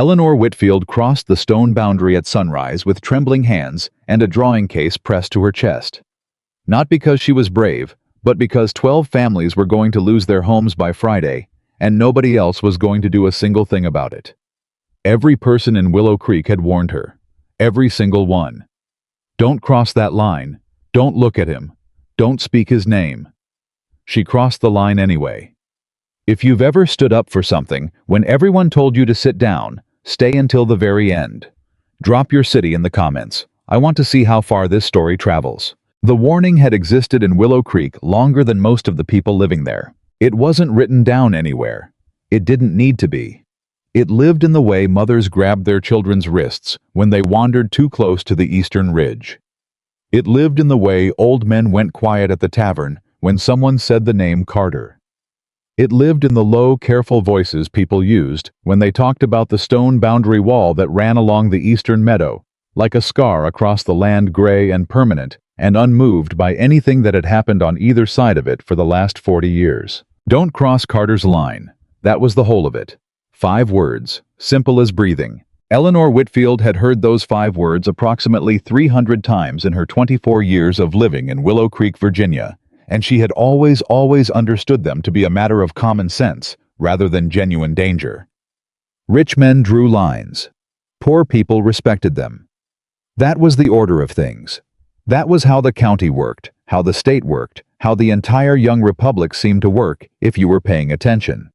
Eleanor Whitfield crossed the stone boundary at sunrise with trembling hands and a drawing case pressed to her chest. Not because she was brave, but because 12 families were going to lose their homes by Friday, and nobody else was going to do a single thing about it. Every person in Willow Creek had warned her. Every single one. Don't cross that line. Don't look at him. Don't speak his name. She crossed the line anyway. If you've ever stood up for something when everyone told you to sit down, stay until the very end. Drop your city in the comments. I want to see how far this story travels. The warning had existed in Willow Creek longer than most of the people living there. It wasn't written down anywhere. It didn't need to be. It lived in the way mothers grabbed their children's wrists when they wandered too close to the eastern ridge. It lived in the way old men went quiet at the tavern when someone said the name Carter. It lived in the low, careful voices people used when they talked about the stone boundary wall that ran along the eastern meadow, like a scar across the land, gray and permanent, and unmoved by anything that had happened on either side of it for the last 40 years. Don't cross Carter's line. That was the whole of it. 5 words, simple as breathing. Eleanor Whitfield had heard those 5 words approximately 300 times in her 24 years of living in Willow Creek, Virginia, and she had always understood them to be a matter of common sense rather than genuine danger. Rich men drew lines. Poor people respected them. That was the order of things. That was how the county worked, how the state worked, how the entire young republic seemed to work if you were paying attention.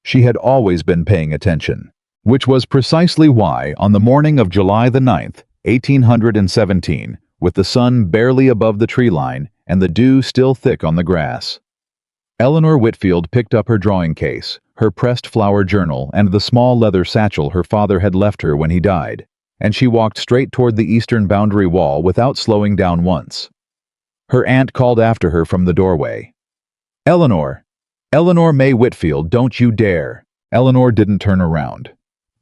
She had always been paying attention, which was precisely why, on the morning of July the 9th, 1817, with the sun barely above the tree line and the dew still thick on the grass, Eleanor Whitfield picked up her drawing case, her pressed flower journal, and the small leather satchel her father had left her when he died, and she walked straight toward the eastern boundary wall without slowing down once. Her aunt called after her from the doorway. "Eleanor! Eleanor May Whitfield, don't you dare!" Eleanor didn't turn around.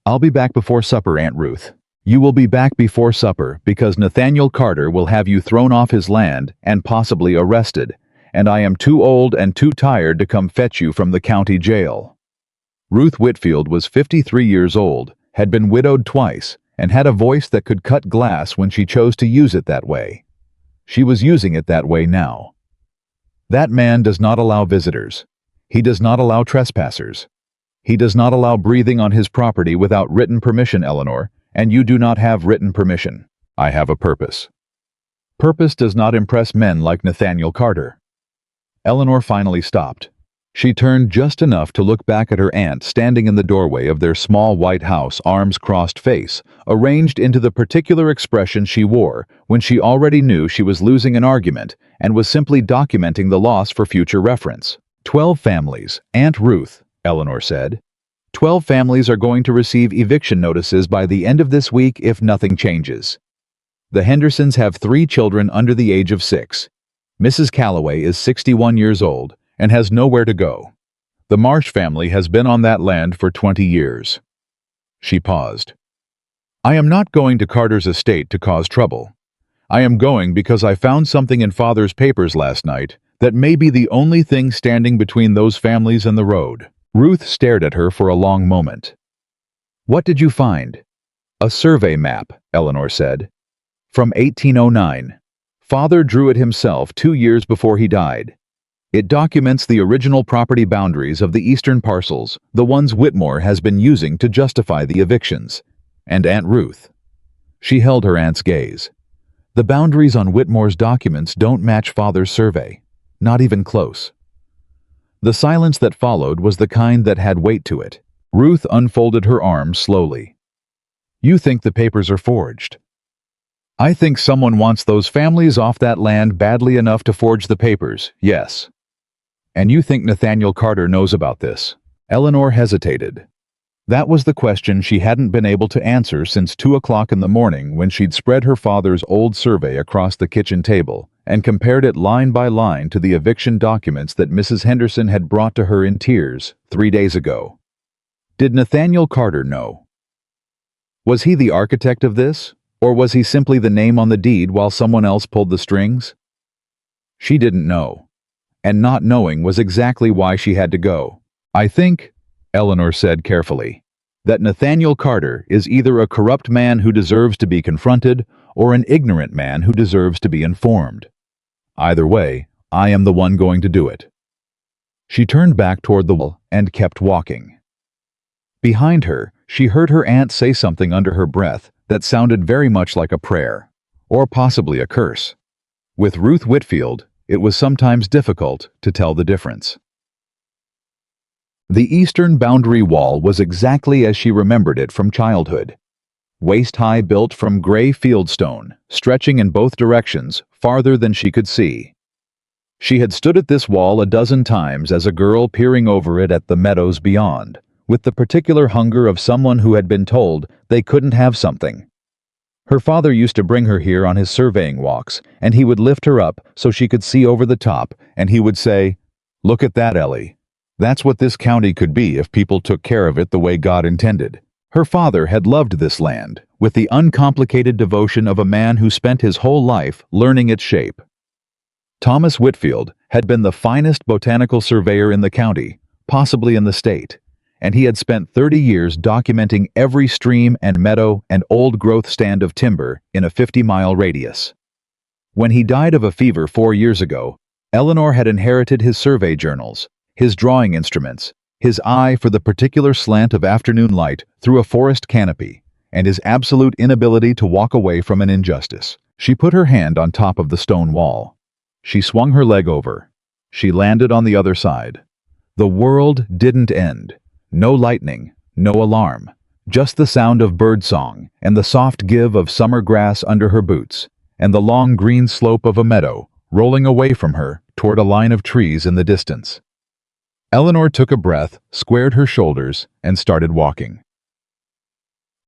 "I'll be back before supper, Aunt Ruth." "You will be back before supper because Nathaniel Carter will have you thrown off his land and possibly arrested, and I am too old and too tired to come fetch you from the county jail." Ruth Whitfield was 53 years old, had been widowed twice, and had a voice that could cut glass when she chose to use it that way. She was using it that way now. "That man does not allow visitors. He does not allow trespassers. He does not allow breathing on his property without written permission, Eleanor, and you do not have written permission. I have a purpose. Purpose does not impress men like Nathaniel Carter." Eleanor finally stopped. She turned just enough to look back at her aunt standing in the doorway of their small white house, arms crossed, face arranged into the particular expression she wore when she already knew she was losing an argument and was simply documenting the loss for future reference. 12 families, Aunt Ruth, Eleanor said. 12 families are going to receive eviction notices by the end of this week if nothing changes. The Hendersons have 3 children under the age of 6. Mrs. Calloway is 61 years old and has nowhere to go. The Marsh family has been on that land for 20 years. She paused. "I am not going to Carter's estate to cause trouble. I am going because I found something in Father's papers last night that may be the only thing standing between those families and the road." Ruth stared at her for a long moment. "What did you find?" "A survey map," Eleanor said. "From 1809. Father drew it himself 2 years before he died. It documents the original property boundaries of the eastern parcels, the ones Whitmore has been using to justify the evictions. And Aunt Ruth." She held her aunt's gaze. "The boundaries on Whitmore's documents don't match Father's survey. Not even close." The silence that followed was the kind that had weight to it. Ruth unfolded her arms slowly. "You think the papers are forged?" "I think someone wants those families off that land badly enough to forge the papers, yes." "And you think Nathaniel Carter knows about this?" Eleanor hesitated. That was the question she hadn't been able to answer since 2 o'clock in the morning when she'd spread her father's old survey across the kitchen table and compared it line by line to the eviction documents that Mrs. Henderson had brought to her in tears 3 days ago. Did Nathaniel Carter know? Was he the architect of this, or was he simply the name on the deed while someone else pulled the strings? She didn't know. And not knowing was exactly why she had to go. "I think," Eleanor said carefully, That Nathaniel Carter is either a corrupt man who deserves to be confronted or an ignorant man who deserves to be informed. Either way, I am the one going to do it. She turned back toward the wall and kept walking. Behind her, she heard her aunt say something under her breath that sounded very much like a prayer, or possibly a curse. With Ruth Whitfield, it was sometimes difficult to tell the difference. The eastern boundary wall was exactly as she remembered it from childhood. Waist-high, built from gray fieldstone, stretching in both directions, farther than she could see. She had stood at this wall a dozen times as a girl, peering over it at the meadows beyond, with the particular hunger of someone who had been told they couldn't have something. Her father used to bring her here on his surveying walks, and he would lift her up so she could see over the top, and he would say, "Look at that, Ellie. That's what this county could be if people took care of it the way God intended." Her father had loved this land, with the uncomplicated devotion of a man who spent his whole life learning its shape. Thomas Whitfield had been the finest botanical surveyor in the county, possibly in the state, and he had spent 30 years documenting every stream and meadow and old-growth stand of timber in a 50-mile radius. When he died of a fever 4 years ago, Eleanor had inherited his survey journals, his drawing instruments, his eye for the particular slant of afternoon light through a forest canopy, and his absolute inability to walk away from an injustice. She put her hand on top of the stone wall. She swung her leg over. She landed on the other side. The world didn't end. No lightning, no alarm, just the sound of birdsong and the soft give of summer grass under her boots, and the long green slope of a meadow rolling away from her toward a line of trees in the distance. Eleanor took a breath, squared her shoulders, and started walking.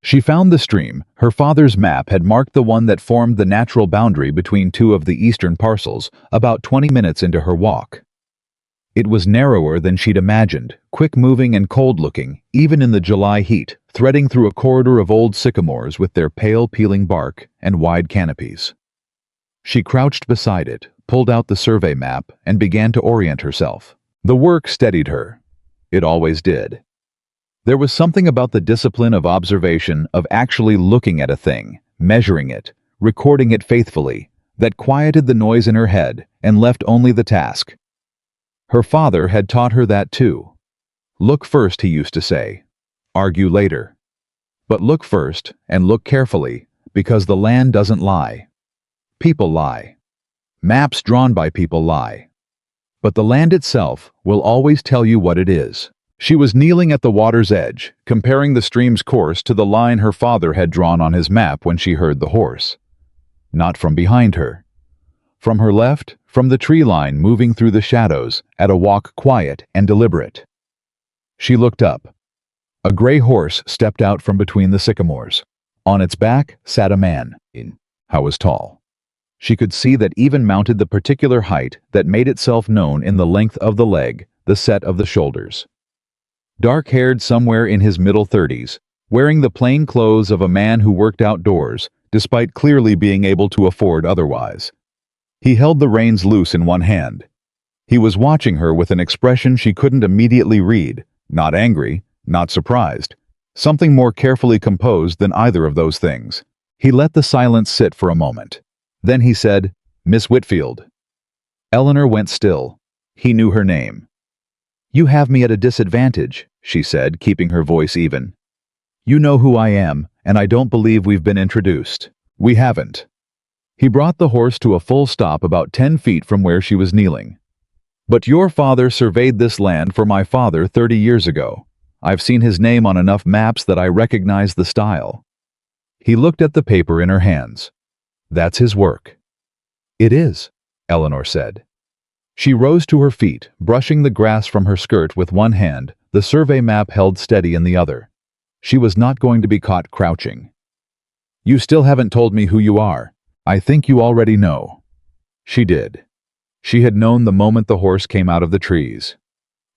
She found the stream. Her father's map had marked the one that formed the natural boundary between two of the eastern parcels about 20 minutes into her walk. It was narrower than she'd imagined, quick-moving and cold-looking, even in the July heat, threading through a corridor of old sycamores with their pale peeling bark and wide canopies. She crouched beside it, pulled out the survey map, and began to orient herself. The work steadied her. It always did. There was something about the discipline of observation, of actually looking at a thing, measuring it, recording it faithfully, that quieted the noise in her head and left only the task. Her father had taught her that too. Look first, he used to say. Argue later. But look first, and look carefully, because the land doesn't lie. People lie. Maps drawn by people lie. But the land itself will always tell you what it is. She was kneeling at the water's edge, comparing the stream's course to the line her father had drawn on his map when she heard the horse. Not from behind her. From her left, from the tree line moving through the shadows, at a walk quiet and deliberate. She looked up. A gray horse stepped out from between the sycamores. On its back sat a man, how was tall. She could see that even mounted the particular height that made itself known in the length of the leg, the set of the shoulders. Dark-haired, somewhere in his middle 30s, wearing the plain clothes of a man who worked outdoors, despite clearly being able to afford otherwise. He held the reins loose in one hand. He was watching her with an expression she couldn't immediately read, not angry, not surprised, something more carefully composed than either of those things. He let the silence sit for a moment. Then he said, "Miss Whitfield." Eleanor went still. He knew her name. "You have me at a disadvantage," she said, keeping her voice even. "You know who I am, and I don't believe we've been introduced." "We haven't." He brought the horse to a full stop about 10 feet from where she was kneeling. "But your father surveyed this land for my father 30 years ago. I've seen his name on enough maps that I recognize the style." He looked at the paper in her hands. "That's his work." "It is," Eleanor said. She rose to her feet, brushing the grass from her skirt with one hand, the survey map held steady in the other. She was not going to be caught crouching. "You still haven't told me who you are. I think you already know." She did. She had known the moment the horse came out of the trees.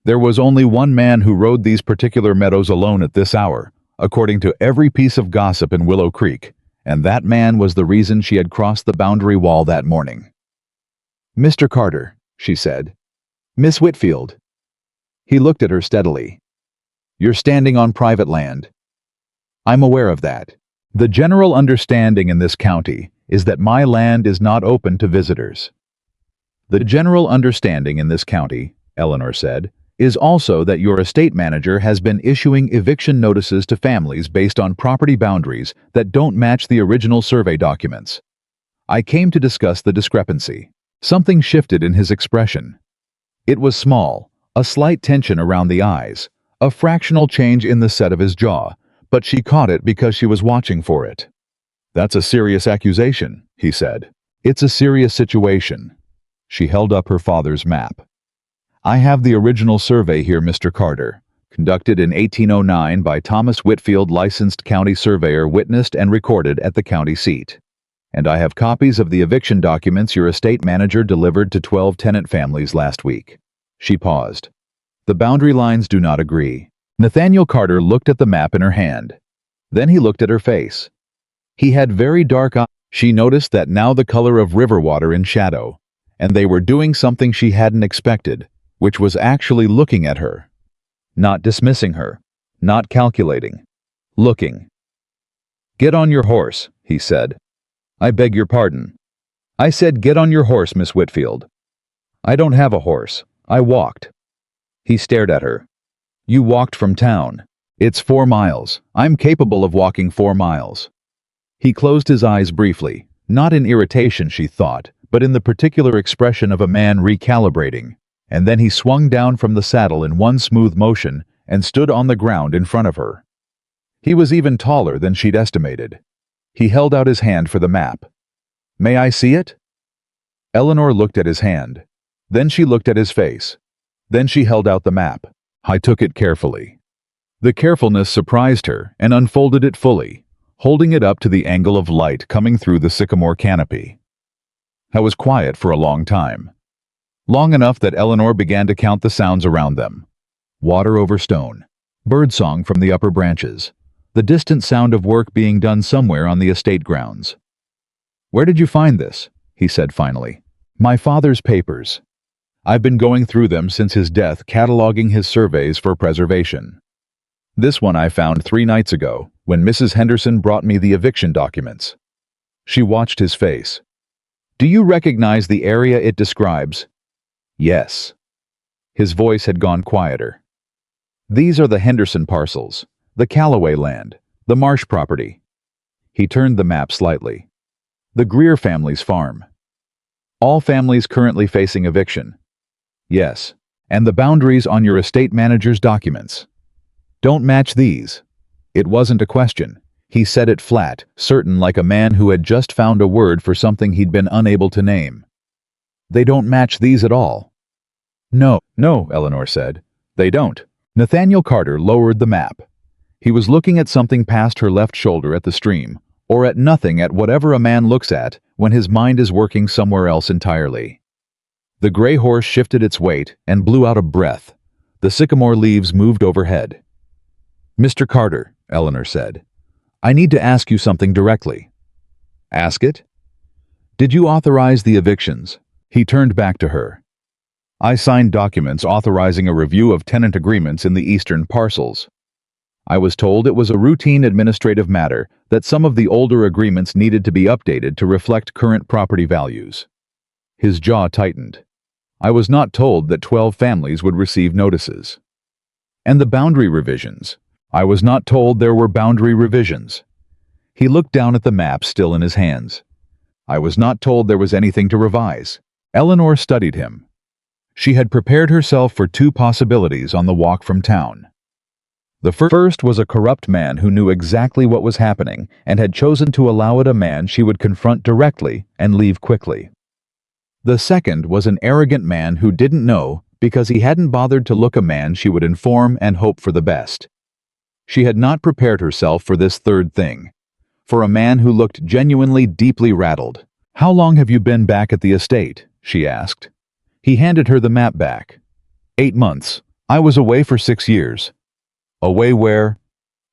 There was only one man who rode these particular meadows alone at this hour, according to every piece of gossip in Willow Creek, and that man was the reason she had crossed the boundary wall that morning. "Mr. Carter," she said. "Miss Whitfield." He looked at her steadily. "You're standing on private land. I'm aware of that. The general understanding in this county is that my land is not open to visitors. The general understanding in this county, Eleanor said, is also that your estate manager has been issuing eviction notices to families based on property boundaries that don't match the original survey documents. I came to discuss the discrepancy. Something shifted in his expression. It was small, a slight tension around the eyes, a fractional change in the set of his jaw, but she caught it because she was watching for it. That's a serious accusation, he said. It's a serious situation. She held up her father's map. I have the original survey here, Mr. Carter, conducted in 1809 by Thomas Whitfield, licensed county surveyor, witnessed and recorded at the county seat. And I have copies of the eviction documents your estate manager delivered to 12 tenant families last week. She paused. The boundary lines do not agree. Nathaniel Carter looked at the map in her hand. Then he looked at her face. He had very dark eyes. She noticed that now the color of river water in shadow, and they were doing something she hadn't expected, which was actually looking at her. Not dismissing her, not calculating, looking. Get on your horse, he said. I beg your pardon. I said get on your horse, Miss Whitfield. I don't have a horse. I walked. He stared at her. You walked from town. It's 4 miles. I'm capable of walking 4 miles. He closed his eyes briefly, not in irritation, she thought, but in the particular expression of a man recalibrating, and then he swung down from the saddle in one smooth motion and stood on the ground in front of her. He was even taller than she'd estimated. He held out his hand for the map. May I see it? Eleanor looked at his hand. Then she looked at his face. Then she held out the map. I took it carefully. The carefulness surprised her and unfolded it fully, holding it up to the angle of light coming through the sycamore canopy. I was quiet for a long time. Long enough that Eleanor began to count the sounds around them. Water over stone, birdsong from the upper branches, the distant sound of work being done somewhere on the estate grounds. Where did you find this? He said finally. My father's papers. I've been going through them since his death, cataloging his surveys for preservation. This one I found 3 nights ago, when Mrs. Henderson brought me the eviction documents. She watched his face. Do you recognize the area it describes? Yes. His voice had gone quieter. These are the Henderson parcels, the Callaway land, the Marsh property. He turned the map slightly. The Greer family's farm. All families currently facing eviction. Yes, and the boundaries on your estate manager's documents. Don't match these. It wasn't a question. He said it flat, certain, like a man who had just found a word for something he'd been unable to name. They don't match these at all. No, Eleanor said. They don't. Nathaniel Carter lowered the map. He was looking at something past her left shoulder at the stream, or at nothing, at whatever a man looks at when his mind is working somewhere else entirely. The gray horse shifted its weight and blew out a breath. The sycamore leaves moved overhead. Mr. Carter, Eleanor said, I need to ask you something directly. Ask it? Did you authorize the evictions? He turned back to her. I signed documents authorizing a review of tenant agreements in the eastern parcels. I was told it was a routine administrative matter, that some of the older agreements needed to be updated to reflect current property values. His jaw tightened. I was not told that 12 families would receive notices. And the boundary revisions. I was not told there were boundary revisions. He looked down at the map still in his hands. I was not told there was anything to revise. Eleanor studied him. She had prepared herself for 2 possibilities on the walk from town. The first was a corrupt man who knew exactly what was happening and had chosen to allow it, a man she would confront directly and leave quickly. The second was an arrogant man who didn't know because he hadn't bothered to look, a man she would inform and hope for the best. She had not prepared herself for this third thing, for a man who looked genuinely deeply rattled. How long have you been back at the estate? She asked. He handed her the map back. 8 months. I was away for 6 years. Away where?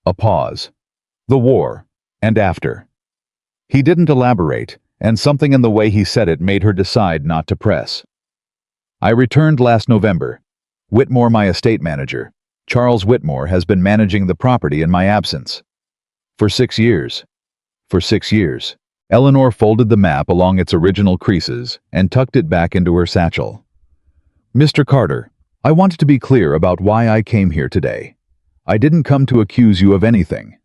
A pause. The war, and after. He didn't elaborate, and something in the way he said it made her decide not to press. I returned last November. Whitmore, my estate manager, Charles Whitmore, has been managing the property in my absence. For 6 years. For 6 years. Eleanor folded the map along its original creases and tucked it back into her satchel. Mr. Carter, I wanted to be clear about why I came here today. I didn't come to accuse you of anything.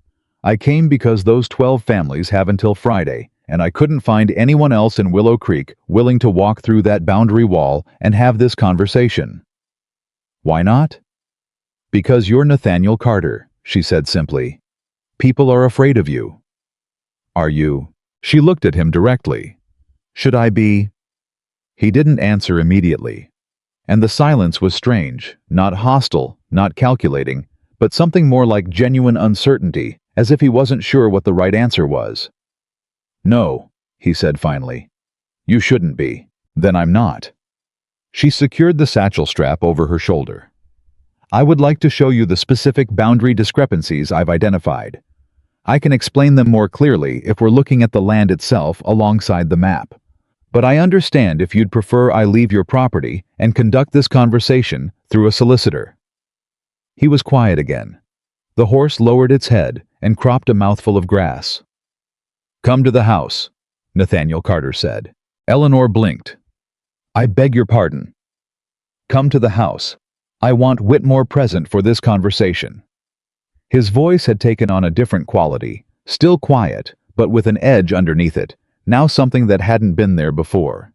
I came because those 12 families have until Friday, and I couldn't find anyone else in Willow Creek willing to walk through that boundary wall and have this conversation. Why not? Because you're Nathaniel Carter, she said simply. People are afraid of you. Are you? She looked at him directly. Should I be? He didn't answer immediately. And the silence was strange, not hostile, not calculating, but something more like genuine uncertainty, as if he wasn't sure what the right answer was. No, he said finally. You shouldn't be. Then I'm not. She secured the satchel strap over her shoulder. I would like to show you the specific boundary discrepancies I've identified. I can explain them more clearly if we're looking at the land itself alongside the map. But I understand if you'd prefer I leave your property and conduct this conversation through a solicitor. He was quiet again. The horse lowered its head and cropped a mouthful of grass. Come to the house, Nathaniel Carter said. Eleanor blinked. I beg your pardon. Come to the house. I want Whitmore present for this conversation. His voice had taken on a different quality, still quiet, but with an edge underneath it, now something that hadn't been there before.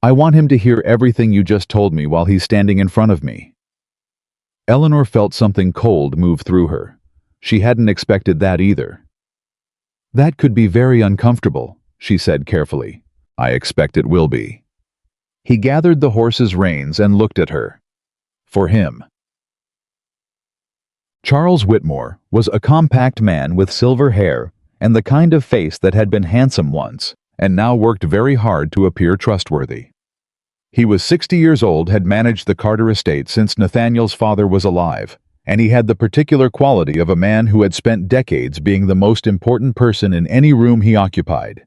I want him to hear everything you just told me while he's standing in front of me. Eleanor felt something cold move through her. She hadn't expected that either. That could be very uncomfortable, she said carefully. I expect it will be. He gathered the horse's reins and looked at her. For him. Charles Whitmore was a compact man with silver hair and the kind of face that had been handsome once and now worked very hard to appear trustworthy. He was 60 years old, had managed the Carter estate since Nathaniel's father was alive, and he had the particular quality of a man who had spent decades being the most important person in any room he occupied.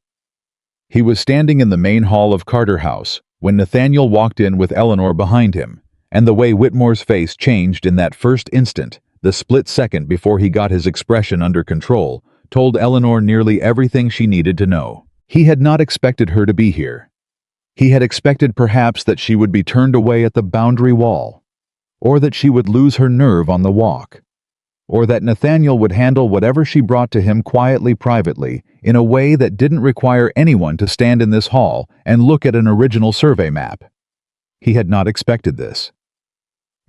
He was standing in the main hall of Carter House when Nathaniel walked in with Eleanor behind him, and the way Whitmore's face changed in that first instant, the split second before he got his expression under control, told Eleanor nearly everything she needed to know. He had not expected her to be here. He had expected perhaps that she would be turned away at the boundary wall, or that she would lose her nerve on the walk, or that Nathaniel would handle whatever she brought to him quietly, privately, in a way that didn't require anyone to stand in this hall and look at an original survey map. He had not expected this.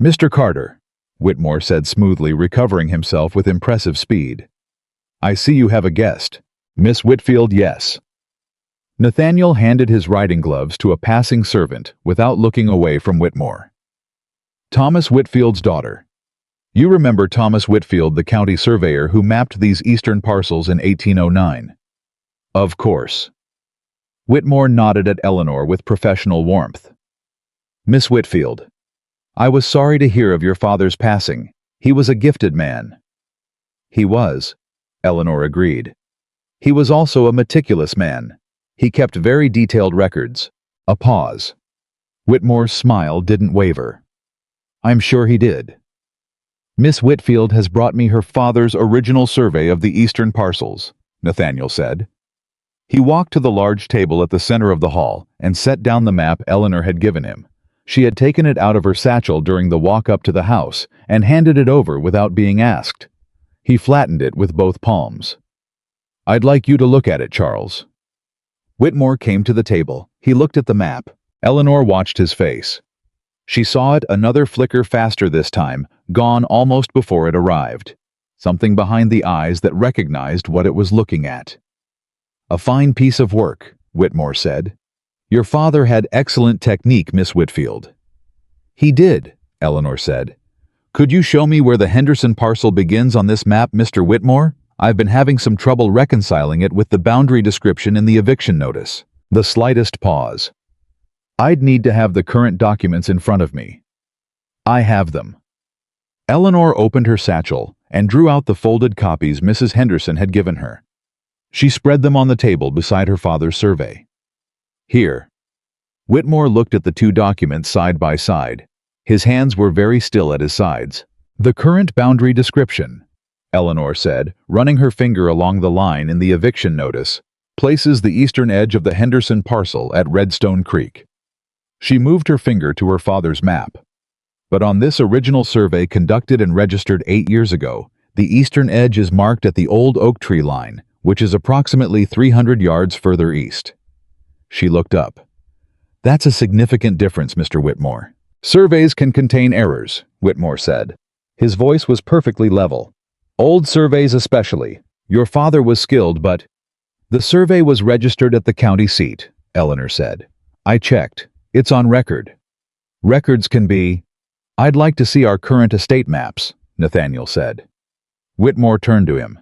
Mr. Carter, Whitmore said smoothly, recovering himself with impressive speed. I see you have a guest. Miss Whitfield, yes. Nathaniel handed his riding gloves to a passing servant without looking away from Whitmore. Thomas Whitfield's daughter. You remember Thomas Whitfield, the county surveyor who mapped these eastern parcels in 1809? Of course. Whitmore nodded at Eleanor with professional warmth. Miss Whitfield, I was sorry to hear of your father's passing. He was a gifted man. He was, Eleanor agreed. He was also a meticulous man. He kept very detailed records. A pause. Whitmore's smile didn't waver. I'm sure he did. Miss Whitfield has brought me her father's original survey of the eastern parcels, Nathaniel said. He walked to the large table at the center of the hall and set down the map Eleanor had given him. She had taken it out of her satchel during the walk up to the house and handed it over without being asked. He flattened it with both palms. I'd like you to look at it, Charles. Whitmore came to the table. He looked at the map. Eleanor watched his face. She saw it another flicker faster this time, gone almost before it arrived. Something behind the eyes that recognized what it was looking at. A fine piece of work, Whitmore said. Your father had excellent technique, Miss Whitfield. He did, Eleanor said. Could you show me where the Henderson parcel begins on this map, Mr. Whitmore? I've been having some trouble reconciling it with the boundary description in the eviction notice. The slightest pause. I'd need to have the current documents in front of me. I have them. Eleanor opened her satchel and drew out the folded copies Mrs. Henderson had given her. She spread them on the table beside her father's survey. Here. Whitmore looked at the two documents side by side. His hands were very still at his sides. The current boundary description. Eleanor said, running her finger along the line in the eviction notice, places the eastern edge of the Henderson parcel at Redstone Creek. She moved her finger to her father's map. But on this original survey conducted and registered 8 years ago, the eastern edge is marked at the old oak tree line, which is approximately 300 yards further east. She looked up. That's a significant difference, Mr. Whitmore. Surveys can contain errors, Whitmore said. His voice was perfectly level. Old surveys especially. Your father was skilled, but... The survey was registered at the county seat, Eleanor said. I checked. It's on record. Records can be... I'd like to see our current estate maps, Nathaniel said. Whitmore turned to him.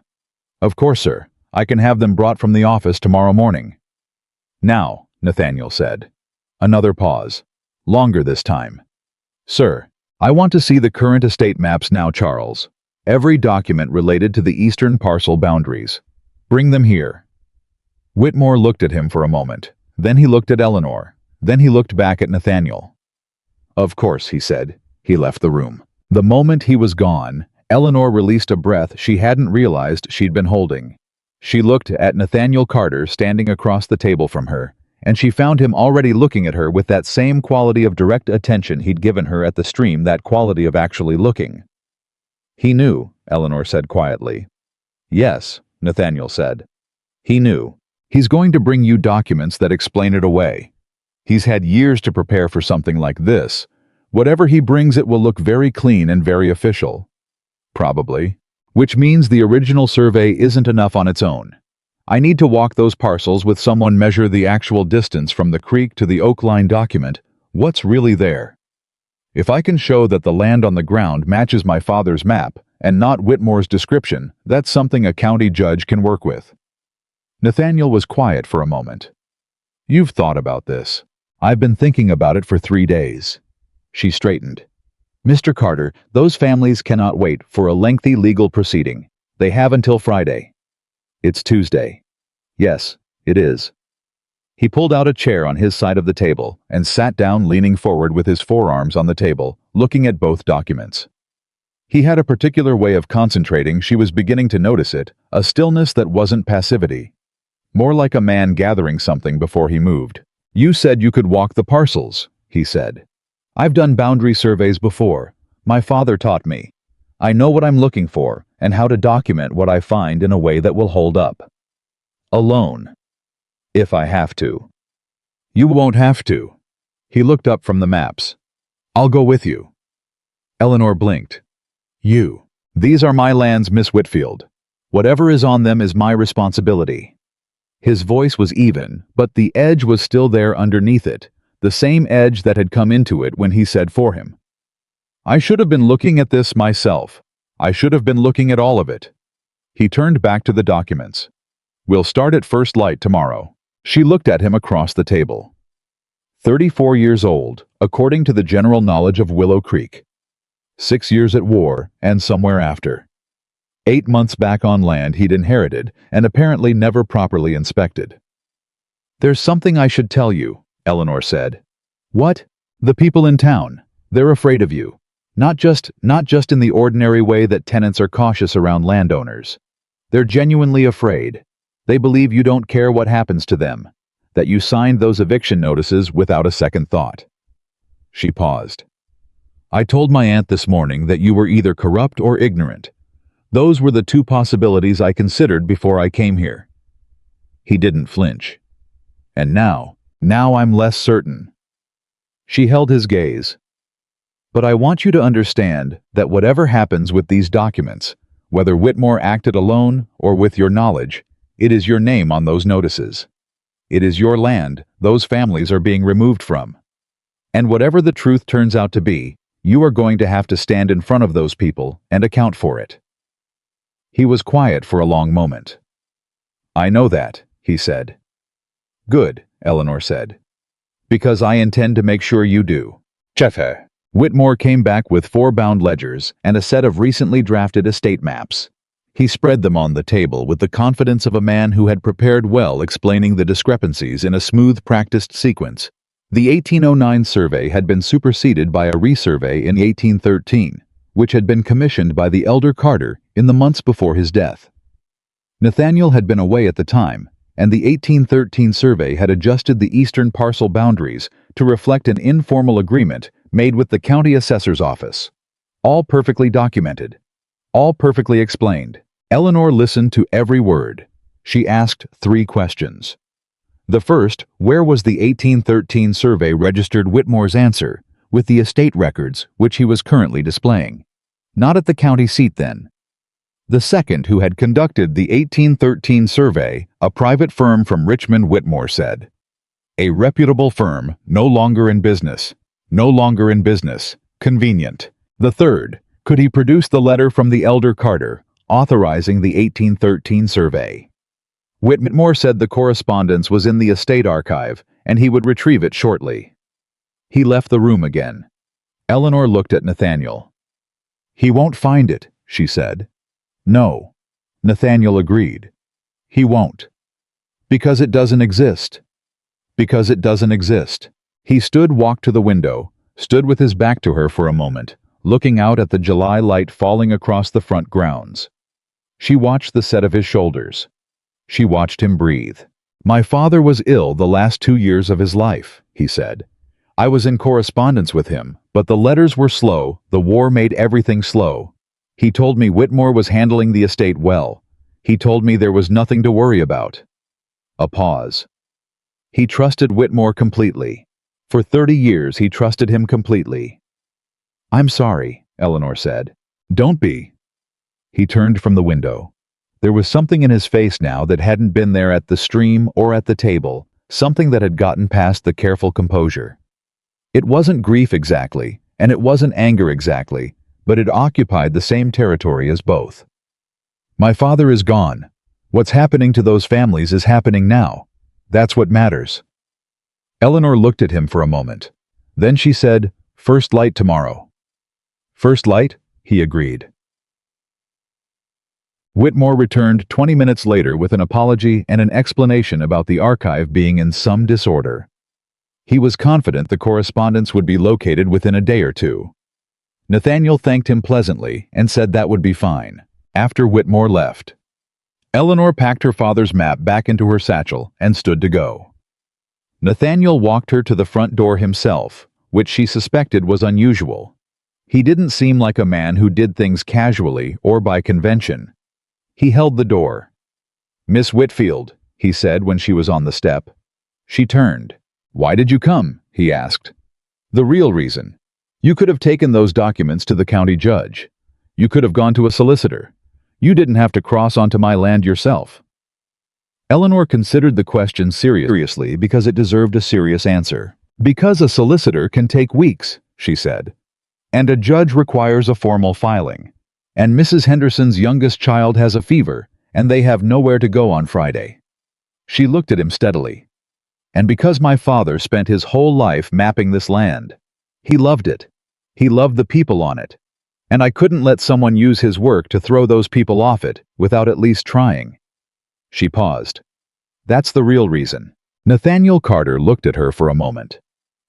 Of course, sir. I can have them brought from the office tomorrow morning. Now, Nathaniel said. Another pause. Longer this time. Sir, I want to see the current estate maps now, Charles. Every document related to the eastern parcel boundaries. Bring them here. Whitmore looked at him for a moment. Then he looked at Eleanor. Then he looked back at Nathaniel. Of course, he said. He left the room. The moment he was gone, Eleanor released a breath she hadn't realized she'd been holding. She looked at Nathaniel Carter standing across the table from her, and she found him already looking at her with that same quality of direct attention he'd given her at the stream, that quality of actually looking. He knew, Eleanor said quietly. Yes, Nathaniel said. He knew. He's going to bring you documents that explain it away. He's had years to prepare for something like this. Whatever he brings, it will look very clean and very official. Probably. Which means the original survey isn't enough on its own. I need to walk those parcels with someone, measure the actual distance from the creek to the oak line document. What's really there? If I can show that the land on the ground matches my father's map and not Whitmore's description, that's something a county judge can work with. Nathaniel was quiet for a moment. You've thought about this. I've been thinking about it for 3 days. She straightened. Mr. Carter, those families cannot wait for a lengthy legal proceeding. They have until Friday. It's Tuesday. Yes, it is. He pulled out a chair on his side of the table and sat down, leaning forward with his forearms on the table, looking at both documents. He had a particular way of concentrating. She was beginning to notice it, a stillness that wasn't passivity. More like a man gathering something before he moved. You said you could walk the parcels, he said. I've done boundary surveys before. My father taught me. I know what I'm looking for and how to document what I find in a way that will hold up. Alone. If I have to. You won't have to. He looked up from the maps. I'll go with you. Eleanor blinked. You. These are my lands, Miss Whitfield. Whatever is on them is my responsibility. His voice was even, but the edge was still there underneath it, the same edge that had come into it when he said for him. I should have been looking at this myself. I should have been looking at all of it. He turned back to the documents. We'll start at first light tomorrow. She looked at him across the table. 34 years old, according to the general knowledge of Willow Creek. 6 years at war, and somewhere after. 8 months back on land he'd inherited and apparently never properly inspected. There's something I should tell you, Eleanor said. What? The people in town. They're afraid of you. Not just in the ordinary way that tenants are cautious around landowners. They're genuinely afraid. They believe you don't care what happens to them, that you signed those eviction notices without a second thought. She paused. I told my aunt this morning that you were either corrupt or ignorant. Those were the two possibilities I considered before I came here. He didn't flinch. And now I'm less certain. She held his gaze. But I want you to understand that whatever happens with these documents, whether Whitmore acted alone or with your knowledge, it is your name on those notices. It is your land those families are being removed from. And whatever the truth turns out to be, you are going to have to stand in front of those people and account for it. He was quiet for a long moment. I know that, he said. Good, Eleanor said. Because I intend to make sure you do. Chefe. Whitmore came back with 4 bound ledgers and a set of recently drafted estate maps. He spread them on the table with the confidence of a man who had prepared well, explaining the discrepancies in a smooth, practiced sequence. The 1809 survey had been superseded by a resurvey in 1813, which had been commissioned by the elder Carter in the months before his death. Nathaniel had been away at the time, and the 1813 survey had adjusted the eastern parcel boundaries to reflect an informal agreement made with the county assessor's office. All perfectly documented. All perfectly explained. Eleanor listened to every word. She asked 3 questions. The first, where was the 1813 survey registered? Whitmore's answer, with the estate records, which he was currently displaying. Not at the county seat then. The second, who had conducted the 1813 survey, a private firm from Richmond. Whitmore said. A reputable firm, no longer in business. No longer in business. Convenient. The third, could he produce the letter from the elder Carter, authorizing the 1813 survey? Whitmore said the correspondence was in the estate archive, and he would retrieve it shortly. He left the room again. Eleanor looked at Nathaniel. He won't find it, she said. No. Nathaniel agreed. He won't. Because it doesn't exist. Because it doesn't exist. He walked to the window, stood with his back to her for a moment, looking out at the July light falling across the front grounds. She watched the set of his shoulders. She watched him breathe. My father was ill the last 2 years of his life, he said. I was in correspondence with him, but the letters were slow. The war made everything slow. He told me Whitmore was handling the estate well. He told me there was nothing to worry about. A pause. He trusted Whitmore completely. For 30 years he trusted him completely. I'm sorry, Eleanor said. Don't be. He turned from the window. There was something in his face now that hadn't been there at the stream or at the table, something that had gotten past the careful composure. It wasn't grief exactly, and it wasn't anger exactly, but it occupied the same territory as both. My father is gone. What's happening to those families is happening now. That's what matters. Eleanor looked at him for a moment. Then she said, First light tomorrow. First light? He agreed. Whitmore returned 20 minutes later with an apology and an explanation about the archive being in some disorder. He was confident the correspondence would be located within a day or 2. Nathaniel thanked him pleasantly and said that would be fine. After Whitmore left, Eleanor packed her father's map back into her satchel and stood to go. Nathaniel walked her to the front door himself, which she suspected was unusual. He didn't seem like a man who did things casually or by convention. He held the door. Miss Whitfield, he said when she was on the step. She turned. Why did you come? He asked. The real reason. You could have taken those documents to the county judge. You could have gone to a solicitor. You didn't have to cross onto my land yourself. Eleanor considered the question seriously because it deserved a serious answer. Because a solicitor can take weeks, she said. And a judge requires a formal filing. And Mrs. Henderson's youngest child has a fever, and they have nowhere to go on Friday. She looked at him steadily. And because my father spent his whole life mapping this land. He loved it. He loved the people on it. And I couldn't let someone use his work to throw those people off it without at least trying. She paused. That's the real reason. Nathaniel Carter looked at her for a moment.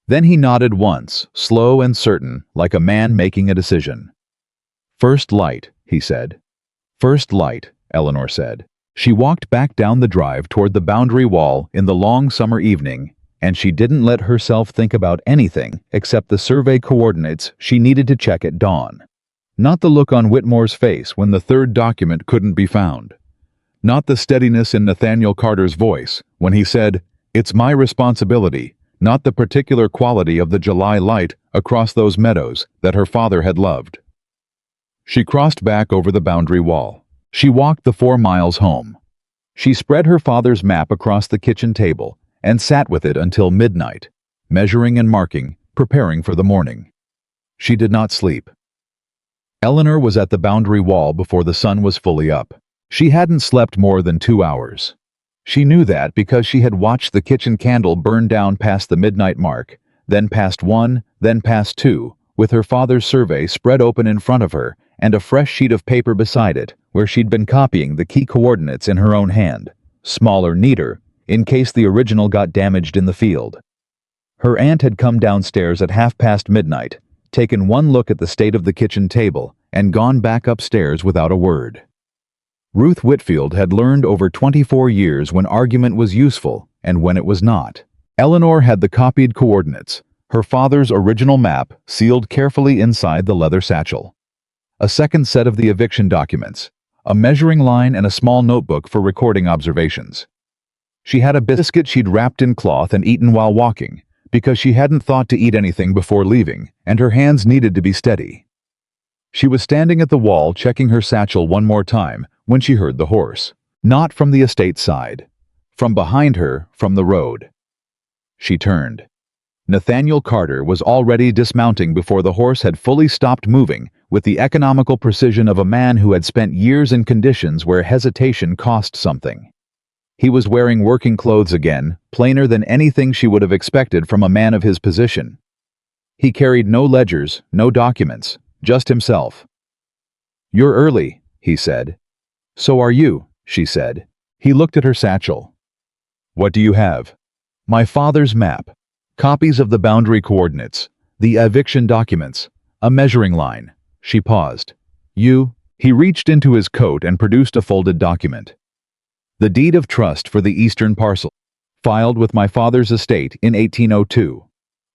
Then he nodded once, slow and certain, like a man making a decision. First light, he said. First light, Eleanor said. She walked back down the drive toward the boundary wall in the long summer evening, and she didn't let herself think about anything except the survey coordinates she needed to check at dawn. Not the look on Whitmore's face when the third document couldn't be found. Not the steadiness in Nathaniel Carter's voice when he said, It's my responsibility, not the particular quality of the July light across those meadows that her father had loved. She crossed back over the boundary wall. She walked the 4 miles home. She spread her father's map across the kitchen table and sat with it until midnight, measuring and marking, preparing for the morning. She did not sleep. Eleanor was at the boundary wall before the sun was fully up. She hadn't slept more than 2 hours. She knew that because she had watched the kitchen candle burn down past the midnight mark, then past 1, then past 2, with her father's survey spread open in front of her and a fresh sheet of paper beside it where she'd been copying the key coordinates in her own hand, smaller, neater, in case the original got damaged in the field. Her aunt had come downstairs at midnight, taken one look at the state of the kitchen table, and gone back upstairs without a word. Ruth Whitfield had learned over 24 years when argument was useful and when it was not. Eleanor had the copied coordinates, her father's original map sealed carefully inside the leather satchel. A second set of the eviction documents, a measuring line and a small notebook for recording observations. She had a biscuit she'd wrapped in cloth and eaten while walking, because she hadn't thought to eat anything before leaving, and her hands needed to be steady. She was standing at the wall checking her satchel one more time when she heard the horse. Not from the estate side. From behind her, from the road. She turned. Nathaniel Carter was already dismounting before the horse had fully stopped moving, with the economical precision of a man who had spent years in conditions where hesitation cost something. He was wearing working clothes again, plainer than anything she would have expected from a man of his position. He carried no ledgers, no documents, just himself. "You're early," he said. "So are you," she said. He looked at her satchel. "What do you have?" "My father's map. Copies of the boundary coordinates, the eviction documents, a measuring line." She paused. "You?" He reached into his coat and produced a folded document. "The deed of trust for the eastern parcel, filed with my father's estate in 1802.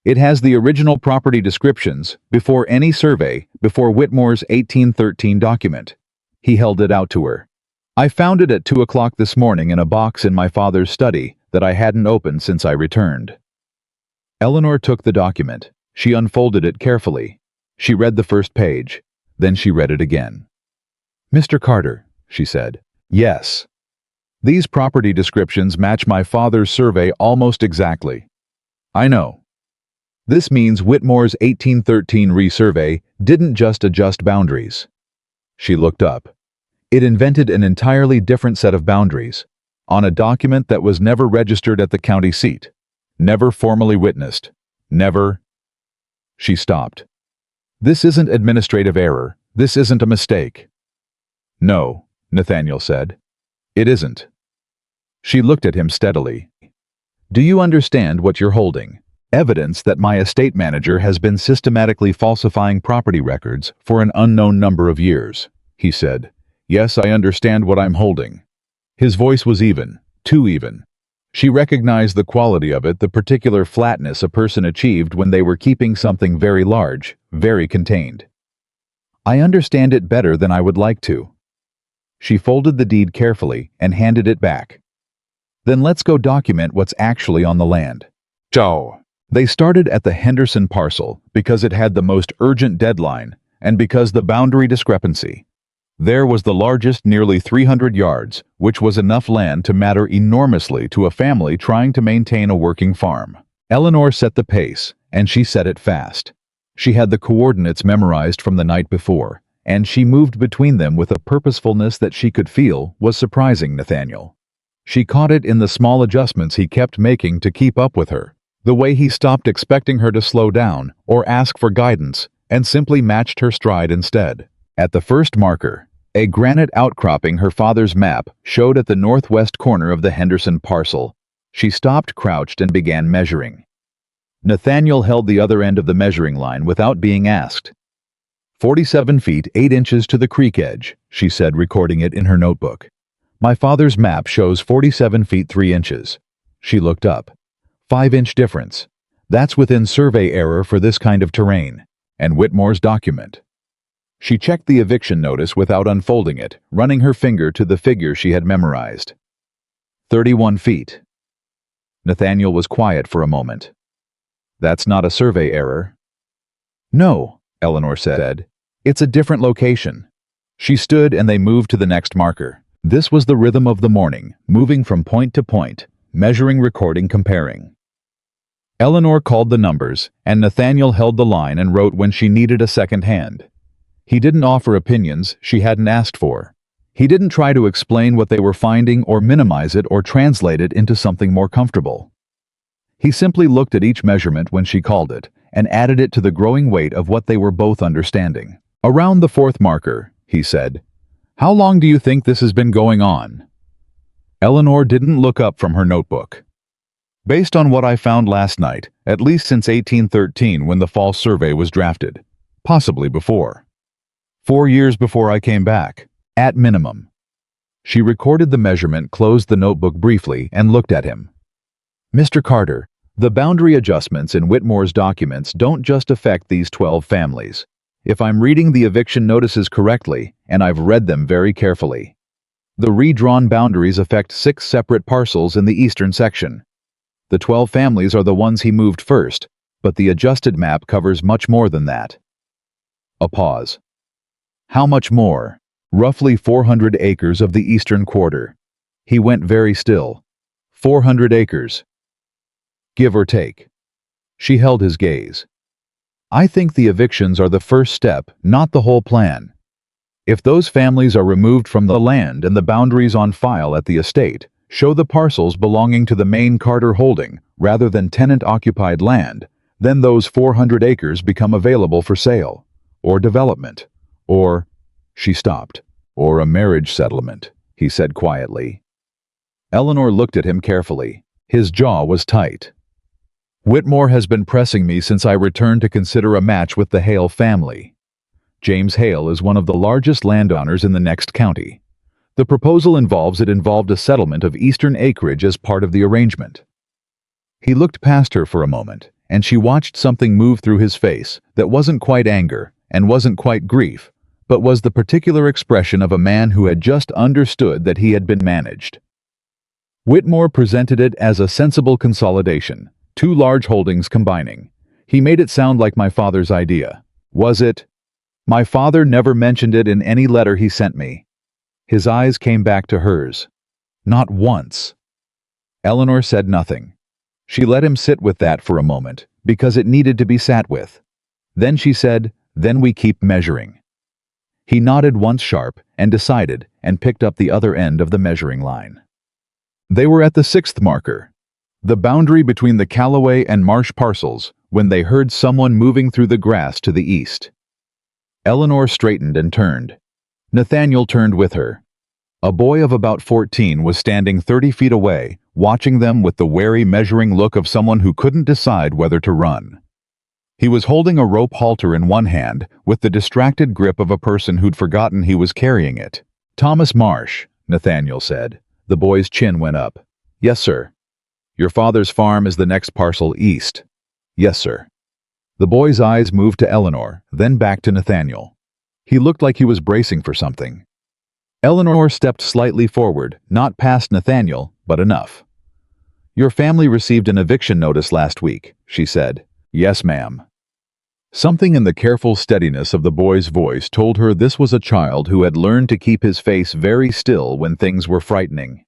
It has the original property descriptions, before any survey, before Whitmore's 1813 document." He held it out to her. "I found it at 2 o'clock this morning in a box in my father's study that I hadn't opened since I returned." Eleanor took the document. She unfolded it carefully. She read the first page. Then she read it again. "Mr. Carter," she said. "Yes. These property descriptions match my father's survey almost exactly." "I know. This means Whitmore's 1813 resurvey didn't just adjust boundaries." She looked up. "It invented an entirely different set of boundaries, on a document that was never registered at the county seat, never formally witnessed, never—" She stopped. "This isn't administrative error. This isn't a mistake." "No," Nathaniel said. "It isn't." She looked at him steadily. "Do you understand what you're holding? Evidence that my estate manager has been systematically falsifying property records for an unknown number of years," he said. "Yes, I understand what I'm holding." His voice was even, too even. She recognized the quality of it, the particular flatness a person achieved when they were keeping something very large, very contained. "I understand it better than I would like to." She folded the deed carefully and handed it back. "Then let's go document what's actually on the land." Ciao. They started at the Henderson parcel because it had the most urgent deadline and because the boundary discrepancy. There was the largest, nearly 300 yards, which was enough land to matter enormously to a family trying to maintain a working farm. Eleanor set the pace, and she set it fast. She had the coordinates memorized from the night before, and she moved between them with a purposefulness that she could feel was surprising Nathaniel. She caught it in the small adjustments he kept making to keep up with her, the way he stopped expecting her to slow down or ask for guidance and simply matched her stride instead. At the first marker, a granite outcropping her father's map showed at the northwest corner of the Henderson parcel. She stopped, crouched, and began measuring. Nathaniel held the other end of the measuring line without being asked. 47 feet 8 inches to the creek edge, she said, recording it in her notebook. My father's map shows 47 feet 3 inches. She looked up. 5-inch difference. That's within survey error for this kind of terrain. And Whitmore's document. She checked the eviction notice without unfolding it, running her finger to the figure she had memorized. 31 feet. Nathaniel was quiet for a moment. That's not a survey error. No, Eleanor said. It's a different location. She stood and they moved to the next marker. This was the rhythm of the morning, moving from point to point, measuring, recording, comparing. Eleanor called the numbers, and Nathaniel held the line and wrote when she needed a second hand. He didn't offer opinions she hadn't asked for. He didn't try to explain what they were finding or minimize it or translate it into something more comfortable. He simply looked at each measurement when she called it and added it to the growing weight of what they were both understanding. Around the fourth marker, he said, "How long do you think this has been going on?" Eleanor didn't look up from her notebook. Based on what I found last night, at least since 1813 when the false survey was drafted. Possibly before. 4 years before I came back. At minimum. She recorded the measurement, closed the notebook briefly, and looked at him. Mr. Carter, the boundary adjustments in Whitmore's documents don't just affect these 12 families. If I'm reading the eviction notices correctly, and I've read them very carefully, the redrawn boundaries affect 6 separate parcels in the eastern section. The 12 families are the ones he moved first, but the adjusted map covers much more than that. A pause. How much more? Roughly 400 acres of the eastern quarter. He went very still. 400 acres. Give or take. She held his gaze. I think the evictions are the first step, not the whole plan. If those families are removed from the land and the boundaries on file at the estate show the parcels belonging to the main Carter holding rather than tenant-occupied land, then those 400 acres become available for sale, or development, or, she stopped, or a marriage settlement, he said quietly. Eleanor looked at him carefully. His jaw was tight. Whitmore has been pressing me since I returned to consider a match with the Hale family. James Hale is one of the largest landowners in the next county. The proposal involved a settlement of eastern acreage as part of the arrangement. He looked past her for a moment, and she watched something move through his face that wasn't quite anger and wasn't quite grief, but was the particular expression of a man who had just understood that he had been managed. Whitmore presented it as a sensible consolidation, 2 large holdings combining. He made it sound like my father's idea. Was it? My father never mentioned it in any letter he sent me. His eyes came back to hers. Not once. Eleanor said nothing. She let him sit with that for a moment, because it needed to be sat with. Then she said, "Then we keep measuring." He nodded once sharp and decided and picked up the other end of the measuring line. They were at the 6th marker, the boundary between the Callaway and Marsh parcels, when they heard someone moving through the grass to the east. Eleanor straightened and turned. Nathaniel turned with her. A boy of about 14 was standing 30 feet away, watching them with the wary, measuring look of someone who couldn't decide whether to run. He was holding a rope halter in one hand, with the distracted grip of a person who'd forgotten he was carrying it. "Thomas Marsh," Nathaniel said. The boy's chin went up. "Yes, sir." "Your father's farm is the next parcel east." "Yes, sir." The boy's eyes moved to Eleanor, then back to Nathaniel. He looked like he was bracing for something. Eleanor stepped slightly forward, not past Nathaniel, but enough. "Your family received an eviction notice last week," she said. "Yes, ma'am." Something in the careful steadiness of the boy's voice told her this was a child who had learned to keep his face very still when things were frightening.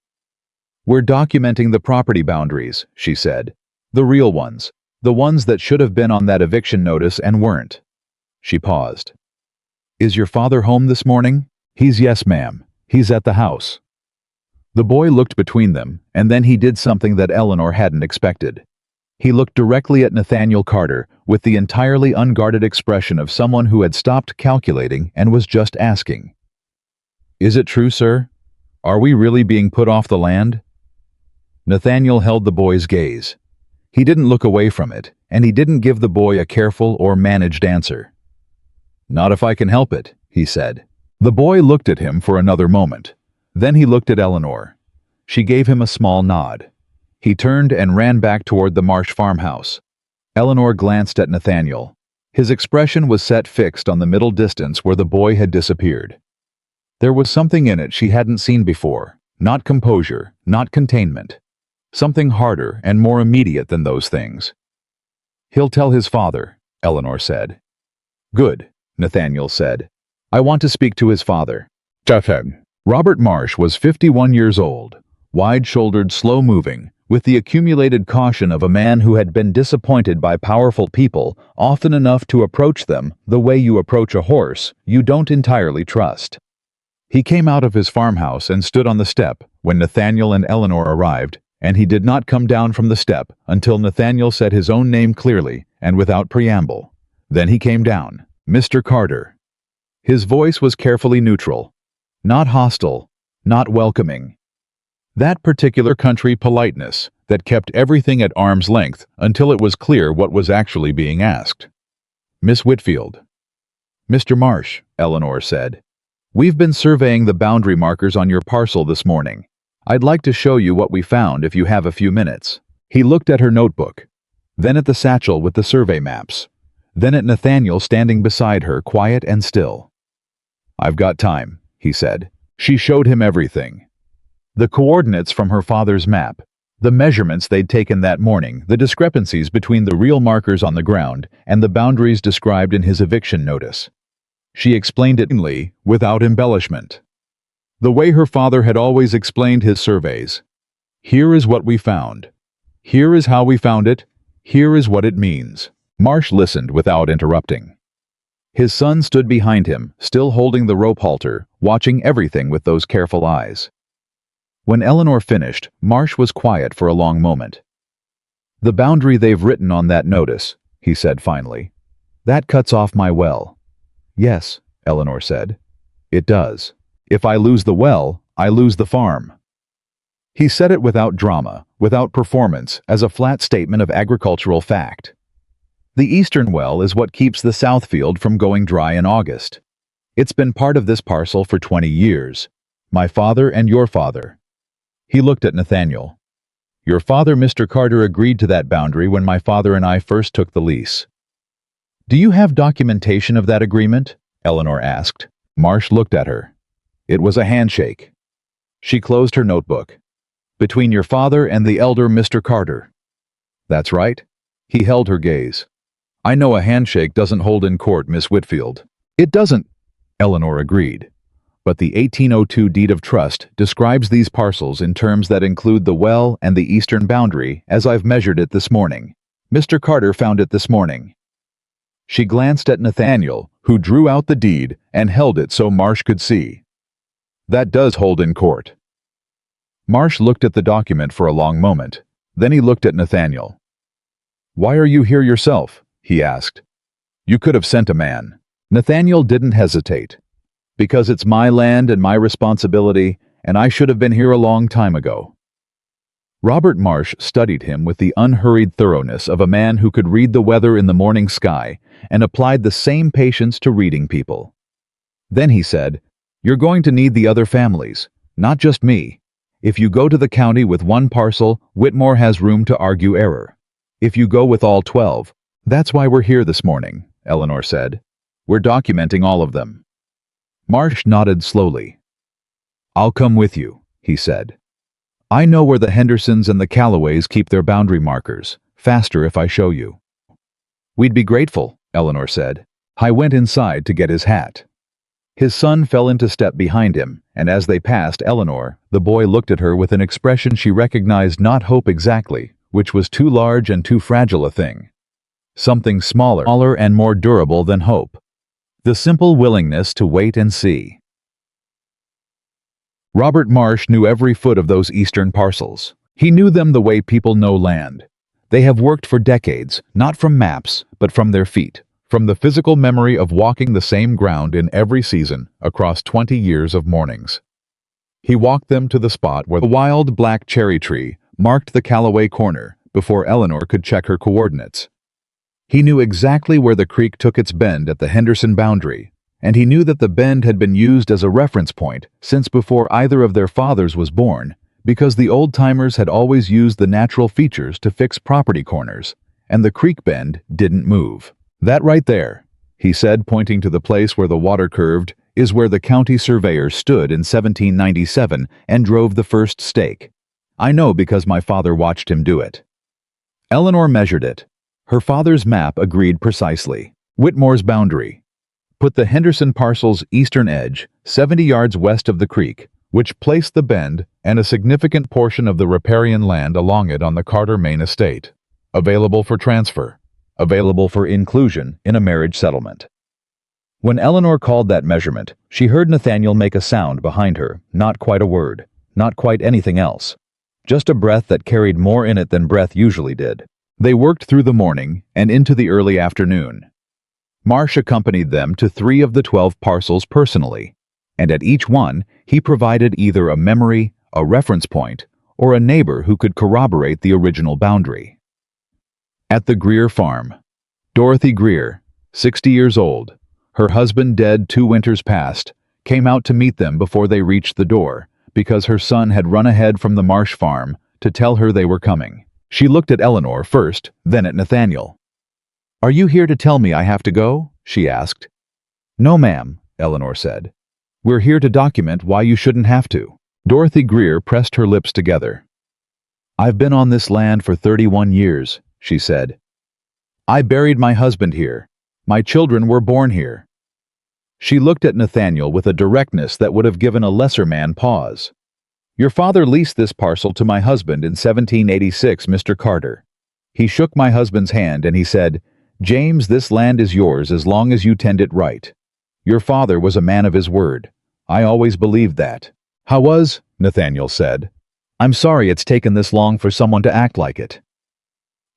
"We're documenting the property boundaries," she said. "The real ones. The ones that should have been on that eviction notice and weren't." She paused. "Is your father home this morning?" "He's yes, ma'am. He's at the house." The boy looked between them, and then he did something that Eleanor hadn't expected. He looked directly at Nathaniel Carter with the entirely unguarded expression of someone who had stopped calculating and was just asking. "Is it true, sir? Are we really being put off the land?" Nathaniel held the boy's gaze. He didn't look away from it, and he didn't give the boy a careful or managed answer. "Not if I can help it," he said. The boy looked at him for another moment. Then he looked at Eleanor. She gave him a small nod. He turned and ran back toward the Marsh farmhouse. Eleanor glanced at Nathaniel. His expression was set fixed on the middle distance where the boy had disappeared. There was something in it she hadn't seen before, not composure, not containment. Something harder and more immediate than those things. "He'll tell his father," Eleanor said. "Good," Nathaniel said. "I want to speak to his father." Robert Marsh was 51 years old, wide-shouldered, slow-moving, with the accumulated caution of a man who had been disappointed by powerful people often enough to approach them the way you approach a horse you don't entirely trust. He came out of his farmhouse and stood on the step when Nathaniel and Eleanor arrived, and he did not come down from the step until Nathaniel said his own name clearly and without preamble. Then he came down. "Mr. Carter." His voice was carefully neutral, not hostile, not welcoming. That particular country politeness, that kept everything at arm's length until it was clear what was actually being asked. "Miss Whitfield." "Mr. Marsh," Eleanor said, "we've been surveying the boundary markers on your parcel this morning. I'd like to show you what we found if you have a few minutes." He looked at her notebook, then at the satchel with the survey maps, then at Nathaniel standing beside her, quiet and still. "I've got time," he said. She showed him everything. The coordinates from her father's map, the measurements they'd taken that morning, the discrepancies between the real markers on the ground and the boundaries described in his eviction notice. She explained it plainly, without embellishment. The way her father had always explained his surveys. "Here is what we found. Here is how we found it. Here is what it means." Marsh listened without interrupting. His son stood behind him, still holding the rope halter, watching everything with those careful eyes. When Eleanor finished, Marsh was quiet for a long moment. "The boundary they've written on that notice," he said finally. "That cuts off my well." "Yes," Eleanor said. "It does. If I lose the well, I lose the farm." He said it without drama, without performance, as a flat statement of agricultural fact. The eastern well is what keeps the south field from going dry in August. It's been part of this parcel for 20 years. My father and your father. He looked at Nathaniel. "Your father, Mr. Carter, agreed to that boundary when my father and I first took the lease." "Do you have documentation of that agreement?" Eleanor asked. Marsh looked at her. It was a handshake. She closed her notebook. "Between your father and the elder Mr. Carter." "That's right." He held her gaze. "I know a handshake doesn't hold in court, Miss Whitfield." "It doesn't," Eleanor agreed. "But the 1802 Deed of Trust describes these parcels in terms that include the well and the eastern boundary as I've measured it this morning. Mr. Carter found it this morning." She glanced at Nathaniel, who drew out the deed and held it so Marsh could see. "That does hold in court." Marsh looked at the document for a long moment. Then he looked at Nathaniel. "Why are you here yourself?" he asked. "You could have sent a man." Nathaniel didn't hesitate. "Because it's my land and my responsibility, and I should have been here a long time ago." Robert Marsh studied him with the unhurried thoroughness of a man who could read the weather in the morning sky and applied the same patience to reading people. Then he said, "You're going to need the other families, not just me. If you go to the county with one parcel, Whitmore has room to argue error. If you go with all 12, that's why we're here this morning," Eleanor said. "We're documenting all of them." Marsh nodded slowly. "I'll come with you," he said. "I know where the Hendersons and the Callaways keep their boundary markers. Faster if I show you." "We'd be grateful," Eleanor said. I went inside to get his hat. His son fell into step behind him, and as they passed Eleanor, the boy looked at her with an expression she recognized, not hope exactly, which was too large and too fragile a thing. Something smaller and more durable than hope. The simple willingness to wait and see. Robert Marsh knew every foot of those eastern parcels. He knew them the way people know land. They have worked for decades, not from maps, but from their feet, from the physical memory of walking the same ground in every season across 20 years of mornings. He walked them to the spot where the wild black cherry tree marked the Callaway corner before Eleanor could check her coordinates. He knew exactly where the creek took its bend at the Henderson boundary, and he knew that the bend had been used as a reference point since before either of their fathers was born, because the old-timers had always used the natural features to fix property corners, and the creek bend didn't move. "That right there," he said, pointing to the place where the water curved, "is where the county surveyor stood in 1797 and drove the first stake. I know because my father watched him do it." Eleanor measured it. Her father's map agreed precisely. Whitmore's boundary. Put the Henderson parcel's eastern edge 70 yards west of the creek, which placed the bend and a significant portion of the riparian land along it on the Carter Main estate. Available for transfer. Available for inclusion in a marriage settlement. When Eleanor called that measurement, she heard Nathaniel make a sound behind her, not quite a word, not quite anything else. Just a breath that carried more in it than breath usually did. They worked through the morning and into the early afternoon. Marsh accompanied them to 3 of the 12 parcels personally, and at each one he provided either a memory, a reference point, or a neighbor who could corroborate the original boundary. At the Greer farm, Dorothy Greer, 60 years old, her husband dead 2 winters past, came out to meet them before they reached the door, because her son had run ahead from the Marsh farm to tell her they were coming. She looked at Eleanor first, then at Nathaniel. "Are you here to tell me I have to go?" she asked. "No, ma'am," Eleanor said. "We're here to document why you shouldn't have to." Dorothy Greer pressed her lips together. "I've been on this land for 31 years, she said. "I buried my husband here. My children were born here." She looked at Nathaniel with a directness that would have given a lesser man pause. "Your father leased this parcel to my husband in 1786, Mr. Carter. He shook my husband's hand and he said, 'James, this land is yours as long as you tend it right.' Your father was a man of his word. I always believed that." "How was?" Nathaniel said. "I'm sorry it's taken this long for someone to act like it."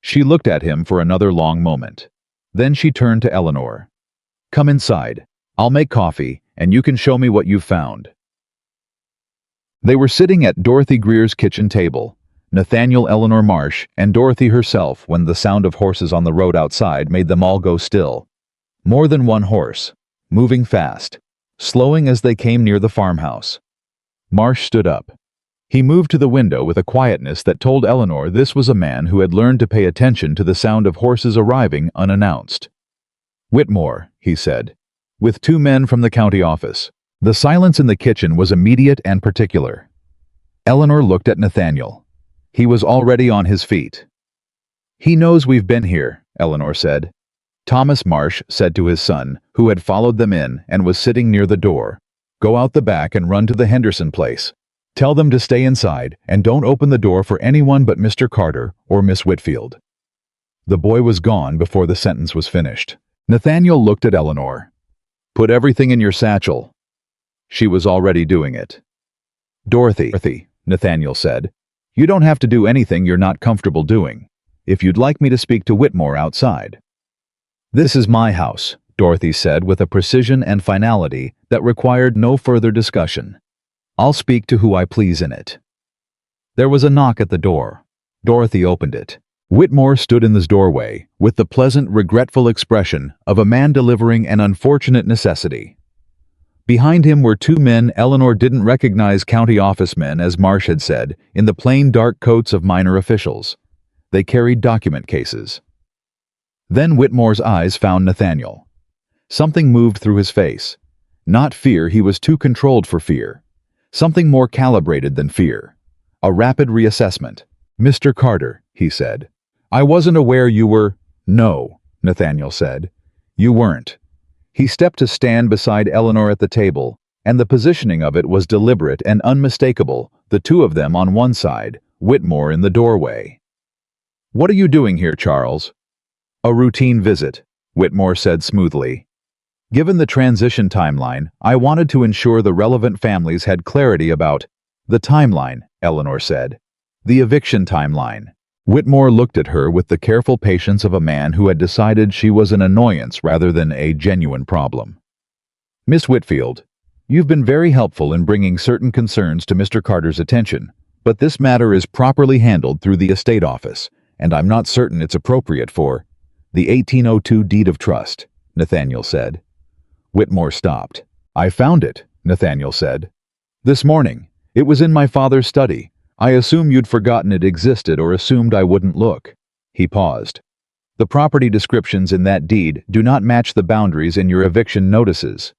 She looked at him for another long moment. Then she turned to Eleanor. "Come inside. I'll make coffee, and you can show me what you've found." They were sitting at Dorothy Greer's kitchen table, Nathaniel, Eleanor Marsh, and Dorothy herself, when the sound of horses on the road outside made them all go still. More than one horse, moving fast, slowing as they came near the farmhouse. Marsh stood up. He moved to the window with a quietness that told Eleanor this was a man who had learned to pay attention to the sound of horses arriving unannounced. "Whitmore," he said, "with 2 men from the county office." The silence in the kitchen was immediate and particular. Eleanor looked at Nathaniel. He was already on his feet. "He knows we've been here," Eleanor said. Thomas Marsh said to his son, who had followed them in and was sitting near the door, "Go out the back and run to the Henderson place. Tell them to stay inside and don't open the door for anyone but Mr. Carter or Miss Whitfield." The boy was gone before the sentence was finished. Nathaniel looked at Eleanor. "Put everything in your satchel." She was already doing it. "Dorothy," Nathaniel said, "you don't have to do anything you're not comfortable doing. If you'd like me to speak to Whitmore outside." "This is my house," Dorothy said with a precision and finality that required no further discussion. "I'll speak to who I please in it." There was a knock at the door. Dorothy opened it. Whitmore stood in the doorway with the pleasant, regretful expression of a man delivering an unfortunate necessity. Behind him were 2 men Eleanor didn't recognize, county office men, as Marsh had said, in the plain dark coats of minor officials. They carried document cases. Then Whitmore's eyes found Nathaniel. Something moved through his face. Not fear, he was too controlled for fear. Something more calibrated than fear. A rapid reassessment. "Mr. Carter," he said, "I wasn't aware you were—" "No," Nathaniel said. "You weren't." He stepped to stand beside Eleanor at the table, and the positioning of it was deliberate and unmistakable, the 2 of them on one side, Whitmore in the doorway. "What are you doing here, Charles?" "A routine visit," Whitmore said smoothly. "Given the transition timeline, I wanted to ensure the relevant families had clarity about—" "The timeline," Eleanor said. "The eviction timeline." Whitmore looked at her with the careful patience of a man who had decided she was an annoyance rather than a genuine problem. "Miss Whitfield, you've been very helpful in bringing certain concerns to Mr. Carter's attention, but this matter is properly handled through the estate office, and I'm not certain it's appropriate for—" "The 1802 deed of trust," Nathaniel said. Whitmore stopped. "I found it," Nathaniel said. "This morning. It was in my father's study. I assume you'd forgotten it existed or assumed I wouldn't look." He paused. "The property descriptions in that deed do not match the boundaries in your eviction notices.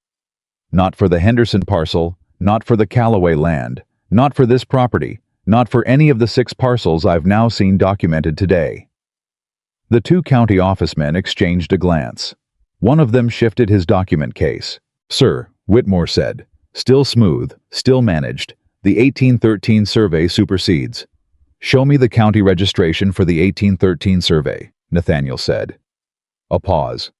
Not for the Henderson parcel, not for the Callaway land, not for this property, not for any of the 6 parcels I've now seen documented today." The 2 county office men exchanged a glance. One of them shifted his document case. "Sir," Whitmore said, still smooth, still managed, "the 1813 survey supersedes." "Show me the county registration for the 1813 survey," Nathaniel said. A pause.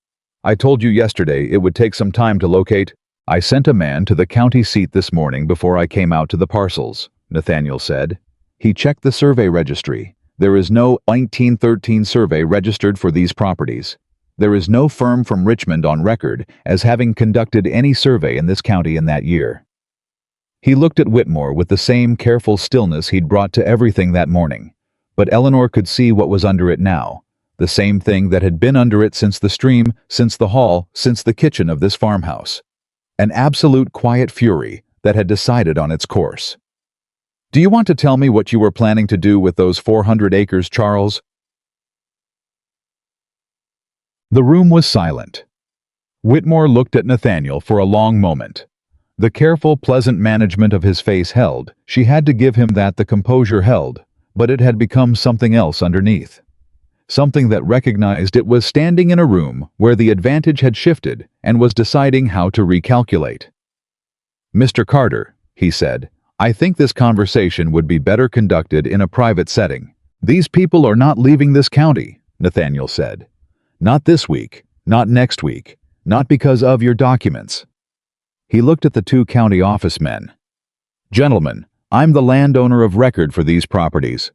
"I told you yesterday it would take some time to locate—" "I sent a man to the county seat this morning before I came out to the parcels," Nathaniel said. "He checked the survey registry. There is no 1913 survey registered for these properties. There is no firm from Richmond on record as having conducted any survey in this county in that year." He looked at Whitmore with the same careful stillness he'd brought to everything that morning. But Eleanor could see what was under it now. The same thing that had been under it since the stream, since the hall, since the kitchen of this farmhouse. An absolute quiet fury that had decided on its course. "Do you want to tell me what you were planning to do with those 400 acres, Charles?" The room was silent. Whitmore looked at Nathaniel for a long moment. The careful, pleasant management of his face held. She had to give him that. The composure held, but it had become something else underneath. Something that recognized it was standing in a room where the advantage had shifted and was deciding how to recalculate. "Mr. Carter," he said, "I think this conversation would be better conducted in a private setting." "These people are not leaving this county," Nathaniel said. "Not this week, not next week, not because of your documents." He looked at the two county office men. "Gentlemen, I'm the landowner of record for these properties.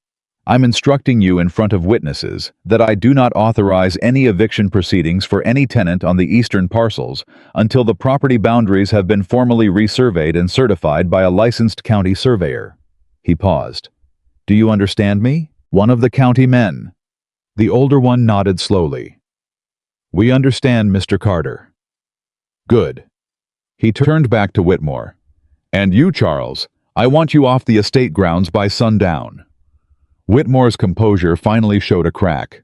I'm instructing you in front of witnesses that I do not authorize any eviction proceedings for any tenant on the eastern parcels until the property boundaries have been formally resurveyed and certified by a licensed county surveyor." He paused. "Do you understand me?" One of the county men. The older one nodded slowly. "We understand, Mr. Carter." "Good." He turned back to Whitmore. "And you, Charles, I want you off the estate grounds by sundown." Whitmore's composure finally showed a crack.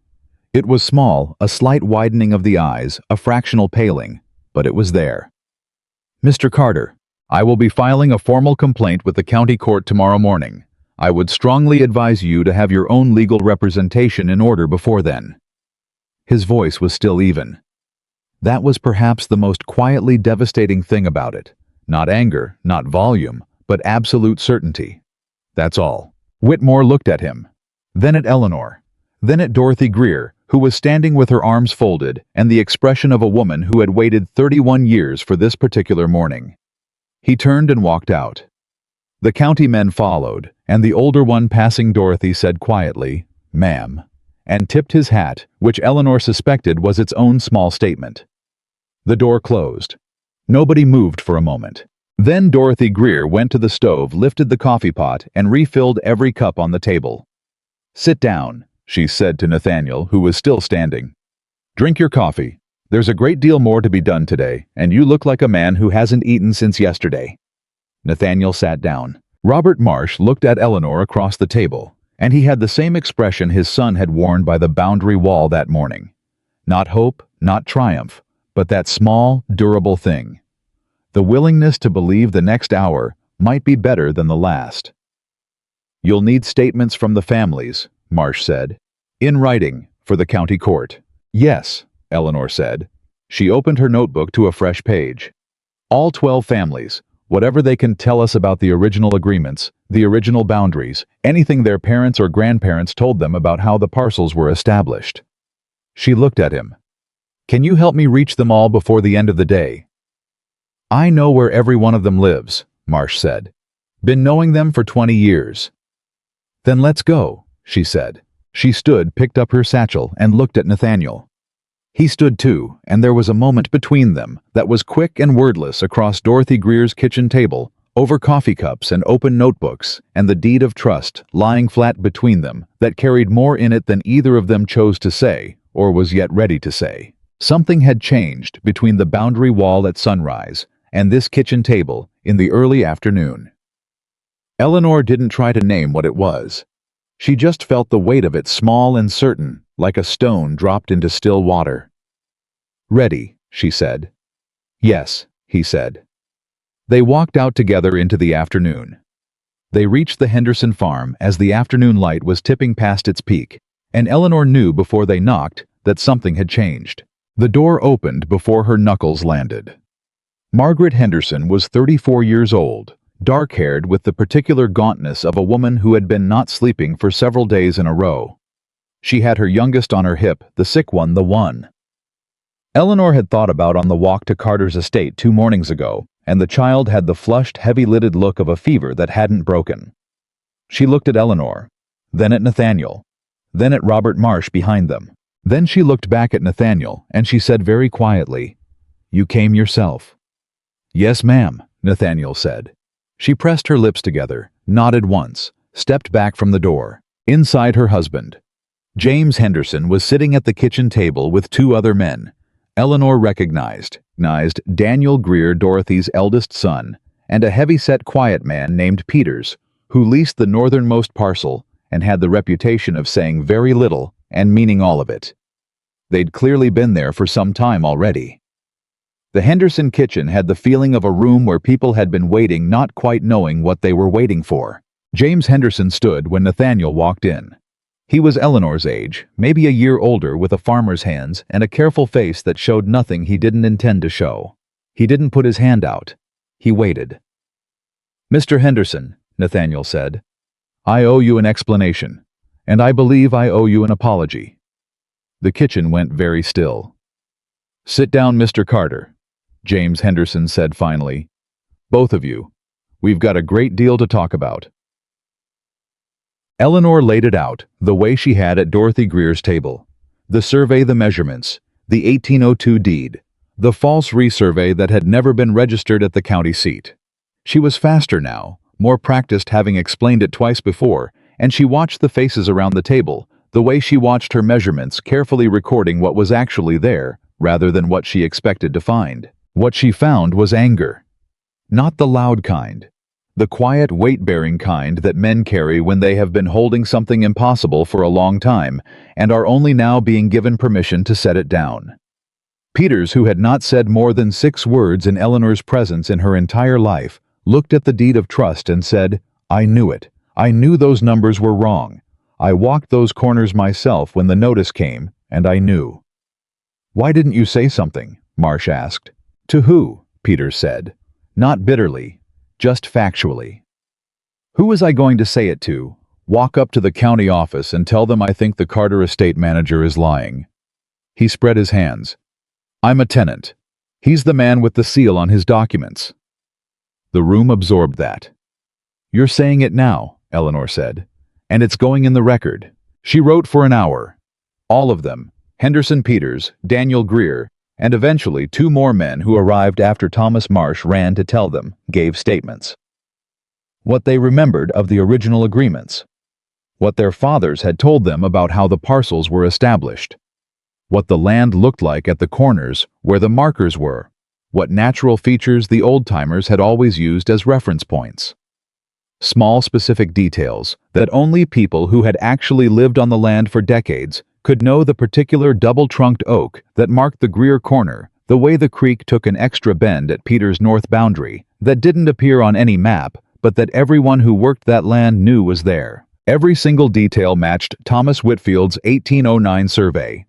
It was small, a slight widening of the eyes, a fractional paling, but it was there. "Mr. Carter, I will be filing a formal complaint with the county court tomorrow morning. I would strongly advise you to have your own legal representation in order before then." His voice was still even. That was perhaps the most quietly devastating thing about it. Not anger, not volume, but absolute certainty. "That's all." Whitmore looked at him, then at Eleanor, then at Dorothy Greer, who was standing with her arms folded and the expression of a woman who had waited 31 years for this particular morning. He turned and walked out. The county men followed, and the older one passing Dorothy said quietly, "Ma'am," and tipped his hat, which Eleanor suspected was its own small statement. The door closed. Nobody moved for a moment. Then Dorothy Greer went to the stove, lifted the coffee pot, and refilled every cup on the table. "Sit down," she said to Nathaniel, who was still standing. "Drink your coffee. There's a great deal more to be done today, and you look like a man who hasn't eaten since yesterday." Nathaniel sat down. Robert Marsh looked at Eleanor across the table, and he had the same expression his son had worn by the boundary wall that morning. Not hope, not triumph, but that small, durable thing. The willingness to believe the next hour might be better than the last. "You'll need statements from the families," Marsh said. "In writing, for the county court." "Yes," Eleanor said. She opened her notebook to a fresh page. "All 12 families, whatever they can tell us about the original agreements, the original boundaries, anything their parents or grandparents told them about how the parcels were established." She looked at him. "Can you help me reach them all before the end of the day?" "I know where every one of them lives," Marsh said. "Been knowing them for 20 years." "Then let's go," she said. She stood, picked up her satchel, and looked at Nathaniel. He stood too, and there was a moment between them that was quick and wordless across Dorothy Greer's kitchen table, over coffee cups and open notebooks, and the deed of trust lying flat between them that carried more in it than either of them chose to say, or was yet ready to say. Something had changed between the boundary wall at sunrise and this kitchen table in the early afternoon. Eleanor didn't try to name what it was. She just felt the weight of it, small and certain, like a stone dropped into still water. "Ready," she said. "Yes," he said. They walked out together into the afternoon. They reached the Henderson farm as the afternoon light was tipping past its peak, and Eleanor knew before they knocked that something had changed. The door opened before her knuckles landed. Margaret Henderson was 34 years old, dark-haired with the particular gauntness of a woman who had been not sleeping for several days in a row. She had her youngest on her hip, the sick one, the one Eleanor had thought about on the walk to Carter's estate 2 mornings ago, and the child had the flushed, heavy-lidded look of a fever that hadn't broken. She looked at Eleanor, then at Nathaniel, then at Robert Marsh behind them. Then she looked back at Nathaniel, and she said very quietly, "You came yourself." "Yes, ma'am," Nathaniel said. She pressed her lips together, nodded once, stepped back from the door. Inside, her husband, James Henderson, was sitting at the kitchen table with two other men. Eleanor recognized Daniel Greer, Dorothy's eldest son, and a heavy-set, quiet man named Peters, who leased the northernmost parcel and had the reputation of saying very little and meaning all of it. They'd clearly been there for some time already. The Henderson kitchen had the feeling of a room where people had been waiting, not quite knowing what they were waiting for. James Henderson stood when Nathaniel walked in. He was Eleanor's age, maybe a year older, with a farmer's hands and a careful face that showed nothing he didn't intend to show. He didn't put his hand out. He waited. "Mr. Henderson," Nathaniel said, "I owe you an explanation, and I believe I owe you an apology." The kitchen went very still. "Sit down, Mr. Carter," James Henderson said finally. "Both of you. We've got a great deal to talk about." Eleanor laid it out, the way she had at Dorothy Greer's table. The survey, the measurements, the 1802 deed, the false resurvey that had never been registered at the county seat. She was faster now, more practiced, having explained it twice before, and she watched the faces around the table, the way she watched her measurements, carefully recording what was actually there, rather than what she expected to find. What she found was anger. Not the loud kind. The quiet, weight-bearing kind that men carry when they have been holding something impossible for a long time and are only now being given permission to set it down. Peters, who had not said more than 6 words in Eleanor's presence in her entire life, looked at the deed of trust and said, "I knew it. I knew those numbers were wrong. I walked those corners myself when the notice came, and I knew." "Why didn't you say something?" Marsh asked. "To who?" Peters said. Not bitterly, just factually. "Who was I going to say it to? Walk up to the county office and tell them I think the Carter estate manager is lying." He spread his hands. "I'm a tenant. He's the man with the seal on his documents." The room absorbed that. "You're saying it now," Eleanor said, "and it's going in the record." She wrote for an hour. All of them, Henderson, Peters, Daniel Greer, and eventually 2 more men who arrived after Thomas Marsh ran to tell them, gave statements. What they remembered of the original agreements. What their fathers had told them about how the parcels were established. What the land looked like at the corners where the markers were. What natural features the old-timers had always used as reference points. Small specific details that only people who had actually lived on the land for decades could know, the particular double-trunked oak that marked the Greer corner, the way the creek took an extra bend at Peters' north boundary that didn't appear on any map, but that everyone who worked that land knew was there. Every single detail matched Thomas Whitfield's 1809 survey.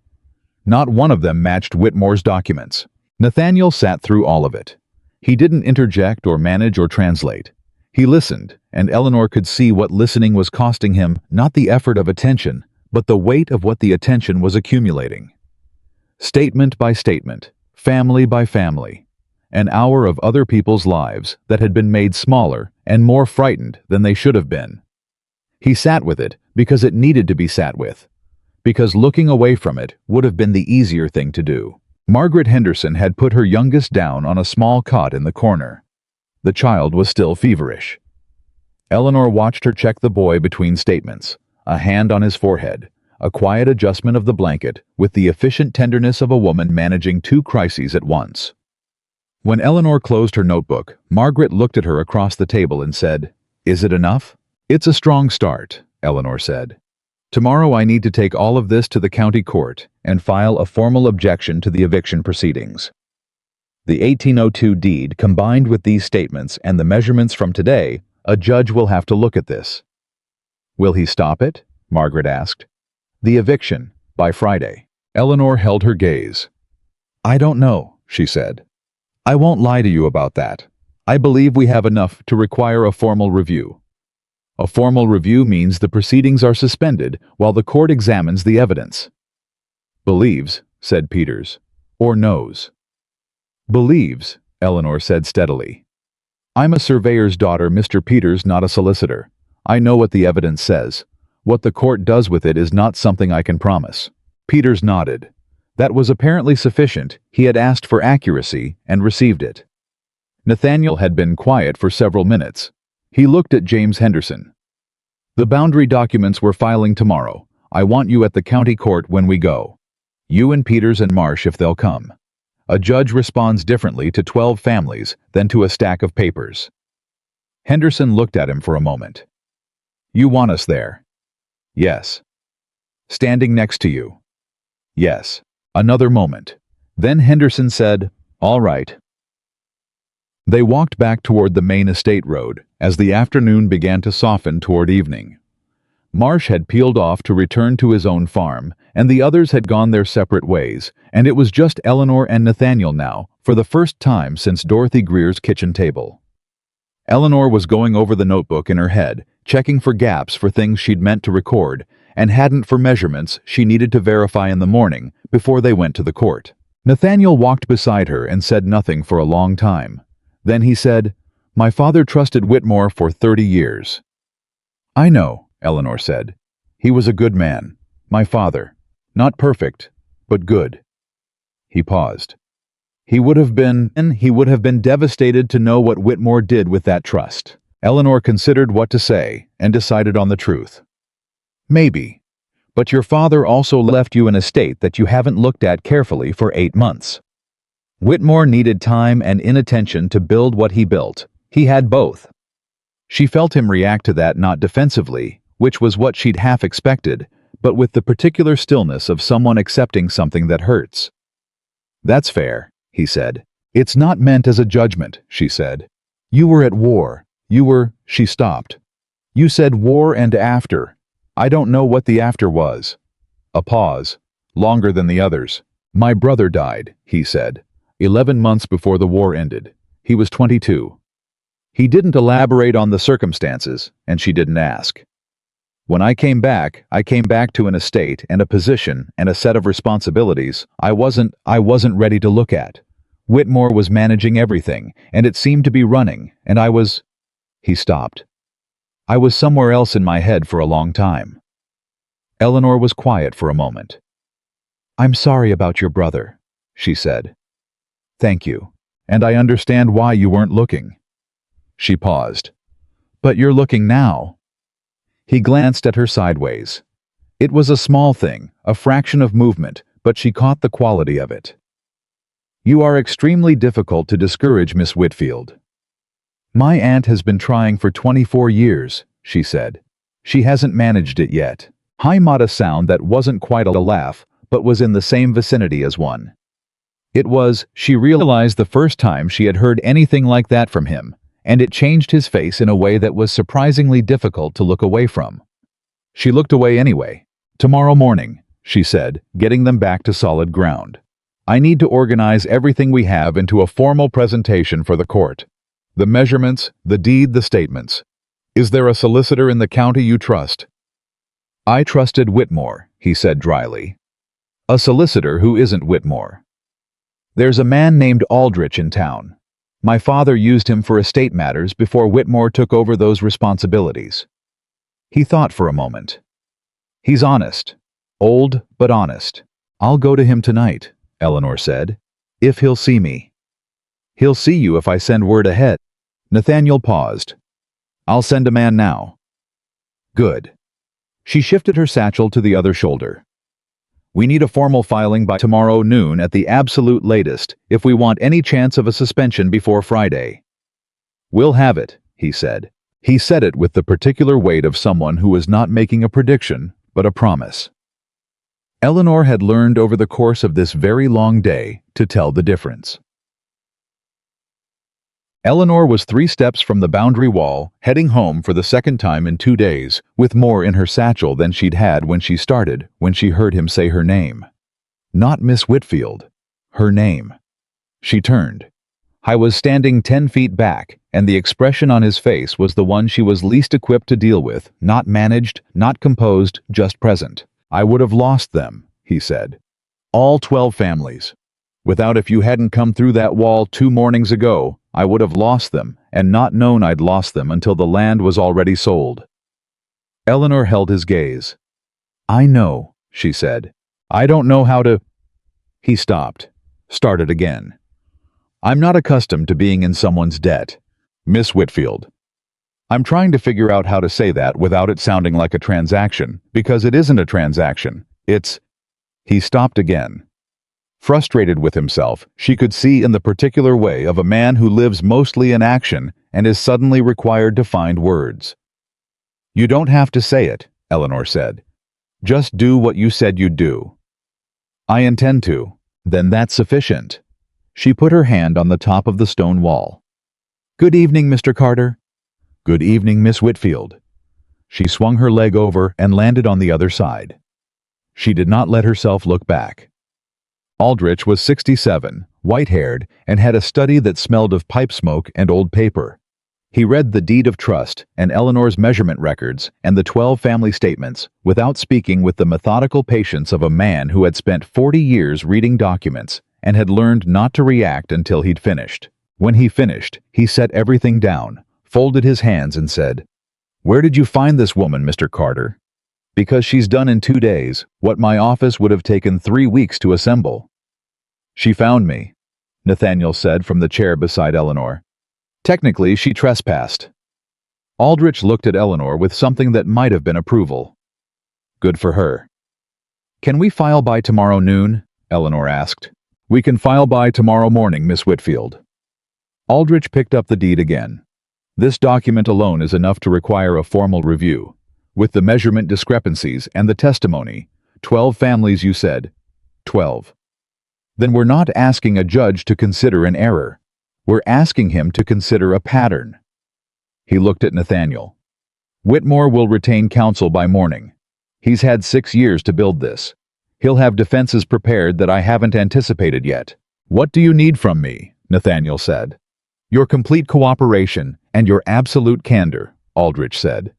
Not one of them matched Whitmore's documents. Nathaniel sat through all of it. He didn't interject or manage or translate. He listened, and Eleanor could see what listening was costing him, not the effort of attention, but the weight of what the attention was accumulating. Statement by statement, family by family, an hour of other people's lives that had been made smaller and more frightened than they should have been. He sat with it because it needed to be sat with, because looking away from it would have been the easier thing to do. Margaret Henderson had put her youngest down on a small cot in the corner. The child was still feverish. Eleanor watched her check the boy between statements, a hand on his forehead, a quiet adjustment of the blanket with the efficient tenderness of a woman managing 2 crises at once. When Eleanor closed her notebook, Margaret looked at her across the table and said, "Is it enough?" "It's a strong start," Eleanor said. "Tomorrow I need to take all of this to the county court and file a formal objection to the eviction proceedings. The 1802 deed combined with these statements and the measurements from today, a judge will have to look at this." "Will he stop it?" Margaret asked. "The eviction, by Friday." Eleanor held her gaze. "I don't know," she said. "I won't lie to you about that. I believe we have enough to require a formal review. A formal review means the proceedings are suspended while the court examines the evidence." "Believes," said Peters, "or knows?" "Believes," Eleanor said steadily. "I'm a surveyor's daughter, Mr. Peters, not a solicitor. I know what the evidence says. What the court does with it is not something I can promise." Peters nodded. That was apparently sufficient. He had asked for accuracy and received it. Nathaniel had been quiet for several minutes. He looked at James Henderson. "The boundary documents we're filing tomorrow. I want you at the county court when we go. You and Peters and Marsh if they'll come." A judge responds differently to 12 families than to a stack of papers. Henderson looked at him for a moment. "You want us there?" "Yes." "Standing next to you?" "Yes." Another moment. Then Henderson said, "All right." They walked back toward the main estate road as the afternoon began to soften toward evening. Marsh had peeled off to return to his own farm, and the others had gone their separate ways, and it was just Eleanor and Nathaniel now, for the first time since Dorothy Greer's kitchen table. Eleanor was going over the notebook in her head, checking for gaps for things she'd meant to record, and hadn't for measurements she needed to verify in the morning before they went to the court. Nathaniel walked beside her and said nothing for a long time. Then he said, "My father trusted Whitmore for 30 years. "I know," Eleanor said. "He was a good man. My father. Not perfect, but good." He paused. He would have been devastated to know what Whitmore did with that trust. Eleanor considered what to say and decided on the truth. "Maybe. But your father also left you an estate that you haven't looked at carefully for 8 months. Whitmore needed time and inattention to build what he built. He had both." She felt him react to that not defensively, which was what she'd half expected, but with the particular stillness of someone accepting something that hurts. "That's fair," he said. "It's not meant as a judgment," she said. "You were at war. She stopped. "You said war and after. I don't know what the after was." A pause, longer than the others. "My brother died," he said, 11 months before the war ended. He was 22. He didn't elaborate on the circumstances, and she didn't ask. "When I came back to an estate and a position and a set of responsibilities I wasn't ready to look at. Whitmore was managing everything, and it seemed to be running, and I was—" He stopped. "I was somewhere else in my head for a long time." Eleanor was quiet for a moment. "I'm sorry about your brother," she said. "Thank you. And I understand why you weren't looking." She paused. "But you're looking now." He glanced at her sideways. It was a small thing, a fraction of movement, but she caught the quality of it. "You are extremely difficult to discourage, Miss Whitfield." "My aunt has been trying for 24 years, she said. "She hasn't managed it yet." He made a sound that wasn't quite a laugh, but was in the same vicinity as one. It was, she realized the first time she had heard anything like that from him, and it changed his face in a way that was surprisingly difficult to look away from. She looked away anyway. "Tomorrow morning," she said, getting them back to solid ground. "I need to organize everything we have into a formal presentation for the court. The measurements, the deed, the statements. Is there a solicitor in the county you trust?" "I trusted Whitmore," he said dryly. "A solicitor who isn't Whitmore." "There's a man named Aldrich in town. My father used him for estate matters before Whitmore took over those responsibilities." He thought for a moment. "He's honest. Old, but honest." "I'll go to him tonight," Eleanor said. "If he'll see me." "He'll see you if I send word ahead." Nathaniel paused. "I'll send a man now." "Good." She shifted her satchel to the other shoulder. "We need a formal filing by tomorrow noon at the absolute latest if we want any chance of a suspension before Friday." "We'll have it," he said. He said it with the particular weight of someone who was not making a prediction, but a promise. Eleanor had learned over the course of this very long day to tell the difference. Eleanor was 3 steps from the boundary wall, heading home for the second time in 2 days, with more in her satchel than she'd had when she started, when she heard him say her name. Not Miss Whitfield. Her name. She turned. I was standing 10 feet back, and the expression on his face was the one she was least equipped to deal with, not managed, not composed, just present. "I would have lost them," he said. "All 12 families. Without if you hadn't come through that wall 2 mornings ago, I would have lost them, and not known I'd lost them until the land was already sold." Eleanor held his gaze. "I know," she said. "I don't know how to—" He stopped, started again. "I'm not accustomed to being in someone's debt. Miss Whitfield." I'm trying to figure out how to say that without it sounding like a transaction, because it isn't a transaction. It's... He stopped again. Frustrated with himself, she could see in the particular way of a man who lives mostly in action and is suddenly required to find words. You don't have to say it, Eleanor said. Just do what you said you'd do. I intend to. Then that's sufficient. She put her hand on the top of the stone wall. Good evening, Mr. Carter. Good evening, Miss Whitfield. She swung her leg over and landed on the other side. She did not let herself look back. Aldrich was 67, white-haired, and had a study that smelled of pipe smoke and old paper. He read the deed of trust and Eleanor's measurement records and the 12 family statements without speaking, with the methodical patience of a man who had spent 40 years reading documents and had learned not to react until he'd finished. When he finished, he set everything down, folded his hands and said, Where did you find this woman, Mr. Carter? Because she's done in 2 days what my office would have taken 3 weeks to assemble. She found me, Nathaniel said from the chair beside Eleanor. Technically, she trespassed. Aldrich looked at Eleanor with something that might have been approval. Good for her. Can we file by tomorrow noon? Eleanor asked. We can file by tomorrow morning, Miss Whitfield. Aldrich picked up the deed again. This document alone is enough to require a formal review. With the measurement discrepancies and the testimony, 12 families you said. 12. Then we're not asking a judge to consider an error. We're asking him to consider a pattern. He looked at Nathaniel. Whitmore will retain counsel by morning. He's had 6 years to build this. He'll have defenses prepared that I haven't anticipated yet. What do you need from me? Nathaniel said. Your complete cooperation and your absolute candor, Aldrich said,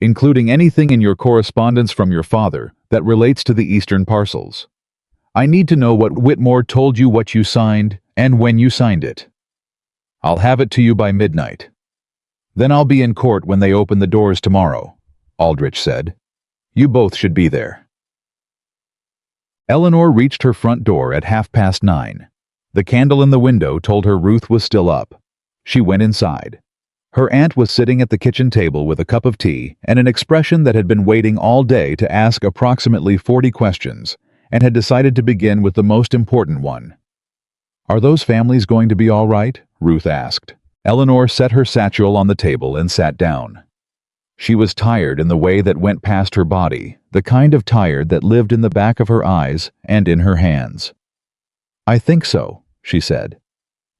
including anything in your correspondence from your father that relates to the eastern parcels. I need to know what Whitmore told you, what you signed, and when you signed it. I'll have it to you by midnight. Then I'll be in court when they open the doors tomorrow, Aldrich said. You both should be there. Eleanor reached her front door at 9:30. The candle in the window told her Ruth was still up. She went inside. Her aunt was sitting at the kitchen table with a cup of tea and an expression that had been waiting all day to ask approximately 40 questions, and had decided to begin with the most important one. Are those families going to be all right? Ruth asked. Eleanor set her satchel on the table and sat down. She was tired in the way that went past her body, the kind of tired that lived in the back of her eyes and in her hands. I think so, she said.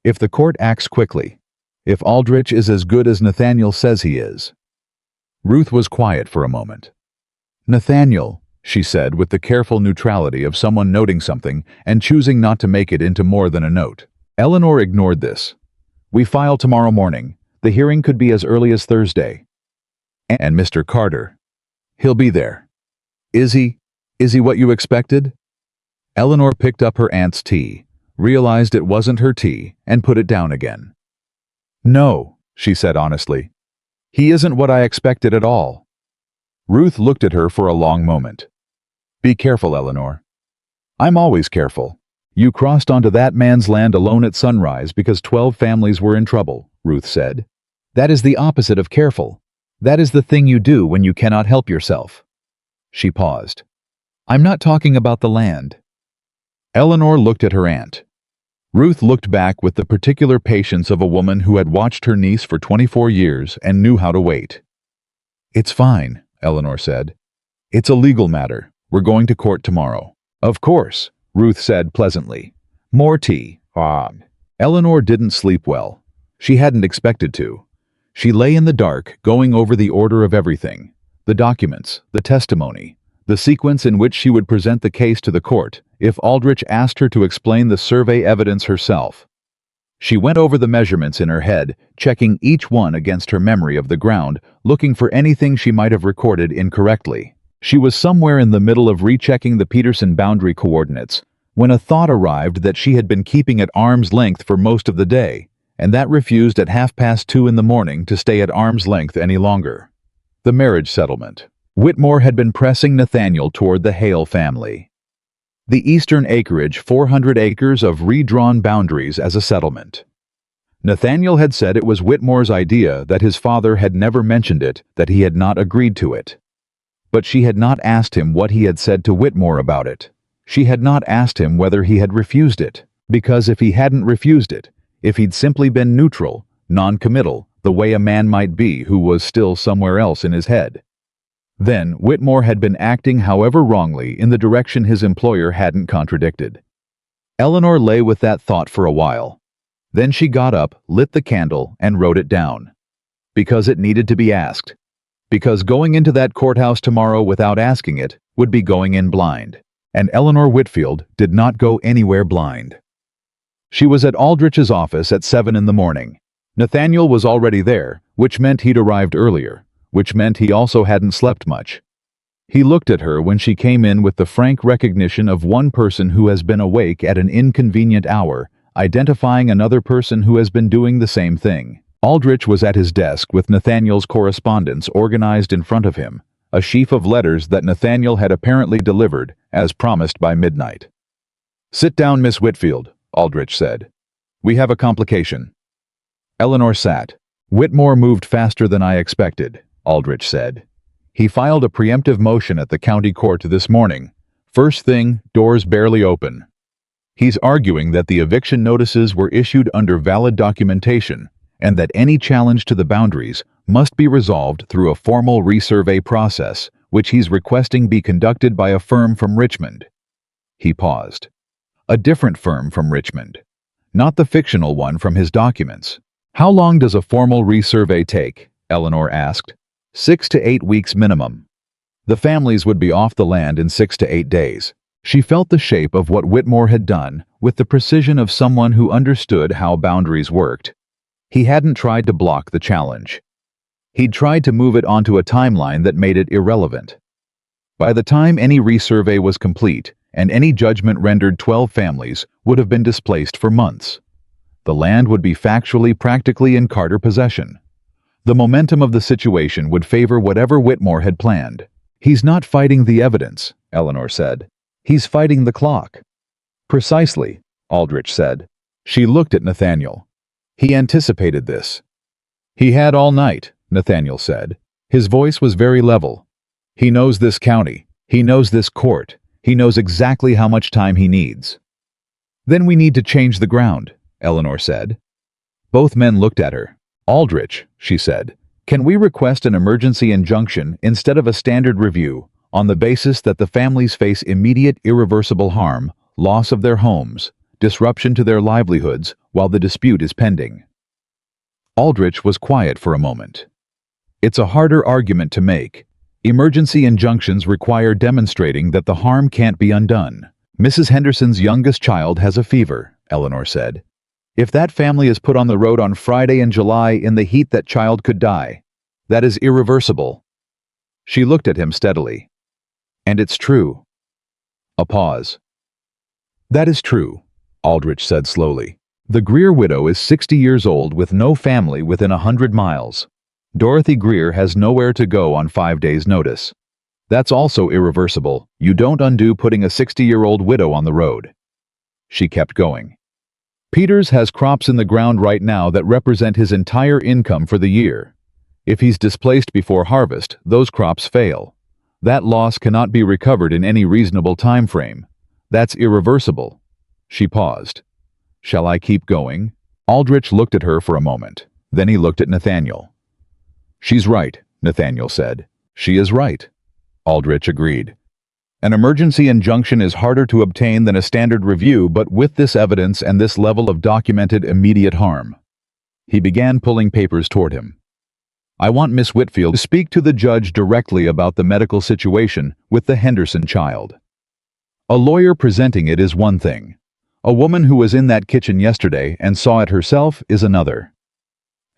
If the court acts quickly, if Aldrich is as good as Nathaniel says he is. Ruth was quiet for a moment. Nathaniel, she said with the careful neutrality of someone noting something and choosing not to make it into more than a note. Eleanor ignored this. We file tomorrow morning. The hearing could be as early as Thursday. And Mr. Carter. He'll be there. Is he what you expected? Eleanor picked up her aunt's tea, realized it wasn't her tea, and put it down again. No, she said honestly. He isn't what I expected at all. Ruth looked at her for a long moment. Be careful, Eleanor. I'm always careful. You crossed onto that man's land alone at sunrise because 12 families were in trouble, Ruth said. That is the opposite of careful. That is the thing you do when you cannot help yourself. She paused. I'm not talking about the land. Eleanor looked at her aunt. Ruth looked back with the particular patience of a woman who had watched her niece for 24 years and knew how to wait. It's fine, Eleanor said. It's a legal matter. We're going to court tomorrow. Of course, Ruth said pleasantly. More tea. Eleanor didn't sleep well. She hadn't expected to. She lay in the dark, going over the order of everything, the documents, the testimony, the sequence in which she would present the case to the court if Aldrich asked her to explain the survey evidence herself. She went over the measurements in her head, checking each one against her memory of the ground, looking for anything she might have recorded incorrectly. She was somewhere in the middle of rechecking the Peterson boundary coordinates when a thought arrived that she had been keeping at arm's length for most of the day, and that refused at 2:30 in the morning to stay at arm's length any longer. The marriage settlement. Whitmore had been pressing Nathaniel toward the Hale family. The eastern acreage, 400 acres of redrawn boundaries as a settlement. Nathaniel had said it was Whitmore's idea, that his father had never mentioned it, that he had not agreed to it. But she had not asked him what he had said to Whitmore about it. She had not asked him whether he had refused it, because if he hadn't refused it, if he'd simply been neutral, non-committal, the way a man might be who was still somewhere else in his head, then Whitmore had been acting however wrongly in the direction his employer hadn't contradicted. Eleanor lay with that thought for a while. Then she got up, lit the candle, and wrote it down. Because it needed to be asked. Because going into that courthouse tomorrow without asking it would be going in blind. And Eleanor Whitfield did not go anywhere blind. She was at Aldrich's office at 7 in the morning. Nathaniel was already there, which meant he'd arrived earlier, which meant he also hadn't slept much. He looked at her when she came in with the frank recognition of one person who has been awake at an inconvenient hour, identifying another person who has been doing the same thing. Aldrich was at his desk with Nathaniel's correspondence organized in front of him, a sheaf of letters that Nathaniel had apparently delivered, as promised by midnight. "Sit down, Miss Whitfield," Aldrich said. "We have a complication." Eleanor sat. "Whitmore moved faster than I expected," Aldrich said. "He filed a preemptive motion at the county court this morning. First thing, doors barely open. He's arguing that the eviction notices were issued under valid documentation and that any challenge to the boundaries must be resolved through a formal resurvey process, which he's requesting be conducted by a firm from Richmond." He paused. "A different firm from Richmond. Not the fictional one from his documents." "How long does a formal resurvey take?" Eleanor asked. 6 to 8 weeks minimum. The families would be off the land in 6 to 8 days. She felt the shape of what Whitmore had done with the precision of someone who understood how boundaries worked. He hadn't tried to block the challenge. He'd tried to move it onto a timeline that made it irrelevant. By the time any resurvey was complete, and any judgment rendered, 12 families would have been displaced for months. The land would be factually practically in Carter possession. The momentum of the situation would favor whatever Whitmore had planned. "He's not fighting the evidence," Eleanor said. "He's fighting the clock." "Precisely," Aldrich said. She looked at Nathaniel. He anticipated this. "He had all night," Nathaniel said. His voice was very level. "He knows this county. He knows this court. He knows exactly how much time he needs." "Then we need to change the ground," Eleanor said. Both men looked at her. "Aldrich," she said, "can we request an emergency injunction instead of a standard review on the basis that the families face immediate irreversible harm, loss of their homes, disruption to their livelihoods while the dispute is pending?" Aldrich was quiet for a moment. "It's a harder argument to make. Emergency injunctions require demonstrating that the harm can't be undone. Mrs. Henderson's youngest child has a fever," Eleanor said. "If that family is put on the road on Friday in July in the heat, that child could die. That is irreversible." She looked at him steadily. "And it's true." A pause. "That is true," Aldrich said slowly. "The Greer widow is 60 years old with no family within 100 miles. Dorothy Greer has nowhere to go on 5 days' notice. That's also irreversible. You don't undo putting a 60-year-old widow on the road." She kept going. "Peters has crops in the ground right now that represent his entire income for the year. If he's displaced before harvest, those crops fail. That loss cannot be recovered in any reasonable time frame. That's irreversible." She paused. "Shall I keep going?" Aldrich looked at her for a moment. Then he looked at Nathaniel. "She's right," Nathaniel said. "She is right," Aldrich agreed. "An emergency injunction is harder to obtain than a standard review, but with this evidence and this level of documented immediate harm." He began pulling papers toward him. "I want Miss Whitfield to speak to the judge directly about the medical situation with the Henderson child. A lawyer presenting it is one thing. A woman who was in that kitchen yesterday and saw it herself is another."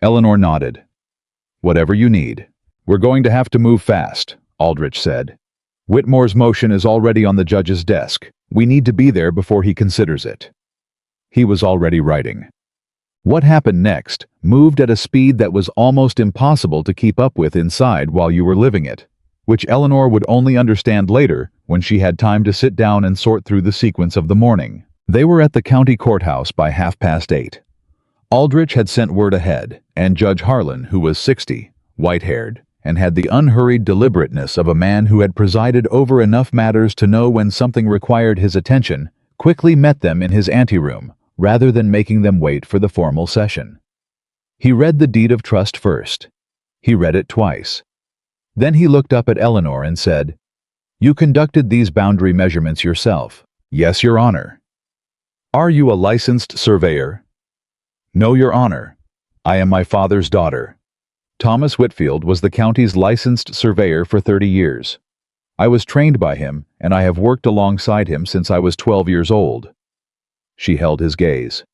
Eleanor nodded. "Whatever you need. We're going to have to move fast," Aldrich said. "Whitmore's motion is already on the judge's desk. We need to be there before he considers it." He was already writing. What happened next moved at a speed that was almost impossible to keep up with inside while you were living it, which Eleanor would only understand later when she had time to sit down and sort through the sequence of the morning. They were at the county courthouse by 8:30. Aldrich had sent word ahead, and Judge Harlan, who was 60, white-haired, and had the unhurried deliberateness of a man who had presided over enough matters to know when something required his attention, quickly met them in his anteroom, rather than making them wait for the formal session. He read the deed of trust first. He read it twice. Then he looked up at Eleanor and said, "You conducted these boundary measurements yourself?" "Yes, Your Honor." "Are you a licensed surveyor?" "No, Your Honor. I am my father's daughter." Thomas Whitfield was the county's licensed surveyor for 30 years. I was trained by him, and I have worked alongside him since I was 12 years old. She held his gaze.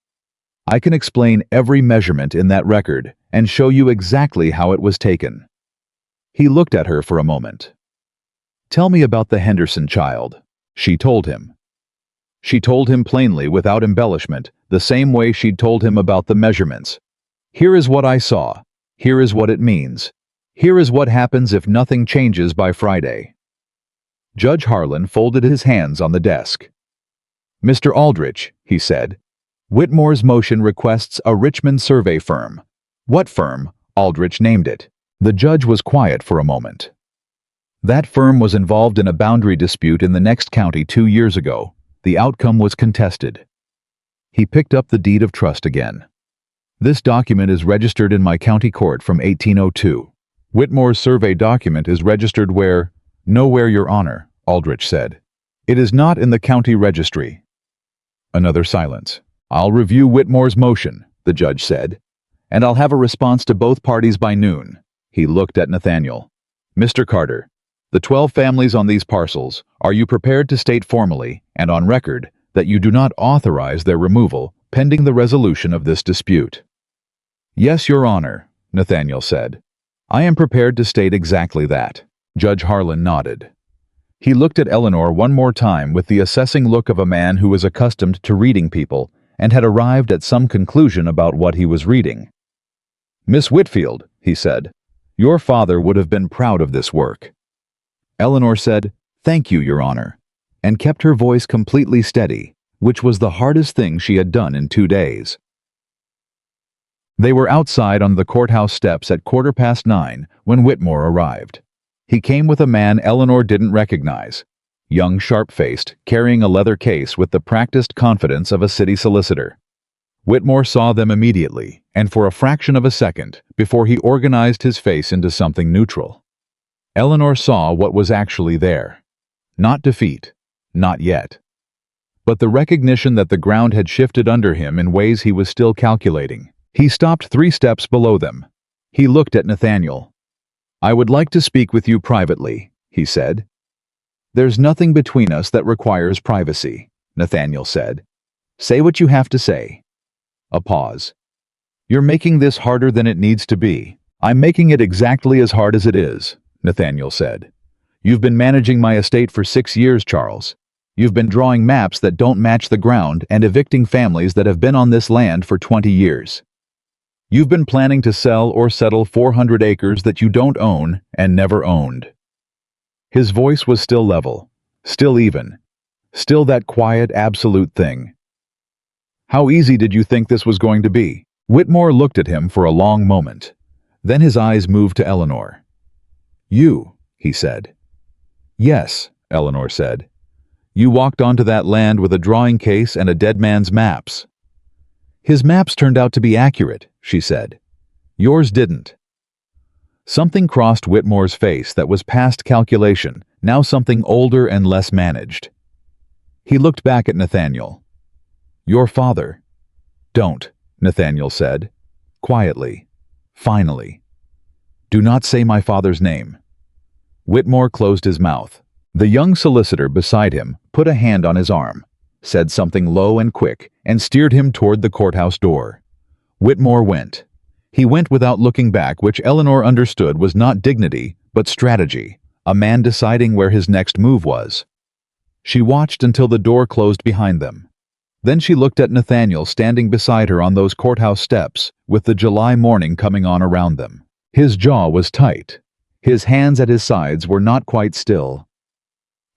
"I can explain every measurement in that record and show you exactly how it was taken." He looked at her for a moment. "Tell me about the Henderson child." She told him. She told him plainly, without embellishment, the same way she'd told him about the measurements. "Here is what I saw. Here is what it means. Here is what happens if nothing changes by Friday." Judge Harlan folded his hands on the desk. "Mr. Aldrich," he said, "Whitmore's motion requests a Richmond survey firm." "What firm?" Aldrich named it. The judge was quiet for a moment. "That firm was involved in a boundary dispute in the next county 2 years ago. The outcome was contested." He picked up the deed of trust again. "This document is registered in my county court from 1802. Whitmore's survey document is registered where?" "Nowhere, Your Honor," Aldrich said. "It is not in the county registry." Another silence. "I'll review Whitmore's motion," the judge said, "and I'll have a response to both parties by noon." He looked at Nathaniel. "Mr. Carter, the 12 families on these parcels, are you prepared to state formally and on record that you do not authorize their removal pending the resolution of this dispute?" "Yes, Your Honor," Nathaniel said. "I am prepared to state exactly that." Judge Harlan nodded. He looked at Eleanor one more time with the assessing look of a man who was accustomed to reading people and had arrived at some conclusion about what he was reading. "Miss Whitfield," he said, "your father would have been proud of this work." Eleanor said, "Thank you, Your Honor," and kept her voice completely steady, which was the hardest thing she had done in 2 days. They were outside on the courthouse steps at 9:15 when Whitmore arrived. He came with a man Eleanor didn't recognize, young, sharp-faced, carrying a leather case with the practiced confidence of a city solicitor. Whitmore saw them immediately, and for a fraction of a second, before he organized his face into something neutral. Eleanor saw what was actually there. Not defeat, not yet. But the recognition that the ground had shifted under him in ways he was still calculating. He stopped 3 steps below them. He looked at Nathaniel. "I would like to speak with you privately," he said. "There's nothing between us that requires privacy," Nathaniel said. "Say what you have to say." A pause. "You're making this harder than it needs to be." "I'm making it exactly as hard as it is," Nathaniel said. "You've been managing my estate for 6 years, Charles. You've been drawing maps that don't match the ground and evicting families that have been on this land for 20 years. You've been planning to sell or settle 400 acres that you don't own and never owned." His voice was still level, still even, still that quiet, absolute thing. "How easy did you think this was going to be?" Whitmore looked at him for a long moment. Then his eyes moved to Eleanor. "You," he said. "Yes," Eleanor said. "You walked onto that land with a drawing case and a dead man's maps." "His maps turned out to be accurate," she said. "Yours didn't." Something crossed Whitmore's face that was past calculation, now something older and less managed. He looked back at Nathaniel. "Your father." "Don't," Nathaniel said, quietly, finally. "Do not say my father's name." Whitmore closed his mouth. The young solicitor beside him put a hand on his arm, said something low and quick, and steered him toward the courthouse door. Whitmore went. He went without looking back, which Eleanor understood was not dignity, but strategy, a man deciding where his next move was. She watched until the door closed behind them. Then she looked at Nathaniel standing beside her on those courthouse steps, with the July morning coming on around them. His jaw was tight. His hands at his sides were not quite still.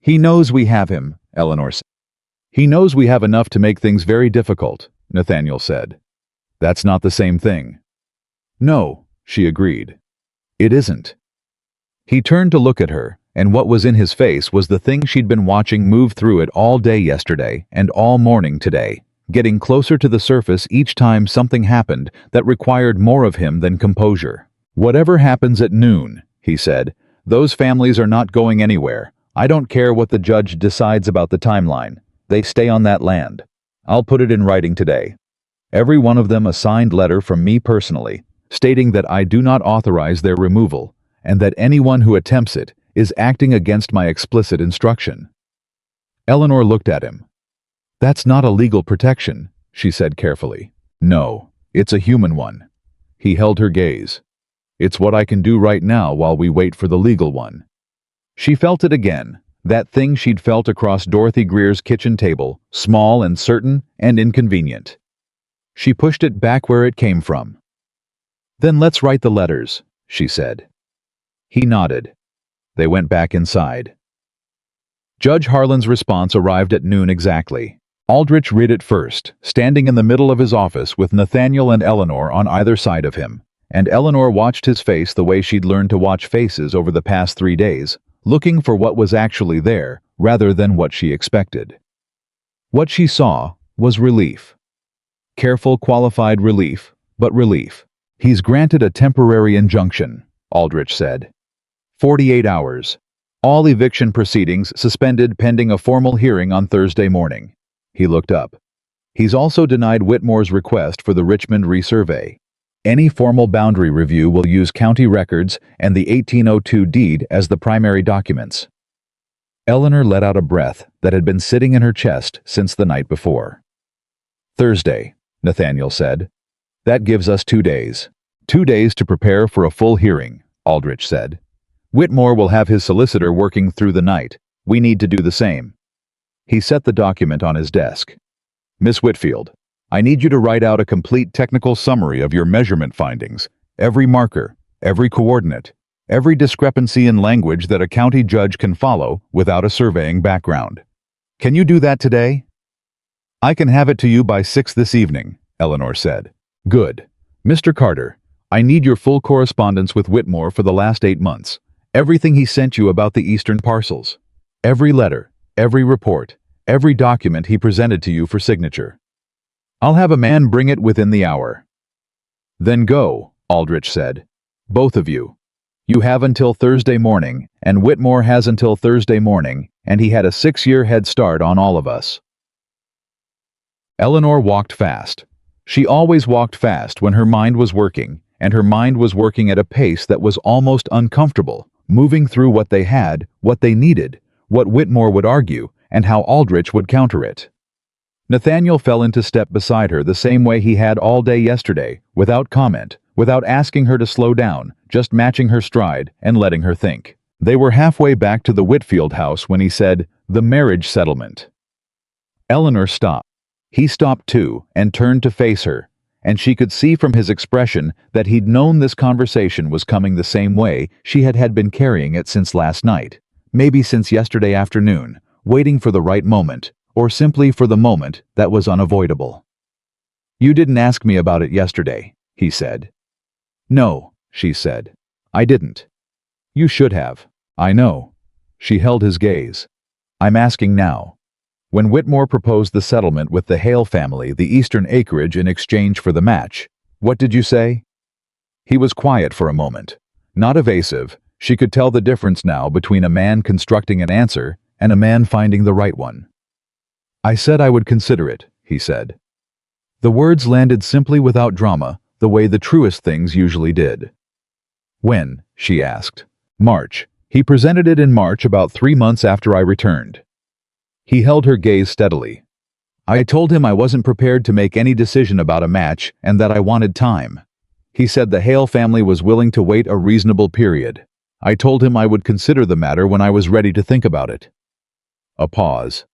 "He knows we have him," Eleanor said. "He knows we have enough to make things very difficult," Nathaniel said. That's not the same thing. No, she agreed. It isn't. He turned to look at her, and what was in his face was the thing she'd been watching move through it all day yesterday and all morning today, getting closer to the surface each time something happened that required more of him than composure. Whatever happens at noon, he said, those families are not going anywhere. I don't care what the judge decides about the timeline. They stay on that land. I'll put it in writing today. Every one of them a signed letter from me personally, stating that I do not authorize their removal, and that anyone who attempts it is acting against my explicit instruction. Eleanor looked at him. That's not a legal protection, she said carefully. No, it's a human one. He held her gaze. It's what I can do right now while we wait for the legal one. She felt it again, that thing she'd felt across Dorothy Greer's kitchen table, small and certain and inconvenient. She pushed it back where it came from. Then let's write the letters, she said. He nodded. They went back inside. Judge Harlan's response arrived at noon exactly. Aldrich read it first, standing in the middle of his office with Nathaniel and Eleanor on either side of him, and Eleanor watched his face the way she'd learned to watch faces over the past 3 days, looking for what was actually there rather than what she expected. What she saw was relief. Careful, qualified relief, but relief. He's granted a temporary injunction, Aldrich said. 48 hours. All eviction proceedings suspended pending a formal hearing on Thursday morning. He looked up. He's also denied Whitmore's request for the Richmond resurvey. Any formal boundary review will use county records and the 1802 deed as the primary documents. Eleanor let out a breath that had been sitting in her chest since the night before. Thursday, Nathaniel said. That gives us 2 days. 2 days to prepare for a full hearing, Aldrich said. Whitmore will have his solicitor working through the night. We need to do the same. He set the document on his desk. Miss Whitfield, I need you to write out a complete technical summary of your measurement findings, every marker, every coordinate, every discrepancy in language that a county judge can follow without a surveying background. Can you do that today? I can have it to you by 6 this evening, Eleanor said. Good. Mr. Carter, I need your full correspondence with Whitmore for the last 8 months. Everything he sent you about the eastern parcels. Every letter, every report, every document he presented to you for signature. I'll have a man bring it within the hour. Then go, Aldrich said. Both of you. You have until Thursday morning, and Whitmore has until Thursday morning, and he had a 6-year head start on all of us. Eleanor walked fast. She always walked fast when her mind was working, and her mind was working at a pace that was almost uncomfortable, moving through what they had, what they needed, what Whitmore would argue, and how Aldrich would counter it. Nathaniel fell into step beside her the same way he had all day yesterday, without comment, without asking her to slow down, just matching her stride and letting her think. They were halfway back to the Whitfield house when he said, "The marriage settlement." Eleanor stopped. He stopped too and turned to face her, and she could see from his expression that he'd known this conversation was coming the same way she had been carrying it since last night, maybe since yesterday afternoon, waiting for the right moment, or simply for the moment that was unavoidable. "You didn't ask me about it yesterday," he said. "No," she said. "I didn't." "You should have." "I know." She held his gaze. "I'm asking now. When Whitmore proposed the settlement with the Hale family, the eastern acreage in exchange for the match, what did you say?" He was quiet for a moment. Not evasive, she could tell the difference now between a man constructing an answer and a man finding the right one. "I said I would consider it," he said. The words landed simply without drama, the way the truest things usually did. "When?" she asked. "March. He presented it in March, about 3 months after I returned." He held her gaze steadily. "I told him I wasn't prepared to make any decision about a match and that I wanted time. He said the Hale family was willing to wait a reasonable period. I told him I would consider the matter when I was ready to think about it." A pause.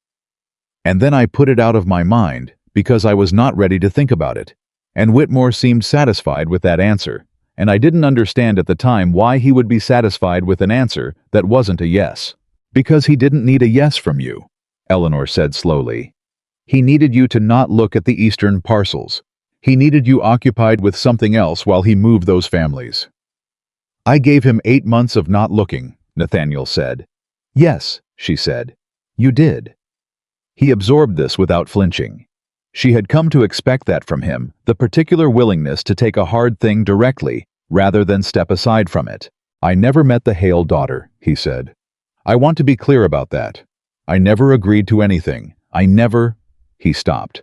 "And then I put it out of my mind because I was not ready to think about it. And Whitmore seemed satisfied with that answer, and I didn't understand at the time why he would be satisfied with an answer that wasn't a yes. Because he didn't need a yes from you," Eleanor said slowly. "He needed you to not look at the eastern parcels. He needed you occupied with something else while he moved those families. I gave him 8 months of not looking, Nathaniel said. Yes, she said. You did. He absorbed this without flinching. She had come to expect that from him, the particular willingness to take a hard thing directly, rather than step aside from it. I never met the Hale daughter, he said. I want to be clear about that. I never agreed to anything. He stopped.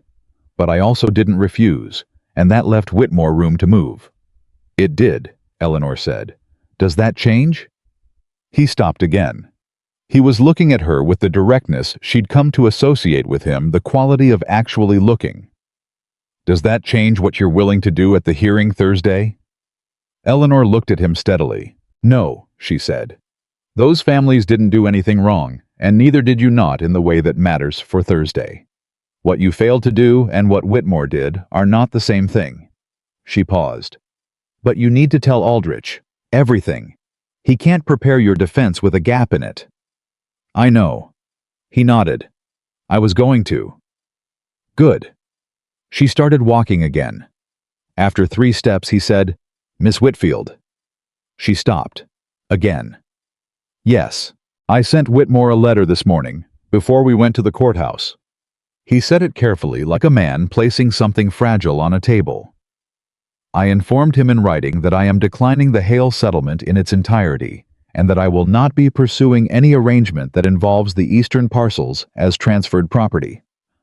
But I also didn't refuse, and that left Whitmore room to move. It did, Eleanor said. Does that change? He stopped again. He was looking at her with the directness she'd come to associate with him, the quality of actually looking. Does that change what you're willing to do at the hearing Thursday? Eleanor looked at him steadily. No, she said. Those families didn't do anything wrong, and neither did you not in the way that matters for Thursday. What you failed to do and what Whitmore did are not the same thing. She paused. But you need to tell Aldrich. Everything. He can't prepare your defense with a gap in it. I know. He nodded. I was going to. Good. She started walking again. After 3 steps, he said, Miss Whitfield. She stopped. Again. Yes. I sent Whitmore a letter this morning, before we went to the courthouse. He said it carefully, like a man placing something fragile on a table. I informed him in writing that I am declining the Hale settlement in its entirety, and that I will not be pursuing any arrangement that involves the eastern parcels as transferred property.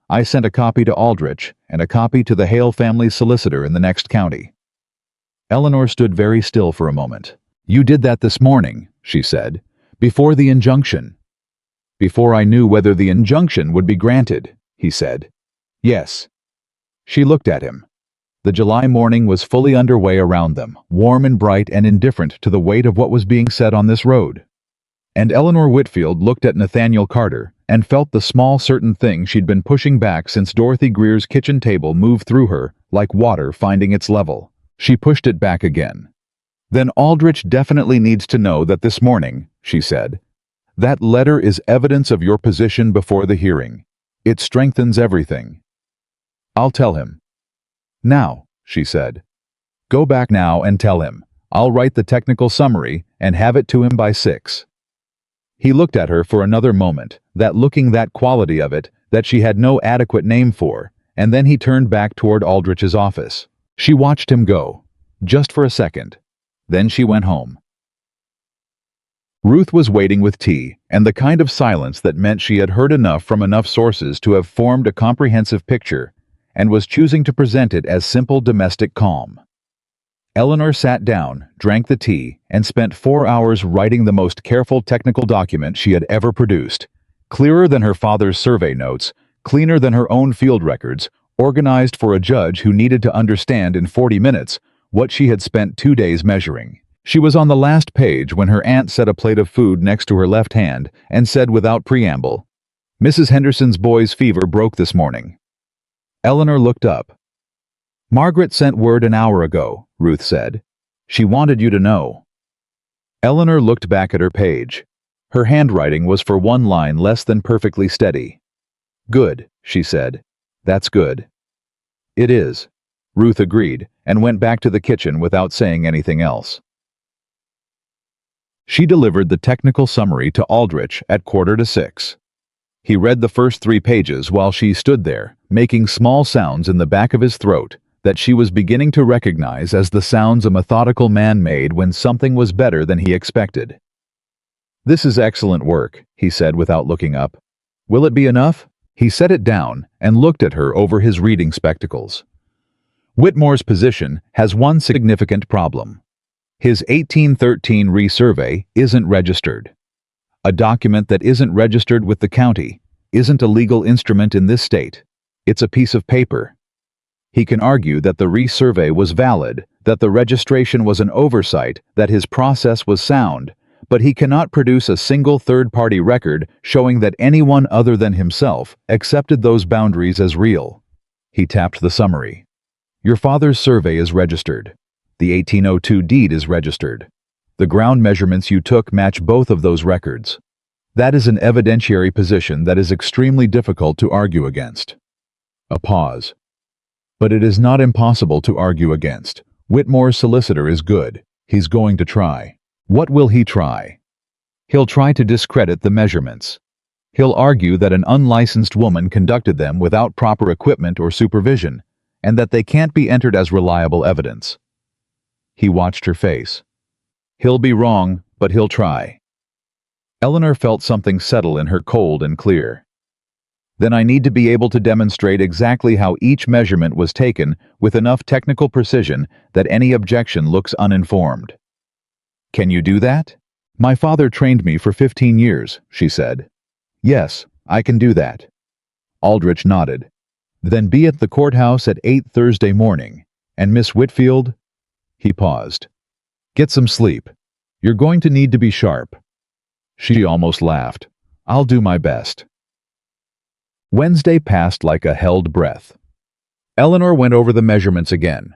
I sent a copy to Aldrich and a copy to the Hale family solicitor in the next county. Eleanor stood very still for a moment. You did that this morning, she said, before the injunction. Before I knew whether the injunction would be granted, he said. Yes. She looked at him. The July morning was fully underway around them, warm and bright and indifferent to the weight of what was being said on this road. And Eleanor Whitfield looked at Nathaniel Carter and felt the small certain thing she'd been pushing back since Dorothy Greer's kitchen table moved through her, like water finding its level. She pushed it back again. Then Aldrich definitely needs to know that this morning, she said. That letter is evidence of your position before the hearing. It strengthens everything. I'll tell him. Now, she said. Go back now and tell him. I'll write the technical summary and have it to him by 6. He looked at her for another moment, that quality of it that she had no adequate name for, and then he turned back toward Aldrich's office. She watched him go, just for a second. Then she went home. Ruth was waiting with tea, and the kind of silence that meant she had heard enough from enough sources to have formed a comprehensive picture, and was choosing to present it as simple domestic calm. Eleanor sat down, drank the tea, and spent 4 hours writing the most careful technical document she had ever produced, clearer than her father's survey notes, cleaner than her own field records, organized for a judge who needed to understand in 40 minutes what she had spent 2 days measuring. She was on the last page when her aunt set a plate of food next to her left hand and said without preamble, Mrs. Henderson's boy's fever broke this morning. Eleanor looked up. Margaret sent word an hour ago, Ruth said. She wanted you to know. Eleanor looked back at her page. Her handwriting was for 1 line less than perfectly steady. Good, she said. That's good. It is, Ruth agreed, and went back to the kitchen without saying anything else. She delivered the technical summary to Aldrich at 5:45. He read the first 3 pages while she stood there, making small sounds in the back of his throat that she was beginning to recognize as the sounds a methodical man made when something was better than he expected. This is excellent work, he said without looking up. Will it be enough? He set it down and looked at her over his reading spectacles. Whitmore's position has one significant problem. His 1813 resurvey isn't registered. A document that isn't registered with the county isn't a legal instrument in this state. It's a piece of paper. He can argue that the resurvey was valid, that the registration was an oversight, that his process was sound, but he cannot produce a single third-party record showing that anyone other than himself accepted those boundaries as real. He tapped the summary. Your father's survey is registered. The 1802 deed is registered. The ground measurements you took match both of those records. That is an evidentiary position that is extremely difficult to argue against. A pause. But it is not impossible to argue against. Whitmore's solicitor is good. He's going to try. What will he try? He'll try to discredit the measurements. He'll argue that an unlicensed woman conducted them without proper equipment or supervision, and that they can't be entered as reliable evidence. He watched her face. He'll be wrong, but he'll try. Eleanor felt something settle in her cold and clear. Then I need to be able to demonstrate exactly how each measurement was taken with enough technical precision that any objection looks uninformed. Can you do that? My father trained me for 15 years, she said. Yes, I can do that. Aldrich nodded. Then be at the courthouse at 8 Thursday morning. And Miss Whitfield? He paused. Get some sleep. You're going to need to be sharp. She almost laughed. I'll do my best. Wednesday passed like a held breath. Eleanor went over the measurements again.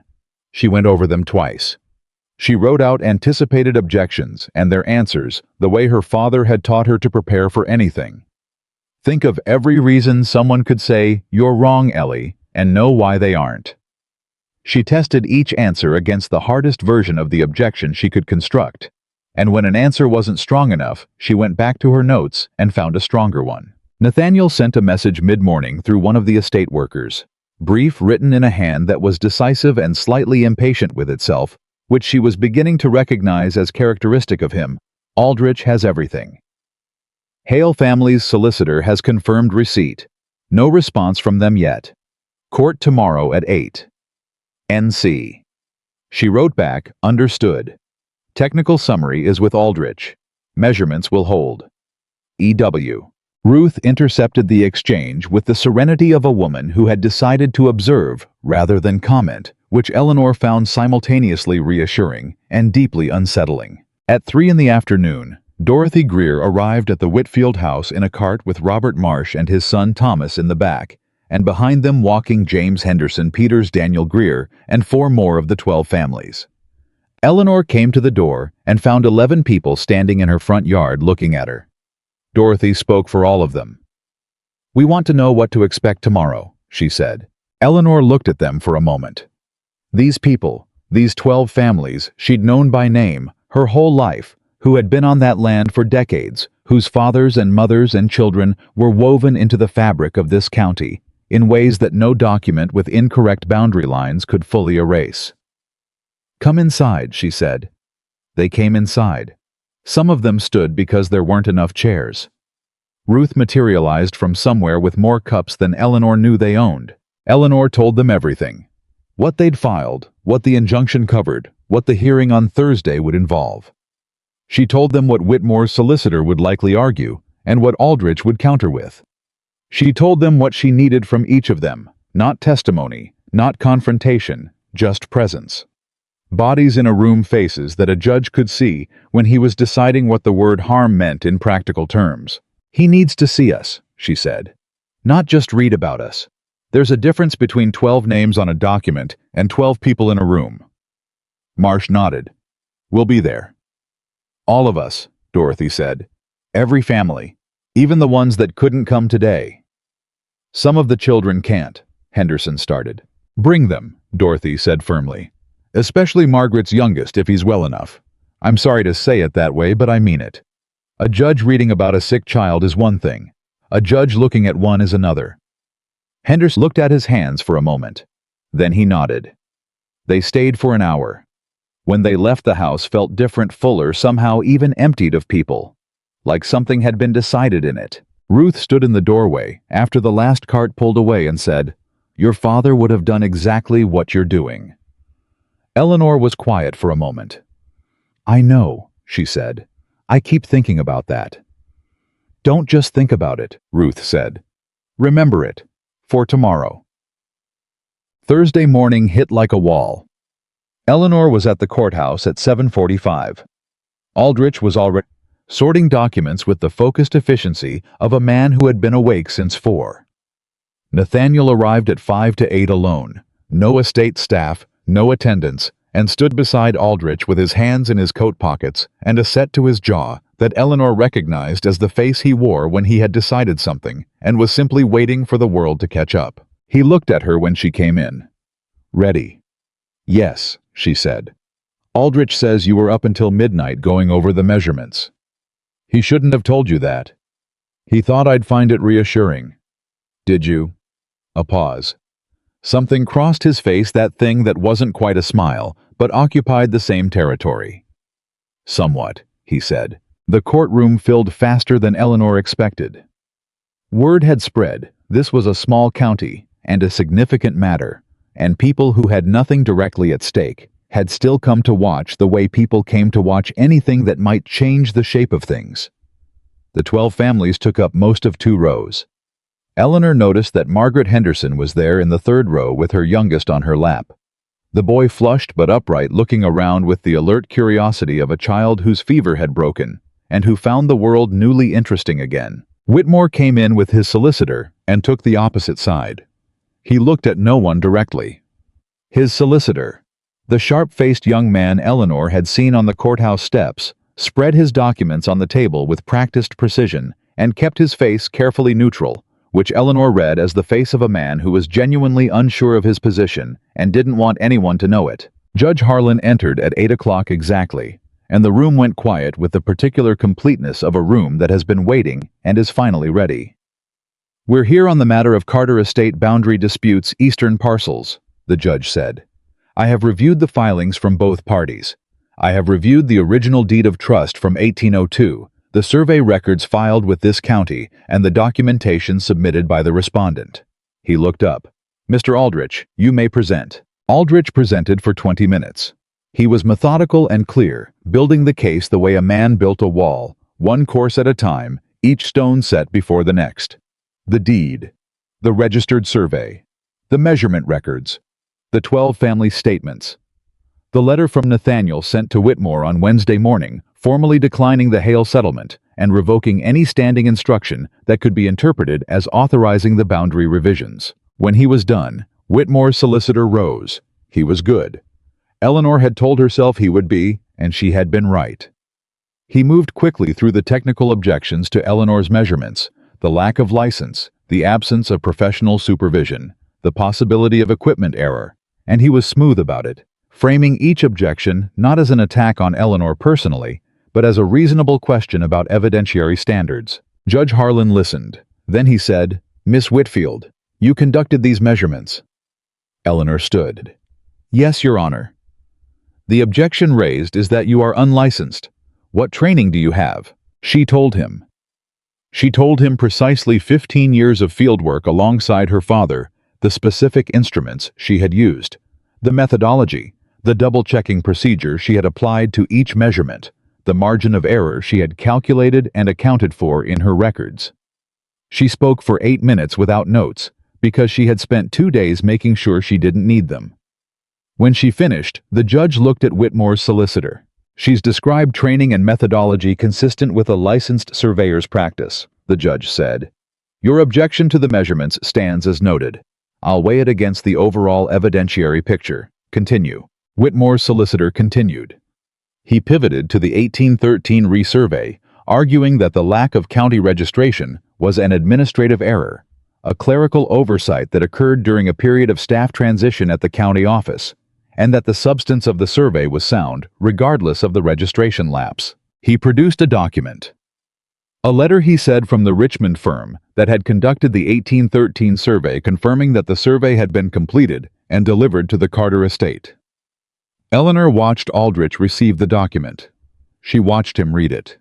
She went over them twice. She wrote out anticipated objections and their answers the way her father had taught her to prepare for anything. Think of every reason someone could say, "You're wrong, Ellie," and know why they aren't. She tested each answer against the hardest version of the objection she could construct, and when an answer wasn't strong enough, she went back to her notes and found a stronger one. Nathaniel sent a message mid-morning through one of the estate workers, brief, written in a hand that was decisive and slightly impatient with itself, which she was beginning to recognize as characteristic of him. Aldrich has everything. Hale family's solicitor has confirmed receipt. No response from them yet. Court tomorrow at 8. NC. She wrote back, understood. Technical summary is with Aldrich. Measurements will hold. EW. Ruth intercepted the exchange with the serenity of a woman who had decided to observe rather than comment, which Eleanor found simultaneously reassuring and deeply unsettling. At 3 in the afternoon, Dorothy Greer arrived at the Whitfield house in a cart with Robert Marsh and his son Thomas in the back, and behind them walking James Henderson, Peters, Daniel Greer, and 4 more of the 12 families. Eleanor came to the door and found 11 people standing in her front yard looking at her. Dorothy spoke for all of them. "We want to know what to expect tomorrow," she said. Eleanor looked at them for a moment. These people, these 12 families she'd known by name her whole life, who had been on that land for decades, whose fathers and mothers and children were woven into the fabric of this county in ways that no document with incorrect boundary lines could fully erase. "Come inside," she said. They came inside. Some of them stood because there weren't enough chairs. Ruth materialized from somewhere with more cups than Eleanor knew they owned. Eleanor told them everything. What they'd filed, what the injunction covered, what the hearing on Thursday would involve. She told them what Whitmore's solicitor would likely argue, and what Aldrich would counter with. She told them what she needed from each of them, not testimony, not confrontation, just presence. Bodies in a room, faces that a judge could see when he was deciding what the word harm meant in practical terms. "He needs to see us," she said. "Not just read about us. There's a difference between 12 names on a document and 12 people in a room." Marsh nodded. "We'll be there." "All of us," Dorothy said. "Every family, even the ones that couldn't come today." "Some of the children can't," Henderson started. "Bring them," Dorothy said firmly. "Especially Margaret's youngest if he's well enough. I'm sorry to say it that way, but I mean it. A judge reading about a sick child is one thing. A judge looking at one is another." Henderson looked at his hands for a moment. Then he nodded. They stayed for an hour. When they left, the house felt different, fuller, somehow even emptied of people. Like something had been decided in it. Ruth stood in the doorway after the last cart pulled away and said, "Your father would have done exactly what you're doing." Eleanor was quiet for a moment. "I know," she said. "I keep thinking about that." "Don't just think about it," Ruth said. "Remember it. For tomorrow." Thursday morning hit like a wall. Eleanor was at the courthouse at 7:45. Aldrich was already sorting documents with the focused efficiency of a man who had been awake since 4. Nathaniel arrived at 5 to 8 alone, no estate staff, no attendants, and stood beside Aldrich with his hands in his coat pockets and a set to his jaw that Eleanor recognized as the face he wore when he had decided something and was simply waiting for the world to catch up. He looked at her when she came in. Ready. Yes, she said. Aldrich says you were up until midnight going over the measurements. He shouldn't have told you that. He thought I'd find it reassuring. Did you? A pause. Something crossed his face, that thing that wasn't quite a smile, but occupied the same territory. Somewhat, he said. The courtroom filled faster than Eleanor expected. Word had spread, this was a small county, and a significant matter, and people who had nothing directly at stake had still come to watch the way people came to watch anything that might change the shape of things. The 12 families took up most of 2 rows. Eleanor noticed that Margaret Henderson was there in the 3rd row with her youngest on her lap. The boy flushed but upright, looking around with the alert curiosity of a child whose fever had broken, and who found the world newly interesting again. Whitmore came in with his solicitor and took the opposite side. He looked at no one directly. His solicitor, the sharp-faced young man Eleanor had seen on the courthouse steps, spread his documents on the table with practiced precision and kept his face carefully neutral, which Eleanor read as the face of a man who was genuinely unsure of his position and didn't want anyone to know it. Judge Harlan entered at 8 o'clock exactly, and the room went quiet with the particular completeness of a room that has been waiting and is finally ready. We're here on the matter of Carter Estate boundary disputes, eastern parcels, the judge said. I have reviewed the filings from both parties. I have reviewed the original deed of trust from 1802, the survey records filed with this county, and the documentation submitted by the respondent. He looked up. Mr. Aldrich, you may present. Aldrich presented for 20 minutes. He was methodical and clear, building the case the way a man built a wall, one course at a time, each stone set before the next. The deed, the registered survey, the measurement records, the 12 family statements. The letter from Nathaniel sent to Whitmore on Wednesday morning, formally declining the Hale settlement and revoking any standing instruction that could be interpreted as authorizing the boundary revisions. When he was done, Whitmore's solicitor rose. He was good. Eleanor had told herself he would be, and she had been right. He moved quickly through the technical objections to Eleanor's measurements, the lack of license, the absence of professional supervision, the possibility of equipment error, and he was smooth about it, framing each objection not as an attack on Eleanor personally, but as a reasonable question about evidentiary standards. Judge Harlan listened. Then he said, Miss Whitfield, you conducted these measurements. Eleanor stood. Yes, Your Honor. The objection raised is that you are unlicensed. What training do you have? She told him. She told him precisely 15 years of fieldwork alongside her father, the specific instruments she had used, the methodology, the double-checking procedure she had applied to each measurement, the margin of error she had calculated and accounted for in her records. She spoke for 8 minutes without notes, because she had spent 2 days making sure she didn't need them. When she finished, the judge looked at Whitmore's solicitor. She's described training and methodology consistent with a licensed surveyor's practice, the judge said. Your objection to the measurements stands as noted. I'll weigh it against the overall evidentiary picture. Continue. Whitmore's solicitor continued. He pivoted to the 1813 resurvey, arguing that the lack of county registration was an administrative error, a clerical oversight that occurred during a period of staff transition at the county office, and that the substance of the survey was sound, regardless of the registration lapse. He produced a document. A letter, he said, from the Richmond firm that had conducted the 1813 survey, confirming that the survey had been completed and delivered to the Carter estate. Eleanor watched Aldrich receive the document. She watched him read it.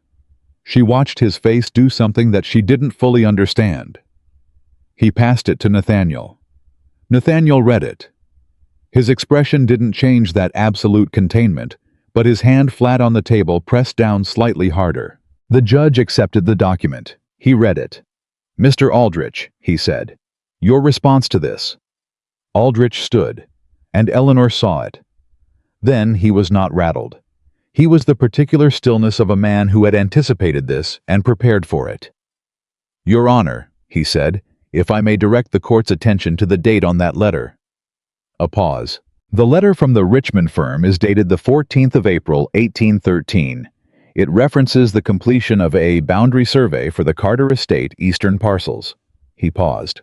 She watched his face do something that she didn't fully understand. He passed it to Nathaniel. Nathaniel read it. His expression didn't change that absolute containment, but his hand flat on the table pressed down slightly harder. The judge accepted the document. He read it. Mr. Aldrich, he said, your response to this. Aldrich stood, and Eleanor saw it. Then he was not rattled. He was the particular stillness of a man who had anticipated this and prepared for it. Your Honor, he said, if I may direct the court's attention to the date on that letter. A pause. The letter from the Richmond firm is dated the 14th of April, 1813. It references the completion of a boundary survey for the Carter estate eastern parcels. He paused.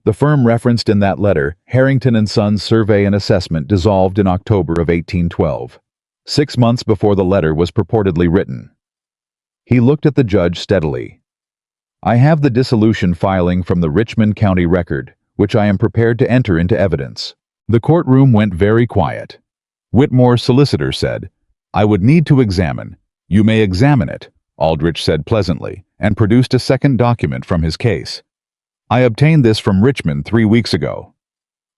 The firm referenced in that letter, Harrington & Sons Survey and Assessment, dissolved in October of 1812, 6 months before the letter was purportedly written. He looked at the judge steadily. I have the dissolution filing from the Richmond County Record, which I am prepared to enter into evidence. The courtroom went very quiet. Whitmore's solicitor said, I would need to examine. You may examine it, Aldrich said pleasantly, and produced a second document from his case. I obtained this from Richmond 3 weeks ago.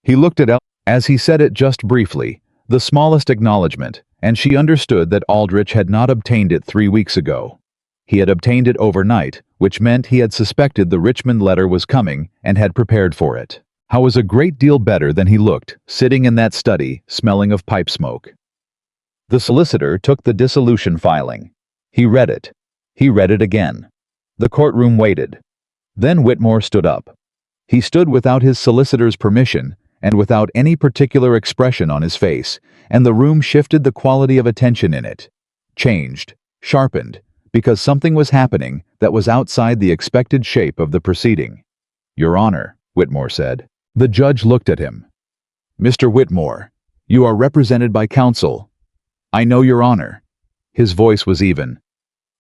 He looked at as he said it just briefly, the smallest acknowledgement, and she understood that Aldrich had not obtained it 3 weeks ago. He had obtained it overnight, which meant he had suspected the Richmond letter was coming and had prepared for it. How was a great deal better than he looked, sitting in that study, smelling of pipe smoke. The solicitor took the dissolution filing. He read it. He read it again. The courtroom waited. Then Whitmore stood up. He stood without his solicitor's permission and without any particular expression on his face, and the room shifted the quality of attention in it. Changed, sharpened, because something was happening that was outside the expected shape of the proceeding. Your Honor, Whitmore said. The judge looked at him. Mr. Whitmore, you are represented by counsel. I know, Your Honor. His voice was even.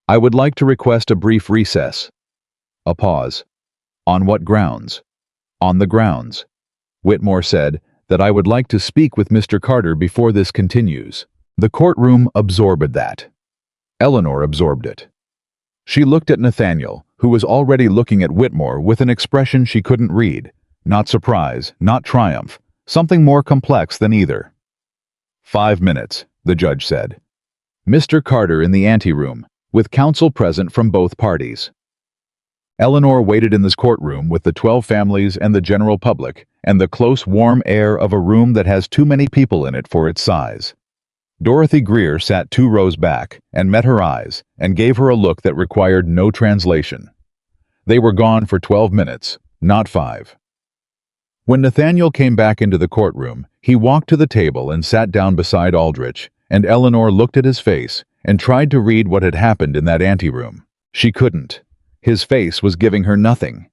I would like to request a brief recess. A pause. On what grounds? On the grounds, Whitmore said, that I would like to speak with Mr. Carter before this continues. The courtroom absorbed that. Eleanor absorbed it. She looked at Nathaniel, who was already looking at Whitmore with an expression she couldn't read. Not surprise, not triumph, something more complex than either. 5 minutes, the judge said. Mr. Carter in the anteroom, with counsel present from both parties. Eleanor waited in this courtroom with the 12 families and the general public, and the close, warm air of a room that has too many people in it for its size. Dorothy Greer sat 2 rows back and met her eyes and gave her a look that required no translation. They were gone for 12 minutes, not 5. When Nathaniel came back into the courtroom, he walked to the table and sat down beside Aldrich, and Eleanor looked at his face and tried to read what had happened in that anteroom. She couldn't. His face was giving her nothing.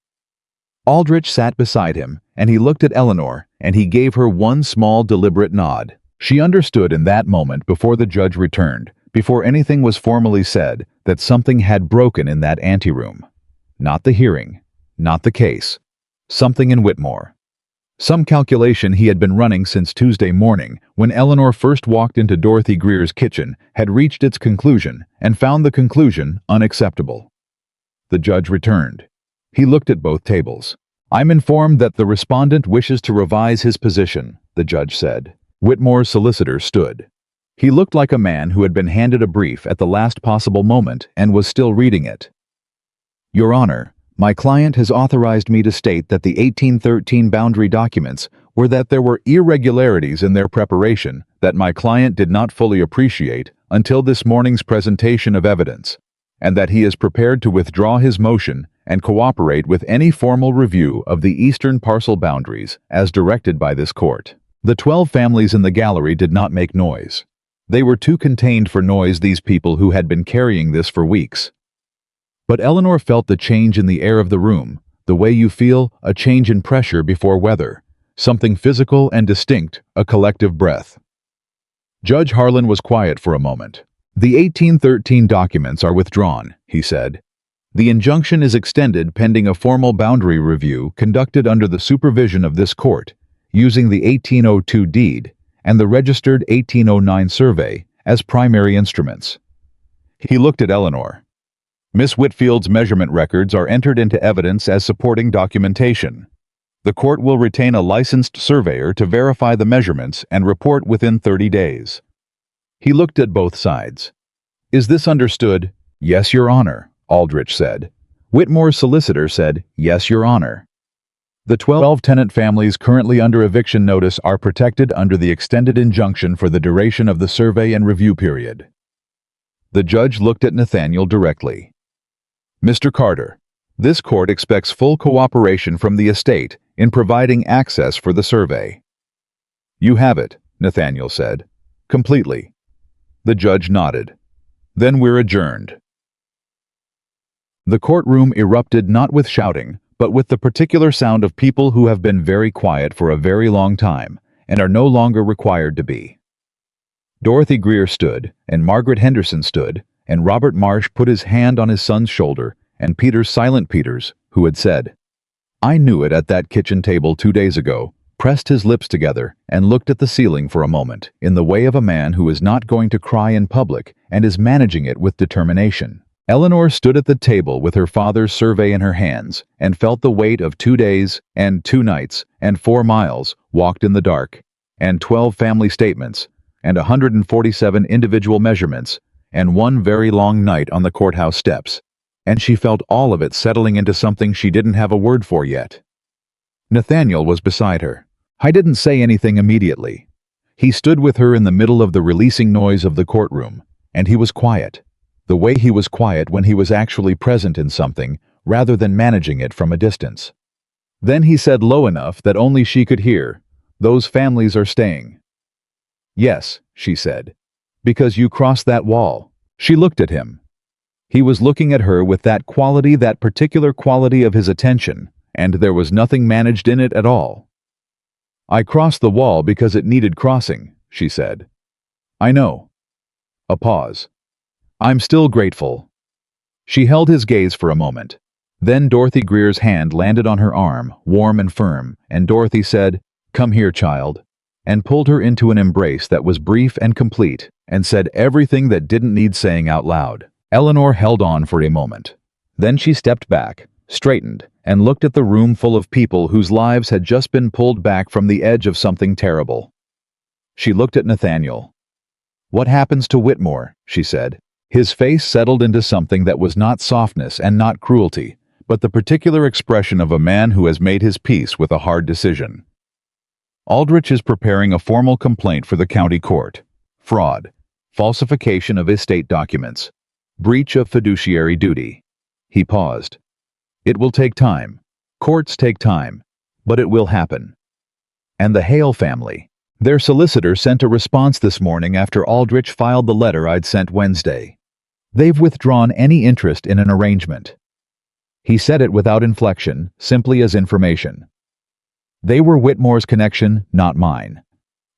Aldrich sat beside him, and he looked at Eleanor, and he gave her one small, deliberate nod. She understood in that moment, before the judge returned, before anything was formally said, that something had broken in that anteroom. Not the hearing, not the case. Something in Whitmore. Some calculation he had been running since Tuesday morning, when Eleanor first walked into Dorothy Greer's kitchen, had reached its conclusion, and found the conclusion unacceptable. The judge returned. He looked at both tables. I'm informed that the respondent wishes to revise his position, the judge said. Whitmore's solicitor stood. He looked like a man who had been handed a brief at the last possible moment and was still reading it. Your Honor, my client has authorized me to state that the 1813 boundary documents were that there were irregularities in their preparation that my client did not fully appreciate until this morning's presentation of evidence, and that he is prepared to withdraw his motion and cooperate with any formal review of the eastern parcel boundaries as directed by this court. The 12 families in the gallery did not make noise. They were too contained for noise, these people who had been carrying this for weeks. But Eleanor felt the change in the air of the room, the way you feel a change in pressure before weather, something physical and distinct, a collective breath. Judge Harlan was quiet for a moment. The 1813 documents are withdrawn, he said. The injunction is extended pending a formal boundary review conducted under the supervision of this court, using the 1802 deed and the registered 1809 survey as primary instruments. He looked at Eleanor. Miss Whitfield's measurement records are entered into evidence as supporting documentation. The court will retain a licensed surveyor to verify the measurements and report within 30 days. He looked at both sides. Is this understood? Yes, Your Honor, Aldrich said. Whitmore's solicitor said, yes, Your Honor. The 12 tenant families currently under eviction notice are protected under the extended injunction for the duration of the survey and review period. The judge looked at Nathaniel directly. Mr. Carter, this court expects full cooperation from the estate in providing access for the survey. You have it, Nathaniel said. Completely. The judge nodded. Then we're adjourned. The courtroom erupted not with shouting, but with the particular sound of people who have been very quiet for a very long time and are no longer required to be. Dorothy Greer stood, and Margaret Henderson stood, and Robert Marsh put his hand on his son's shoulder, and Peters, silent Peters, who had said, "I knew it," at that kitchen table 2 days ago, pressed his lips together and looked at the ceiling for a moment, in the way of a man who is not going to cry in public and is managing it with determination. Eleanor stood at the table with her father's survey in her hands and felt the weight of 2 days and 2 nights and 4 miles walked in the dark, and 12 family statements, and 147 individual measurements, and 1 very long night on the courthouse steps, and she felt all of it settling into something she didn't have a word for yet. Nathaniel was beside her. I didn't say anything immediately. He stood with her in the middle of the releasing noise of the courtroom, and he was quiet, the way he was quiet when he was actually present in something rather than managing it from a distance. Then he said low enough that only she could hear, "Those families are staying." "Yes," she said, "because you crossed that wall." She looked at him. He was looking at her with that quality, that particular quality of his attention, and there was nothing managed in it at all. "I crossed the wall because it needed crossing," she said. "I know." A pause. "I'm still grateful." She held his gaze for a moment. Then Dorothy Greer's hand landed on her arm, warm and firm, and Dorothy said, "Come here, child," and pulled her into an embrace that was brief and complete, and said everything that didn't need saying out loud. Eleanor held on for a moment. Then she stepped back, straightened, and looked at the room full of people whose lives had just been pulled back from the edge of something terrible. She looked at Nathaniel. "What happens to Whitmore?" she said. His face settled into something that was not softness and not cruelty, but the particular expression of a man who has made his peace with a hard decision. "Aldrich is preparing a formal complaint for the county court. Fraud, falsification of estate documents, breach of fiduciary duty." He paused. "It will take time. Courts take time. But it will happen." "And the Hale family. Their solicitor sent a response this morning after Aldrich filed the letter I'd sent Wednesday. They've withdrawn any interest in an arrangement." He said it without inflection, simply as information. "They were Whitmore's connection, not mine.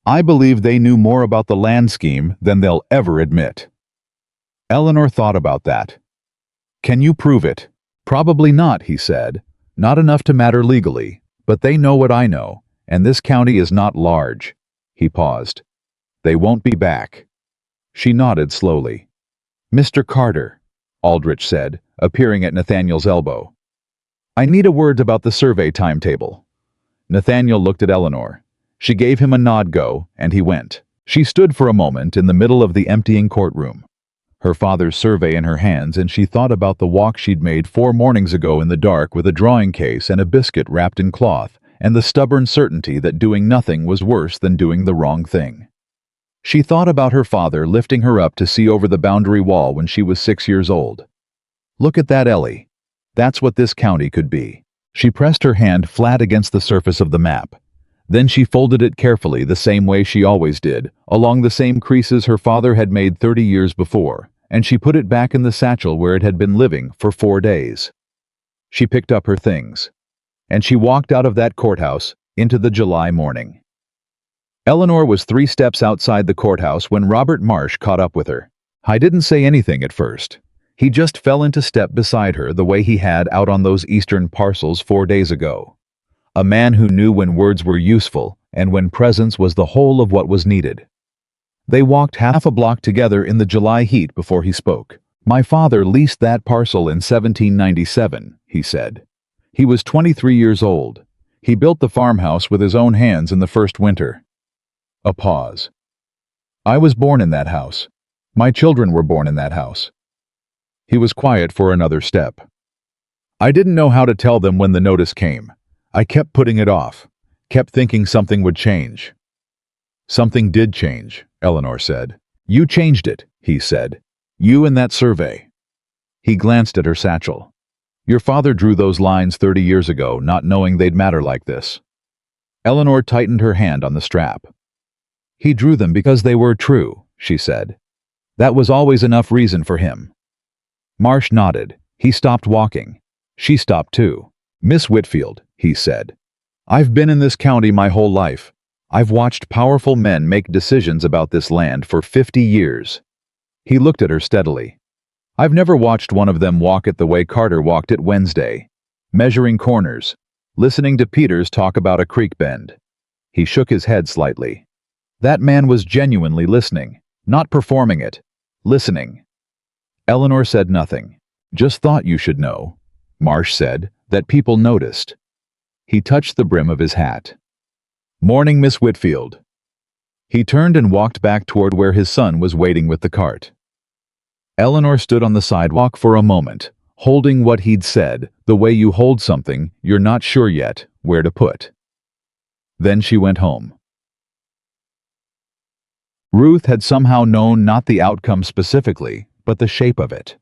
I believe they knew more about the land scheme than they'll ever admit." Eleanor thought about that. "Can you prove it?" "Probably not," he said. "Not enough to matter legally, but they know what I know, and this county is not large." He paused. "They won't be back." She nodded slowly. "Mr. Carter," Aldrich said, appearing at Nathaniel's elbow. "I need a word about the survey timetable." Nathaniel looked at Eleanor. She gave him a nod go, and he went. She stood for a moment in the middle of the emptying courtroom, her father's survey in her hands, and she thought about the walk she'd made 4 mornings ago in the dark with a drawing case and a biscuit wrapped in cloth, and the stubborn certainty that doing nothing was worse than doing the wrong thing. She thought about her father lifting her up to see over the boundary wall when she was 6 years old. "Look at that, Ellie. That's what this county could be." She pressed her hand flat against the surface of the map. Then she folded it carefully the same way she always did, along the same creases her father had made 30 years before, and she put it back in the satchel where it had been living for 4 days. She picked up her things, and she walked out of that courthouse into the July morning. Eleanor was 3 steps outside the courthouse when Robert Marsh caught up with her. I didn't say anything at first. He just fell into step beside her the way he had out on those eastern parcels 4 days ago. A man who knew when words were useful and when presence was the whole of what was needed. They walked half a block together in the July heat before he spoke. "My father leased that parcel in 1797, he said. "He was 23 years old. He built the farmhouse with his own hands in the first winter." A pause. "I was born in that house. My children were born in that house." He was quiet for another step. "I didn't know how to tell them when the notice came. I kept putting it off, kept thinking something would change." "Something did change," Eleanor said. "You changed it," he said. "You and that survey." He glanced at her satchel. "Your father drew those lines 30 years ago, not knowing they'd matter like this." Eleanor tightened her hand on the strap. "He drew them because they were true," she said. "That was always enough reason for him." Marsh nodded. He stopped walking. She stopped too. Miss Whitfield, he said, I've been in this county my whole life. I've watched powerful men make decisions about this land for 50 years. He looked at her steadily. I've never watched one of them walk it the way Carter walked it Wednesday, measuring corners, listening to Peters talk about a creek bend. He shook his head slightly. That man was genuinely listening, not performing it, listening. Eleanor said nothing. Just thought you should know, Marsh said, that people noticed. He touched the brim of his hat. Morning, Miss Whitfield. He turned and walked back toward where his son was waiting with the cart. Eleanor stood on the sidewalk for a moment, holding what he'd said, the way you hold something you're not sure yet where to put. Then she went home. Ruth had somehow known not the outcome specifically, but the shape of it.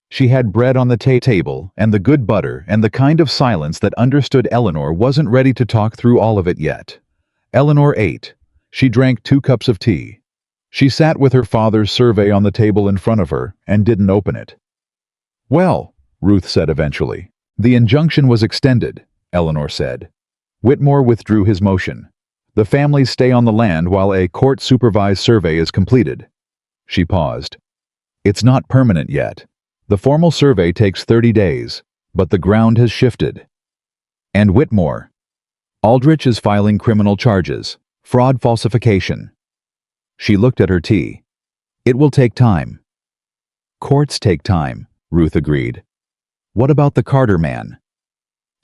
She had bread on the table and the good butter and the kind of silence that understood Eleanor wasn't ready to talk through all of it yet. Eleanor ate. She drank 2 cups of tea. She sat with her father's survey on the table in front of her and didn't open it. Well, Ruth said eventually. The injunction was extended, Eleanor said. Whitmore withdrew his motion. The families stay on the land while a court-supervised survey is completed. She paused. It's not permanent yet. The formal survey takes 30 days, but the ground has shifted. And Whitmore. Aldrich is filing criminal charges, fraud falsification. She looked at her tea. It will take time. Courts take time, Ruth agreed. What about the Carter man?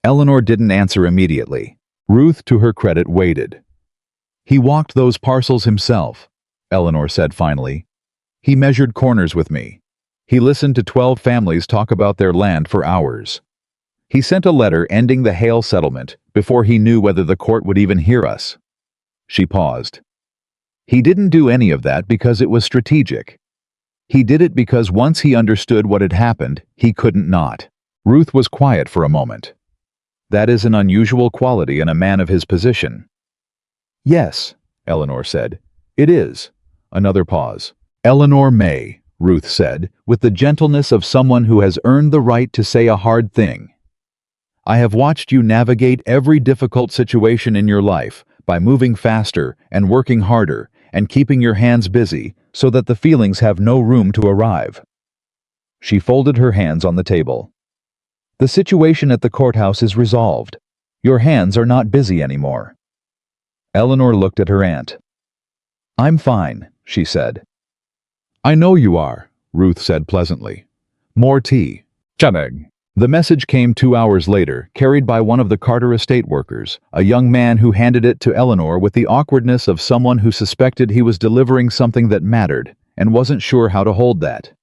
Eleanor didn't answer immediately. Ruth, to her credit, waited. He walked those parcels himself, Eleanor said finally. He measured corners with me. He listened to 12 families talk about their land for hours. He sent a letter ending the Hale settlement before he knew whether the court would even hear us. She paused. He didn't do any of that because it was strategic. He did it because once he understood what had happened, he couldn't not. Ruth was quiet for a moment. That is an unusual quality in a man of his position. Yes, Eleanor said. It is. Another pause. Eleanor May, Ruth said, with the gentleness of someone who has earned the right to say a hard thing. I have watched you navigate every difficult situation in your life by moving faster and working harder and keeping your hands busy so that the feelings have no room to arrive. She folded her hands on the table. The situation at the courthouse is resolved. Your hands are not busy anymore. Eleanor looked at her aunt. I'm fine, she said. I know you are, Ruth said pleasantly. More tea. Chaneg. The message came 2 hours later, carried by one of the Carter estate workers, a young man who handed it to Eleanor with the awkwardness of someone who suspected he was delivering something that mattered and wasn't sure how to hold that.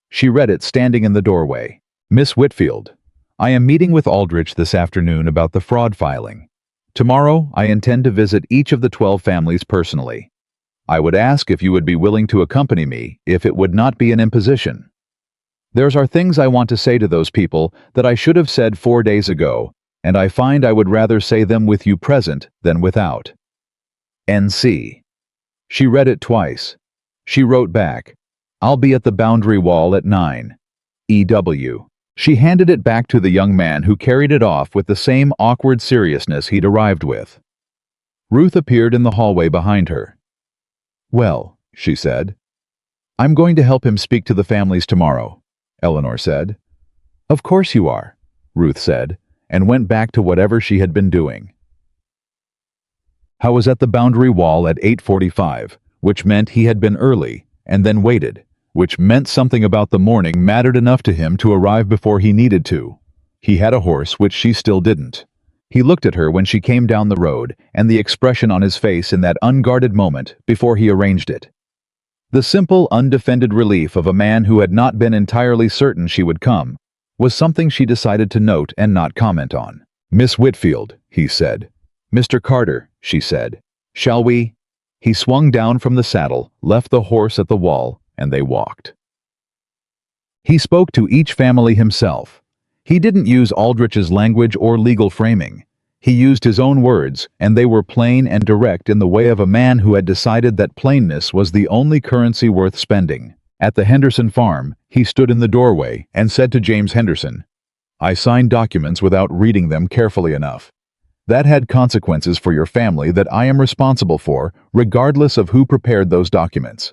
She read it standing in the doorway. Miss Whitfield, I am meeting with Aldrich this afternoon about the fraud filing. Tomorrow, I intend to visit each of the 12 families personally. I would ask if you would be willing to accompany me if it would not be an imposition. There are things I want to say to those people that I should have said 4 days ago, and I find I would rather say them with you present than without. N.C. She read it twice. She wrote back, I'll be at the boundary wall at 9. E.W. She handed it back to the young man who carried it off with the same awkward seriousness he'd arrived with. Ruth appeared in the hallway behind her. Well, she said. I'm going to help him speak to the families tomorrow, Eleanor said. Of course you are, Ruth said, and went back to whatever she had been doing. I was at the boundary wall at 8:45, which meant he had been early, and then waited, which meant something about the morning mattered enough to him to arrive before he needed to. He had a horse, which she still didn't. He looked at her when she came down the road, and the expression on his face in that unguarded moment before he arranged it. The simple, undefended relief of a man who had not been entirely certain she would come was something she decided to note and not comment on. Miss Whitfield, he said. Mr. Carter, she said. Shall we? He swung down from the saddle, left the horse at the wall, and they walked. He spoke to each family himself. He didn't use Aldrich's language or legal framing. He used his own words, and they were plain and direct in the way of a man who had decided that plainness was the only currency worth spending. At the Henderson farm, he stood in the doorway and said to James Henderson, I signed documents without reading them carefully enough. That had consequences for your family that I am responsible for, regardless of who prepared those documents.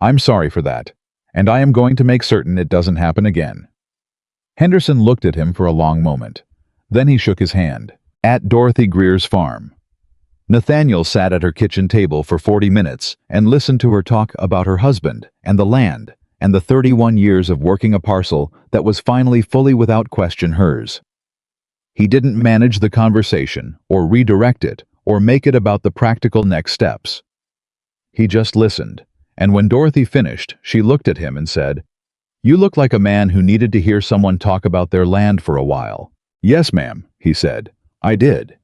I'm sorry for that, and I am going to make certain it doesn't happen again." Henderson looked at him for a long moment. Then he shook his hand. At Dorothy Greer's farm. Nathaniel sat at her kitchen table for 40 minutes and listened to her talk about her husband and the land and the 31 years of working a parcel that was finally fully without question hers. He didn't manage the conversation or redirect it or make it about the practical next steps. He just listened, and when Dorothy finished, she looked at him and said, "You look like a man who needed to hear someone talk about their land for a while." "Yes, ma'am," he said. "I did."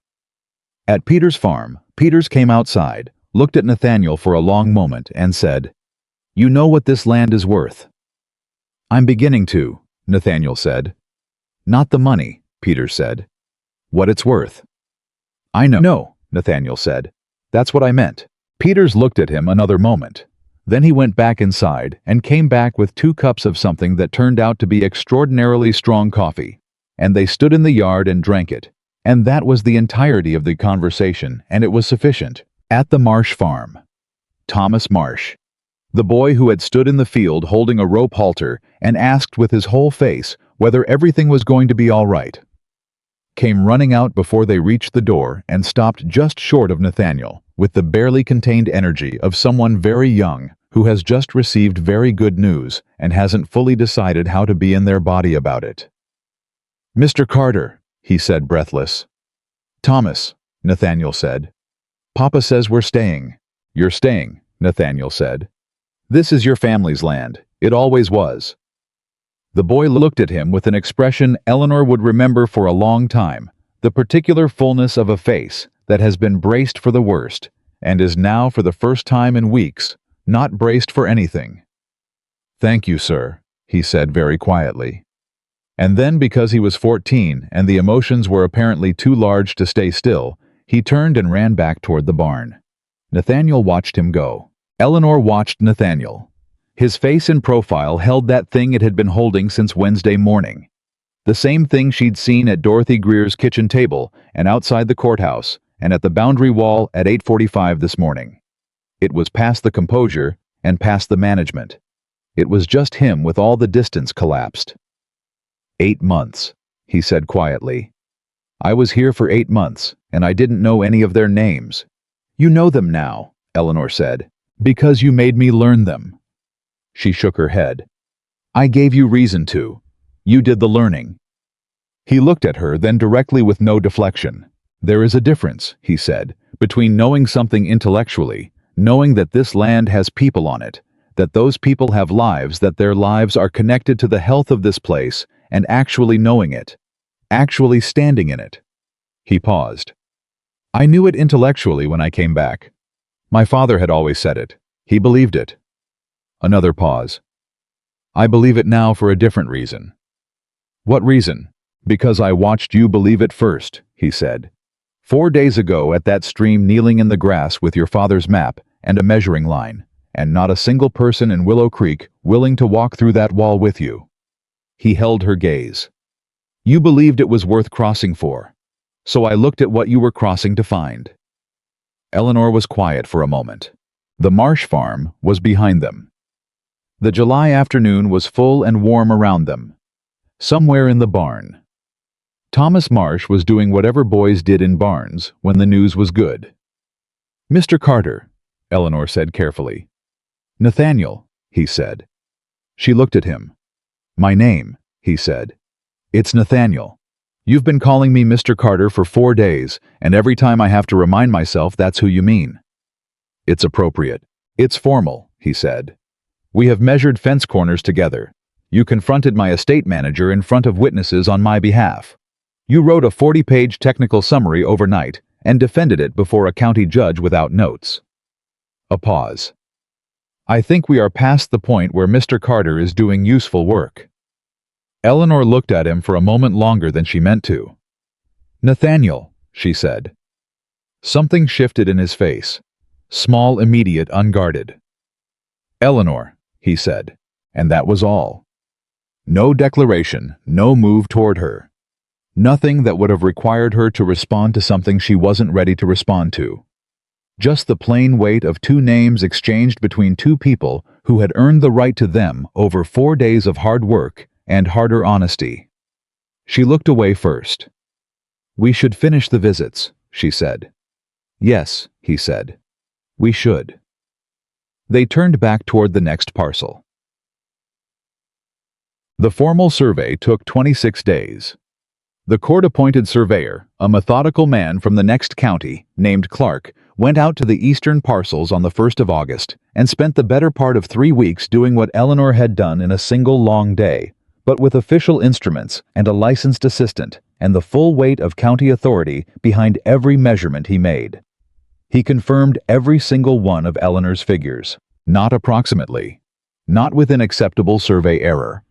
At Peter's farm, Peters came outside, looked at Nathaniel for a long moment, and said, "You know what this land is worth?" "I'm beginning to," Nathaniel said. "Not the money," Peters said. "What it's worth." "I know." "No," Nathaniel said. "That's what I meant." Peters looked at him another moment. Then he went back inside and came back with 2 cups of something that turned out to be extraordinarily strong coffee, and they stood in the yard and drank it. And that was the entirety of the conversation, and it was sufficient. At the Marsh farm. Thomas Marsh, the boy who had stood in the field holding a rope halter and asked with his whole face whether everything was going to be all right, came running out before they reached the door and stopped just short of Nathaniel, with the barely contained energy of someone very young who has just received very good news and hasn't fully decided how to be in their body about it. "Mr. Carter," he said, breathless. "Thomas," Nathaniel said. "Papa says we're staying." "You're staying," Nathaniel said. "This is your family's land. It always was." The boy looked at him with an expression Eleanor would remember for a long time, the particular fullness of a face that has been braced for the worst, and is now, for the first time in weeks, not braced for anything. "Thank you, sir," he said very quietly. And then, because he was 14 and the emotions were apparently too large to stay still, he turned and ran back toward the barn. Nathaniel watched him go. Eleanor watched Nathaniel. His face in profile held that thing it had been holding since Wednesday morning. The same thing she'd seen at Dorothy Greer's kitchen table and outside the courthouse and at the boundary wall at 8:45 this morning. It was past the composure and past the management. It was just him with all the distance collapsed. 8 months, he said quietly. "I was here for 8 months, and I didn't know any of their names." "You know them now," Eleanor said, "because you made me learn them." She shook her head. "I gave you reason to. You did the learning." He looked at her then directly with no deflection. "There is a difference," he said, "between knowing something intellectually, knowing that this land has people on it, that those people have lives, that their lives are connected to the health of this place, and actually knowing it, actually standing in it." He paused. "I knew it intellectually when I came back. My father had always said it. He believed it." Another pause. "I believe it now for a different reason." "What reason?" "Because I watched you believe it first," he said. 4 days ago at that stream, kneeling in the grass with your father's map and a measuring line, and not a single person in Willow Creek willing to walk through that wall with you." He held her gaze. "You believed it was worth crossing for. So I looked at what you were crossing to find." Eleanor was quiet for a moment. The Marsh farm was behind them. The July afternoon was full and warm around them. Somewhere in the barn, Thomas Marsh was doing whatever boys did in barns when the news was good. "Mr. Carter," Eleanor said carefully. "Nathaniel," he said. She looked at him. "My name," he said. "It's Nathaniel. You've been calling me Mr. Carter for 4 days, and every time I have to remind myself that's who you mean." "It's appropriate. It's formal," he said. "We have measured fence corners together. You confronted my estate manager in front of witnesses on my behalf. You wrote a 40-page technical summary overnight and defended it before a county judge without notes." A pause. "I think we are past the point where Mr. Carter is doing useful work." Eleanor looked at him for a moment longer than she meant to. "Nathaniel," she said. Something shifted in his face. Small, immediate, unguarded. "Eleanor," he said, and that was all. No declaration, no move toward her, Nothing that would have required her to respond to something she wasn't ready to respond to. Just the plain weight of two names exchanged between two people who had earned the right to them over 4 days of hard work and harder honesty. She looked away first. "We should finish the visits," she said. "Yes," he said. "We should." They turned back toward the next parcel. The formal survey took 26 days. The court-appointed surveyor, a methodical man from the next county, named Clark, went out to the eastern parcels on the 1st of August and spent the better part of 3 weeks doing what Eleanor had done in a single long day, but with official instruments and a licensed assistant and the full weight of county authority behind every measurement he made. He confirmed every single one of Eleanor's figures, not approximately, not within acceptable survey error.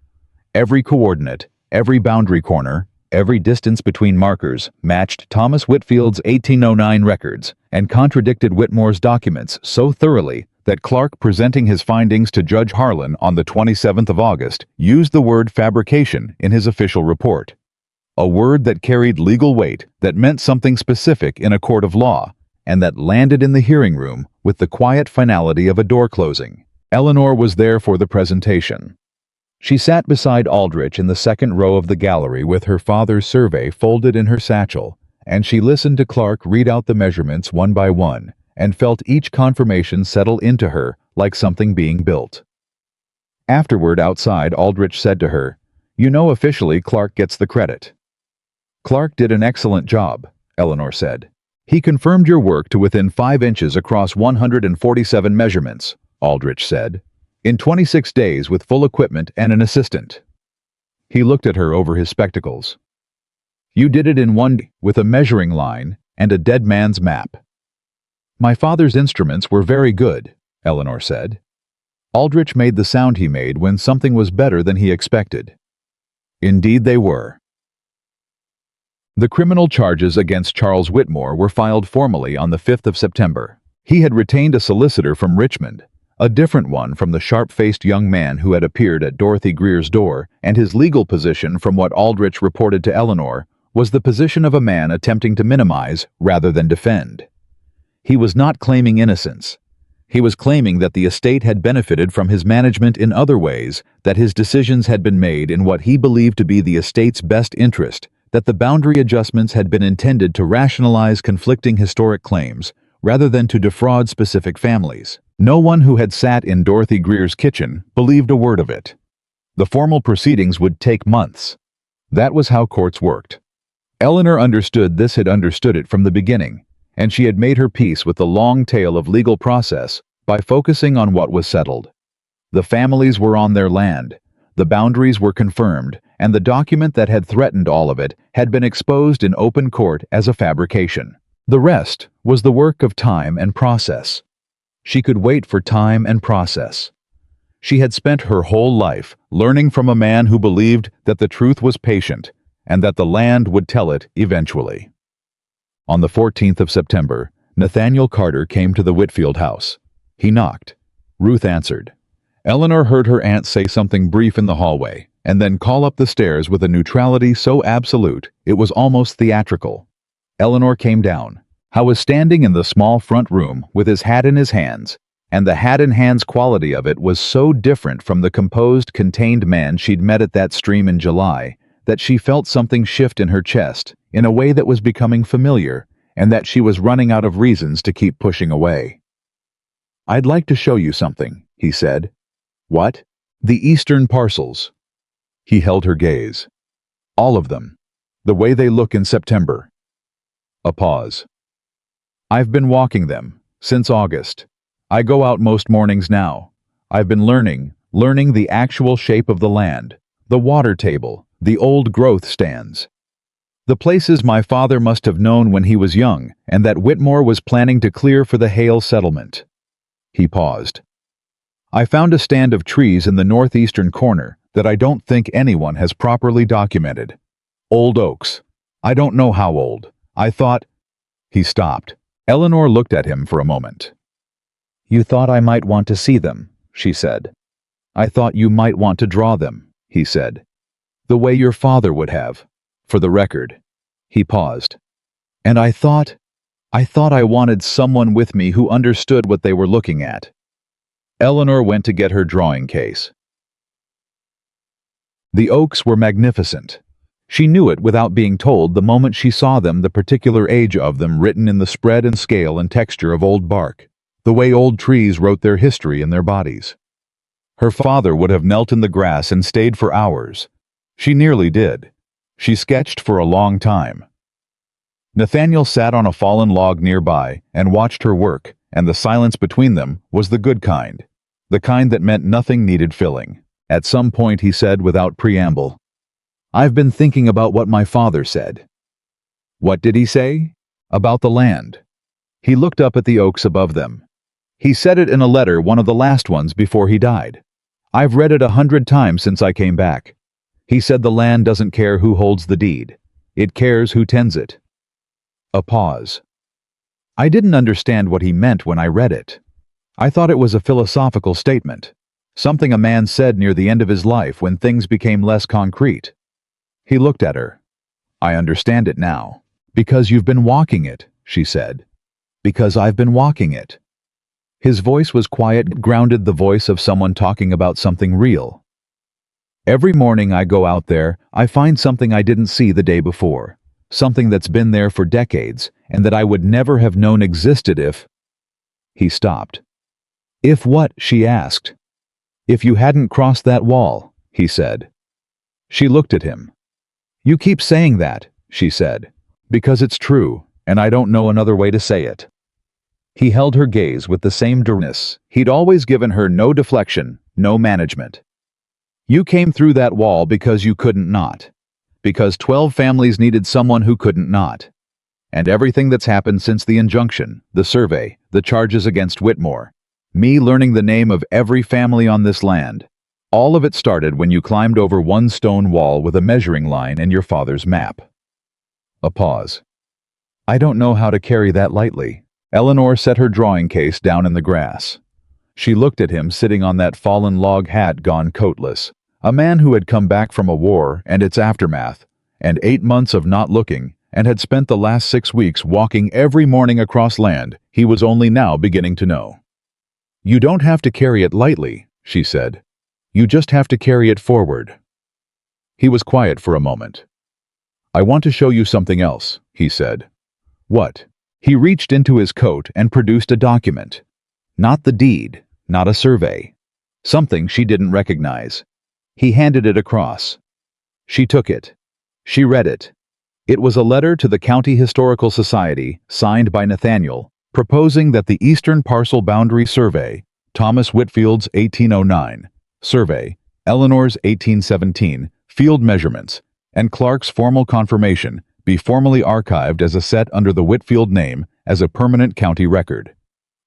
Every coordinate, every boundary corner, every distance between markers matched Thomas Whitfield's 1809 records and contradicted Whitmore's documents so thoroughly that Clark, presenting his findings to Judge Harlan on the 27th of August, used the word fabrication in his official report. A word that carried legal weight, that meant something specific in a court of law, and that landed in the hearing room with the quiet finality of a door closing. Eleanor was there for the presentation. She sat beside Aldrich in the second row of the gallery with her father's survey folded in her satchel, and she listened to Clark read out the measurements one by one, and felt each confirmation settle into her like something being built. Afterward, outside, Aldrich said to her, "You know, officially Clark gets the credit." "Clark did an excellent job," Eleanor said. "He confirmed your work to within 5 inches across 147 measurements," Aldrich said, "in 26 days with full equipment and an assistant." He looked at her over his spectacles. "You did it in 1 day with a measuring line and a dead man's map." "My father's instruments were very good," Eleanor said. Aldrich made the sound he made when something was better than he expected. Indeed they were. The criminal charges against Charles Whitmore were filed formally on the 5th of September. He had retained a solicitor from Richmond, a different one from the sharp-faced young man who had appeared at Dorothy Greer's door, and his legal position, from what Aldrich reported to Eleanor, was the position of a man attempting to minimize rather than defend. He was not claiming innocence. He was claiming that the estate had benefited from his management in other ways, that his decisions had been made in what he believed to be the estate's best interest, that the boundary adjustments had been intended to rationalize conflicting historic claims, rather than to defraud specific families. No one who had sat in Dorothy Greer's kitchen believed a word of it. The formal proceedings would take months. That was how courts worked. Eleanor understood this, had understood it from the beginning, and she had made her peace with the long tail of legal process by focusing on what was settled. The families were on their land, the boundaries were confirmed, and the document that had threatened all of it had been exposed in open court as a fabrication. The rest was the work of time and process. She could wait for time and process. She had spent her whole life learning from a man who believed that the truth was patient and that the land would tell it eventually. On the 14th of September, Nathaniel Carter came to the Whitfield house. He knocked. Ruth answered. Eleanor heard her aunt say something brief in the hallway, and then call up the stairs with a neutrality so absolute it was almost theatrical. Eleanor came down. Howe was standing in the small front room with his hat in his hands, and the hat-in-hands quality of it was so different from the composed, contained man she'd met at that stream in July that she felt something shift in her chest in a way that was becoming familiar, and that she was running out of reasons to keep pushing away. "I'd like to show you something," he said. "What?" "The eastern parcels." He held her gaze. "All of them. The way they look in September." A pause. "I've been walking them since August. I go out most mornings now. I've been learning the actual shape of the land, the water table, the old growth stands. The places my father must have known when he was young and that Whitmore was planning to clear for the Hale settlement." He paused. "I found a stand of trees in the northeastern corner that I don't think anyone has properly documented. Old oaks. I don't know how old. I thought—" He stopped. Eleanor looked at him for a moment. "You thought I might want to see them," she said. "I thought you might want to draw them," he said. "The way your father would have. For the record. He paused. And I thought I wanted someone with me who understood what they were looking at. Eleanor went to get her drawing case. The oaks were magnificent. She knew it without being told the moment she saw them, the particular age of them written in the spread and scale and texture of old bark, the way old trees wrote their history in their bodies. Her father would have knelt in the grass and stayed for hours. She nearly did. She sketched for a long time. Nathaniel sat on a fallen log nearby and watched her work, and the silence between them was the good kind, the kind that meant nothing needed filling. At some point he said without preamble, "I've been thinking about what my father said." What did he say? About the land. He looked up at the oaks above them. He said it in a letter, one of the last ones before he died. I've read it 100 times since I came back. He said the land doesn't care who holds the deed. It cares who tends it. A pause. I didn't understand what he meant when I read it. I thought it was a philosophical statement, something a man said near the end of his life when things became less concrete. He looked at her. I understand it now. Because you've been walking it, she said. Because I've been walking it. His voice was quiet, grounded, the voice of someone talking about something real. Every morning I go out there, I find something I didn't see the day before, something that's been there for decades and that I would never have known existed if... He stopped. If what? She asked. If you hadn't crossed that wall, he said. She looked at him. You keep saying that, she said, because it's true, and I don't know another way to say it. He held her gaze with the same directness he'd always given her, no deflection, no management. You came through that wall because you couldn't not. Because 12 families needed someone who couldn't not. And everything that's happened since the injunction, the survey, the charges against Whitmore, me learning the name of every family on this land, all of it started when you climbed over one stone wall with a measuring line and your father's map. A pause. I don't know how to carry that lightly. Eleanor set her drawing case down in the grass. She looked at him sitting on that fallen log, hat gone coatless, a man who had come back from a war and its aftermath, and 8 months of not looking, and had spent the last 6 weeks walking every morning across land he was only now beginning to know. You don't have to carry it lightly, she said. You just have to carry it forward. He was quiet for a moment. I want to show you something else, he said. What? He reached into his coat and produced a document. Not the deed, not a survey. Something she didn't recognize. He handed it across. She took it. She read it. It was a letter to the County Historical Society, signed by Nathaniel, proposing that the Eastern Parcel Boundary Survey, Thomas Whitfield's 1809, survey, Eleanor's 1817, field measurements, and Clark's formal confirmation be formally archived as a set under the Whitfield name as a permanent county record.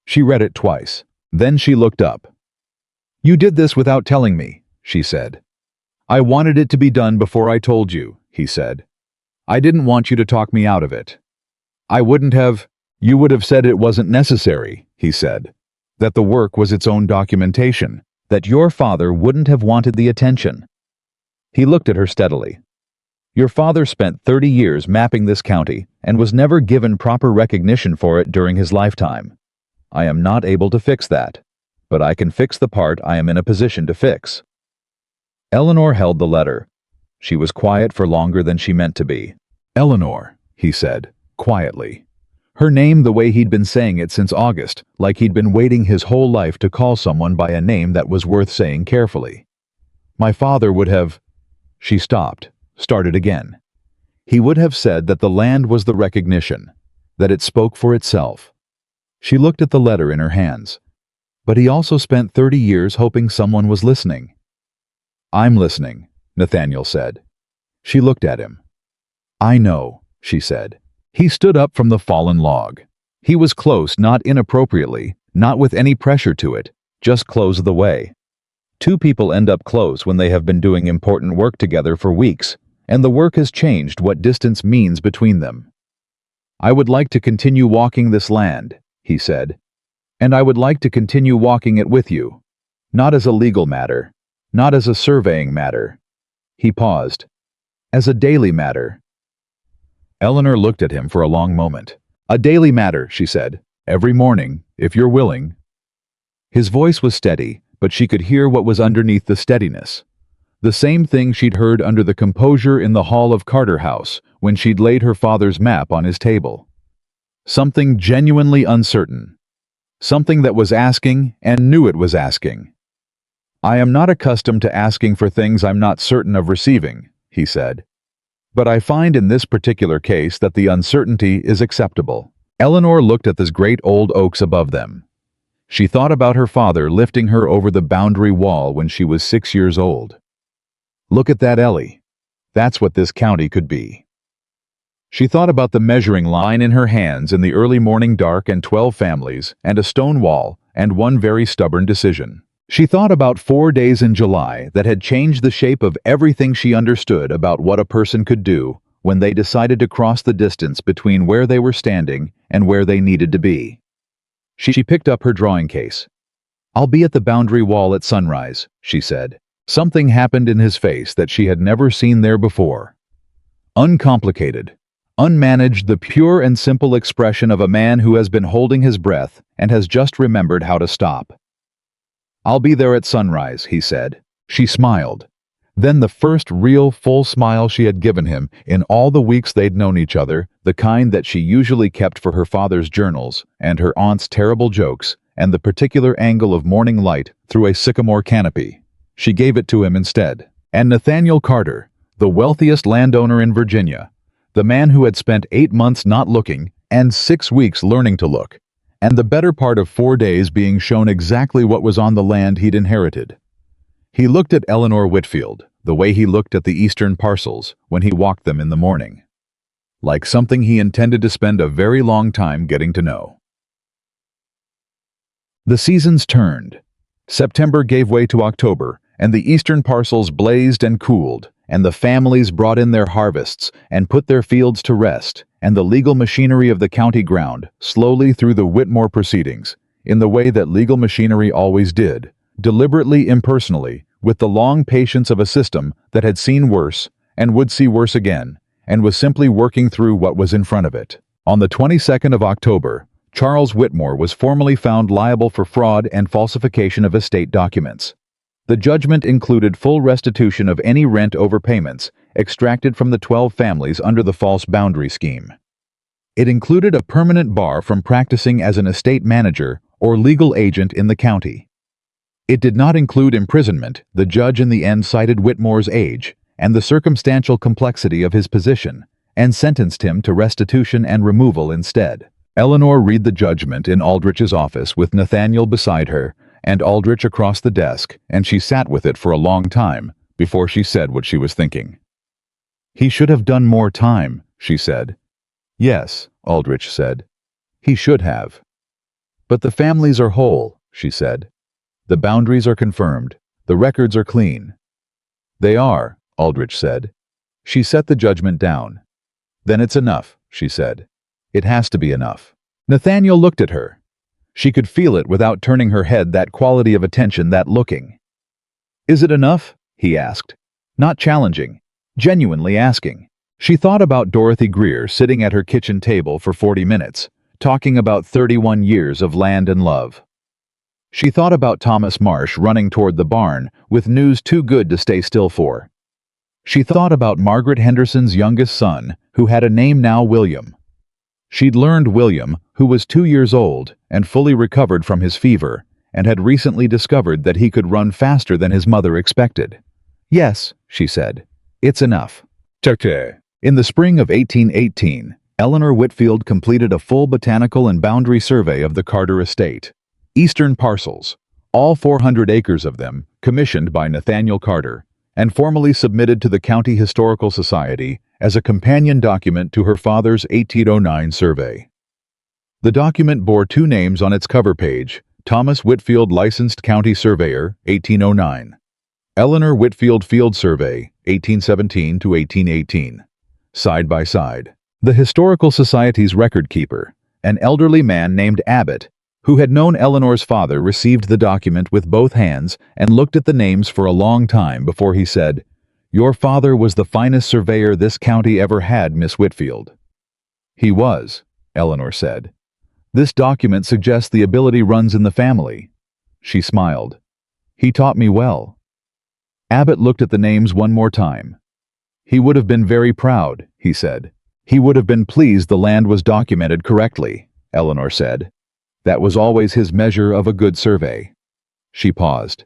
She read it twice. Then she looked up. You did this without telling me, she said. I wanted it to be done before I told you, he said. I didn't want you to talk me out of it. I wouldn't have. You would have said it wasn't necessary, he said. That the work was its own documentation. That your father wouldn't have wanted the attention. He looked at her steadily. Your father spent 30 years mapping this county and was never given proper recognition for it during his lifetime. I am not able to fix that, but I can fix the part I am in a position to fix. Eleanor held the letter. She was quiet for longer than she meant to be. Eleanor, he said, quietly. Her name the way he'd been saying it since August, like he'd been waiting his whole life to call someone by a name that was worth saying carefully. My father would have... She stopped, started again. He would have said that the land was the recognition, that it spoke for itself. She looked at the letter in her hands. But he also spent 30 years hoping someone was listening. I'm listening, Nathaniel said. She looked at him. I know, she said. He stood up from the fallen log. He was close, not inappropriately, not with any pressure to it, just close the way. Two people end up close when they have been doing important work together for weeks, and the work has changed what distance means between them. I would like to continue walking this land, he said, and I would like to continue walking it with you, not as a legal matter, not as a surveying matter. He paused. As a daily matter, Eleanor looked at him for a long moment. "A daily matter," she said. "Every morning, if you're willing." His voice was steady, but she could hear what was underneath the steadiness. The same thing she'd heard under the composure in the hall of Carter House when she'd laid her father's map on his table. Something genuinely uncertain. Something that was asking and knew it was asking. "I am not accustomed to asking for things I'm not certain of receiving," he said. "But I find in this particular case that the uncertainty is acceptable." Eleanor looked at those great old oaks above them. She thought about her father lifting her over the boundary wall when she was 6 years old. "Look at that, Ellie. That's what this county could be." She thought about the measuring line in her hands in the early morning dark and 12 families and a stone wall and one very stubborn decision. She thought about 4 days in July that had changed the shape of everything she understood about what a person could do when they decided to cross the distance between where they were standing and where they needed to be. She picked up her drawing case. "I'll be at the boundary wall at sunrise," she said. Something happened in his face that she had never seen there before. Uncomplicated, unmanaged, the pure and simple expression of a man who has been holding his breath and has just remembered how to stop. "I'll be there at sunrise," he said. She smiled. Then the first real, full smile she had given him in all the weeks they'd known each other, the kind that she usually kept for her father's journals and her aunt's terrible jokes and the particular angle of morning light through a sycamore canopy. She gave it to him instead. And Nathaniel Carter, the wealthiest landowner in Virginia, the man who had spent 8 months not looking and 6 weeks learning to look, and the better part of 4 days being shown exactly what was on the land he'd inherited. He looked at Eleanor Whitfield, the way he looked at the eastern parcels when he walked them in the morning, like something he intended to spend a very long time getting to know. The seasons turned. September gave way to October, and the eastern parcels blazed and cooled, and the families brought in their harvests and put their fields to rest, and the legal machinery of the county ground slowly through the Whitmore proceedings, in the way that legal machinery always did, deliberately impersonally, with the long patience of a system that had seen worse and would see worse again, and was simply working through what was in front of it. On the 22nd of October, Charles Whitmore was formally found liable for fraud and falsification of estate documents. The judgment included full restitution of any rent overpayments extracted from the 12 families under the false boundary scheme. It included a permanent bar from practicing as an estate manager or legal agent in the county. It did not include imprisonment. The judge in the end cited Whitmore's age and the circumstantial complexity of his position, and sentenced him to restitution and removal instead. Eleanor read the judgment in Aldrich's office with Nathaniel beside her and Aldrich across the desk, and she sat with it for a long time before she said what she was thinking. "He should have done more time," she said. "Yes," Aldrich said. "He should have." "But the families are whole," she said. "The boundaries are confirmed. The records are clean." "They are," Aldrich said. She set the judgment down. "Then it's enough," she said. "It has to be enough." Nathaniel looked at her. She could feel it without turning her head, that quality of attention, that looking. "Is it enough?" he asked. Not challenging, genuinely asking. She thought about Dorothy Greer sitting at her kitchen table for 40 minutes, talking about 31 years of land and love. She thought about Thomas Marsh running toward the barn with news too good to stay still for. She thought about Margaret Henderson's youngest son, who had a name now, William. She'd learned William, who was 2 years old and fully recovered from his fever, and had recently discovered that he could run faster than his mother expected. "Yes," she said, "it's enough." In the spring of 1818, Eleanor Whitfield completed a full botanical and boundary survey of the Carter estate. Eastern parcels, all 400 acres of them, commissioned by Nathaniel Carter, and formally submitted to the County Historical Society as a companion document to her father's 1809 survey. The document bore 2 names on its cover page: Thomas Whitfield, Licensed County Surveyor, 1809. Eleanor Whitfield, Field Survey, 1817 to 1818. Side by side. The Historical Society's record keeper, an elderly man named Abbott, who had known Eleanor's father, received the document with both hands and looked at the names for a long time before he said, "Your father was the finest surveyor this county ever had, Miss Whitfield." He was, Eleanor said. This document suggests the ability runs in the family. She smiled. He taught me well. Abbott looked at the names one more time. He would have been very proud, he said. He would have been pleased the land was documented correctly, Eleanor said. That was always his measure of a good survey. She paused.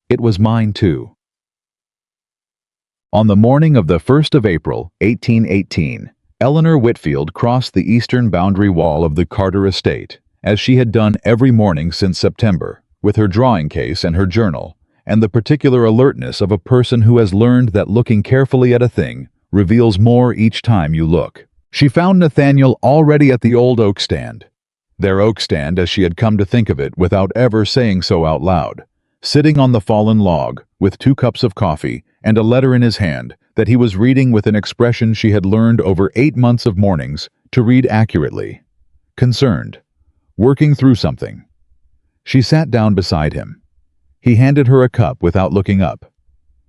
It was mine too. On the morning of the 1st of April, 1818, Eleanor Whitfield crossed the eastern boundary wall of the Carter estate, as she had done every morning since September, with her drawing case and her journal, and the particular alertness of a person who has learned that looking carefully at a thing reveals more each time you look. She found Nathaniel already at the old oak stand. Their oak stand, as she had come to think of it without ever saying so out loud, sitting on the fallen log, with 2 cups of coffee and a letter in his hand that he was reading with an expression she had learned over 8 months of mornings to read accurately. Concerned. Working through something. She sat down beside him. He handed her a cup without looking up.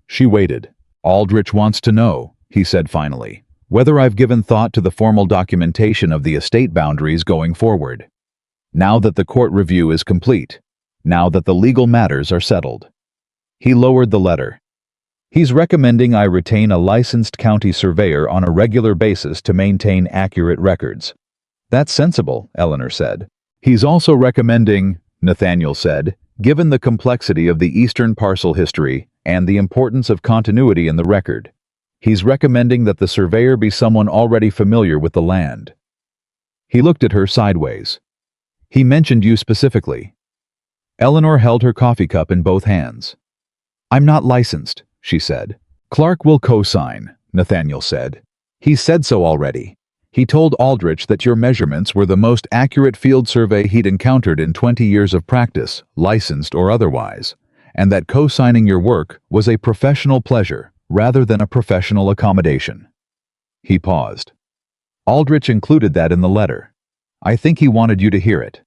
She waited. Aldrich wants to know, he said finally, whether I've given thought to the formal documentation of the estate boundaries going forward. Now that the court review is complete. Now that the legal matters are settled. He lowered the letter. He's recommending I retain a licensed county surveyor on a regular basis to maintain accurate records. That's sensible, Eleanor said. He's also recommending, Nathaniel said, given the complexity of the eastern parcel history and the importance of continuity in the record. He's recommending that the surveyor be someone already familiar with the land. He looked at her sideways. He mentioned you specifically. Eleanor held her coffee cup in both hands. I'm not licensed, she said. Clark will co-sign, Nathaniel said. He said so already. He told Aldrich that your measurements were the most accurate field survey he'd encountered in 20 years of practice, licensed or otherwise, and that co-signing your work was a professional pleasure rather than a professional accommodation. He paused. Aldrich included that in the letter. I think he wanted you to hear it.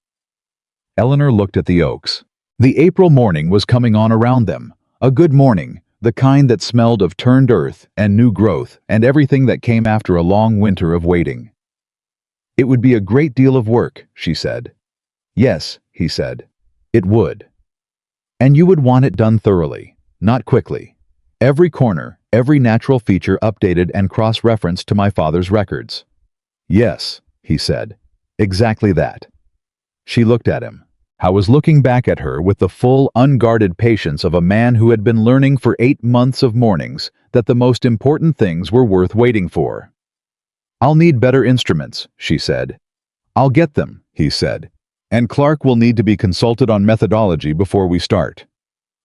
Eleanor looked at the oaks. The April morning was coming on around them, a good morning, the kind that smelled of turned earth and new growth and everything that came after a long winter of waiting. It would be a great deal of work, she said. Yes, he said. It would. And you would want it done thoroughly, not quickly. Every corner, every natural feature updated and cross-referenced to my father's records. Yes, he said. Exactly that. She looked at him. I was looking back at her with the full, unguarded patience of a man who had been learning for 8 months of mornings that the most important things were worth waiting for. I'll need better instruments, she said. I'll get them, he said. And Clark will need to be consulted on methodology before we start.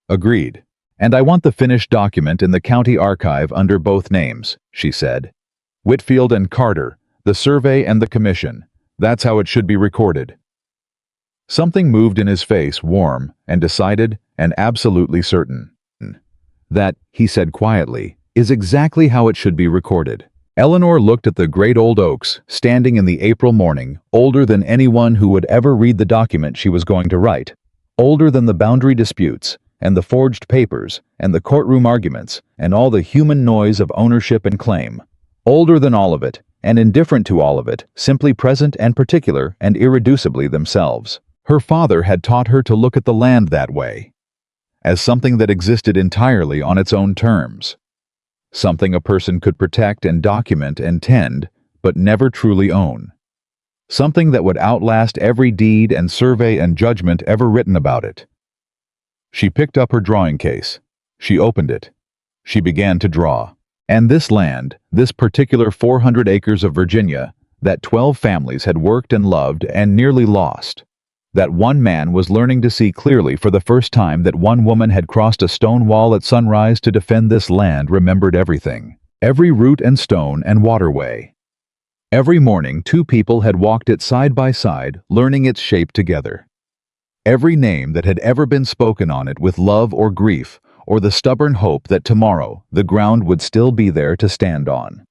Agreed. And I want the finished document in the county archive under both names, she said. Whitfield and Carter, the survey and the commission. That's how it should be recorded. Something moved in his face, warm and decided and absolutely certain. That, he said quietly, is exactly how it should be recorded. Eleanor looked at the great old oaks, standing in the April morning, older than anyone who would ever read the document she was going to write, older than the boundary disputes, and the forged papers, and the courtroom arguments, and all the human noise of ownership and claim. Older than all of it, and indifferent to all of it, simply present and particular and irreducibly themselves. Her father had taught her to look at the land that way, as something that existed entirely on its own terms, something a person could protect and document and tend, but never truly own, something that would outlast every deed and survey and judgment ever written about it. She picked up her drawing case. She opened it. She began to draw. And this land, this particular 400 acres of Virginia, that 12 families had worked and loved and nearly lost, that one man was learning to see clearly for the first time, that one woman had crossed a stone wall at sunrise to defend this land, remembered everything, every root and stone and waterway. Every morning 2 people had walked it side by side, learning its shape together. Every name that had ever been spoken on it with love or grief, or the stubborn hope that tomorrow the ground would still be there to stand on.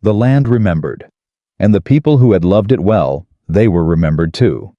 The land remembered, and the people who had loved it well, they were remembered too.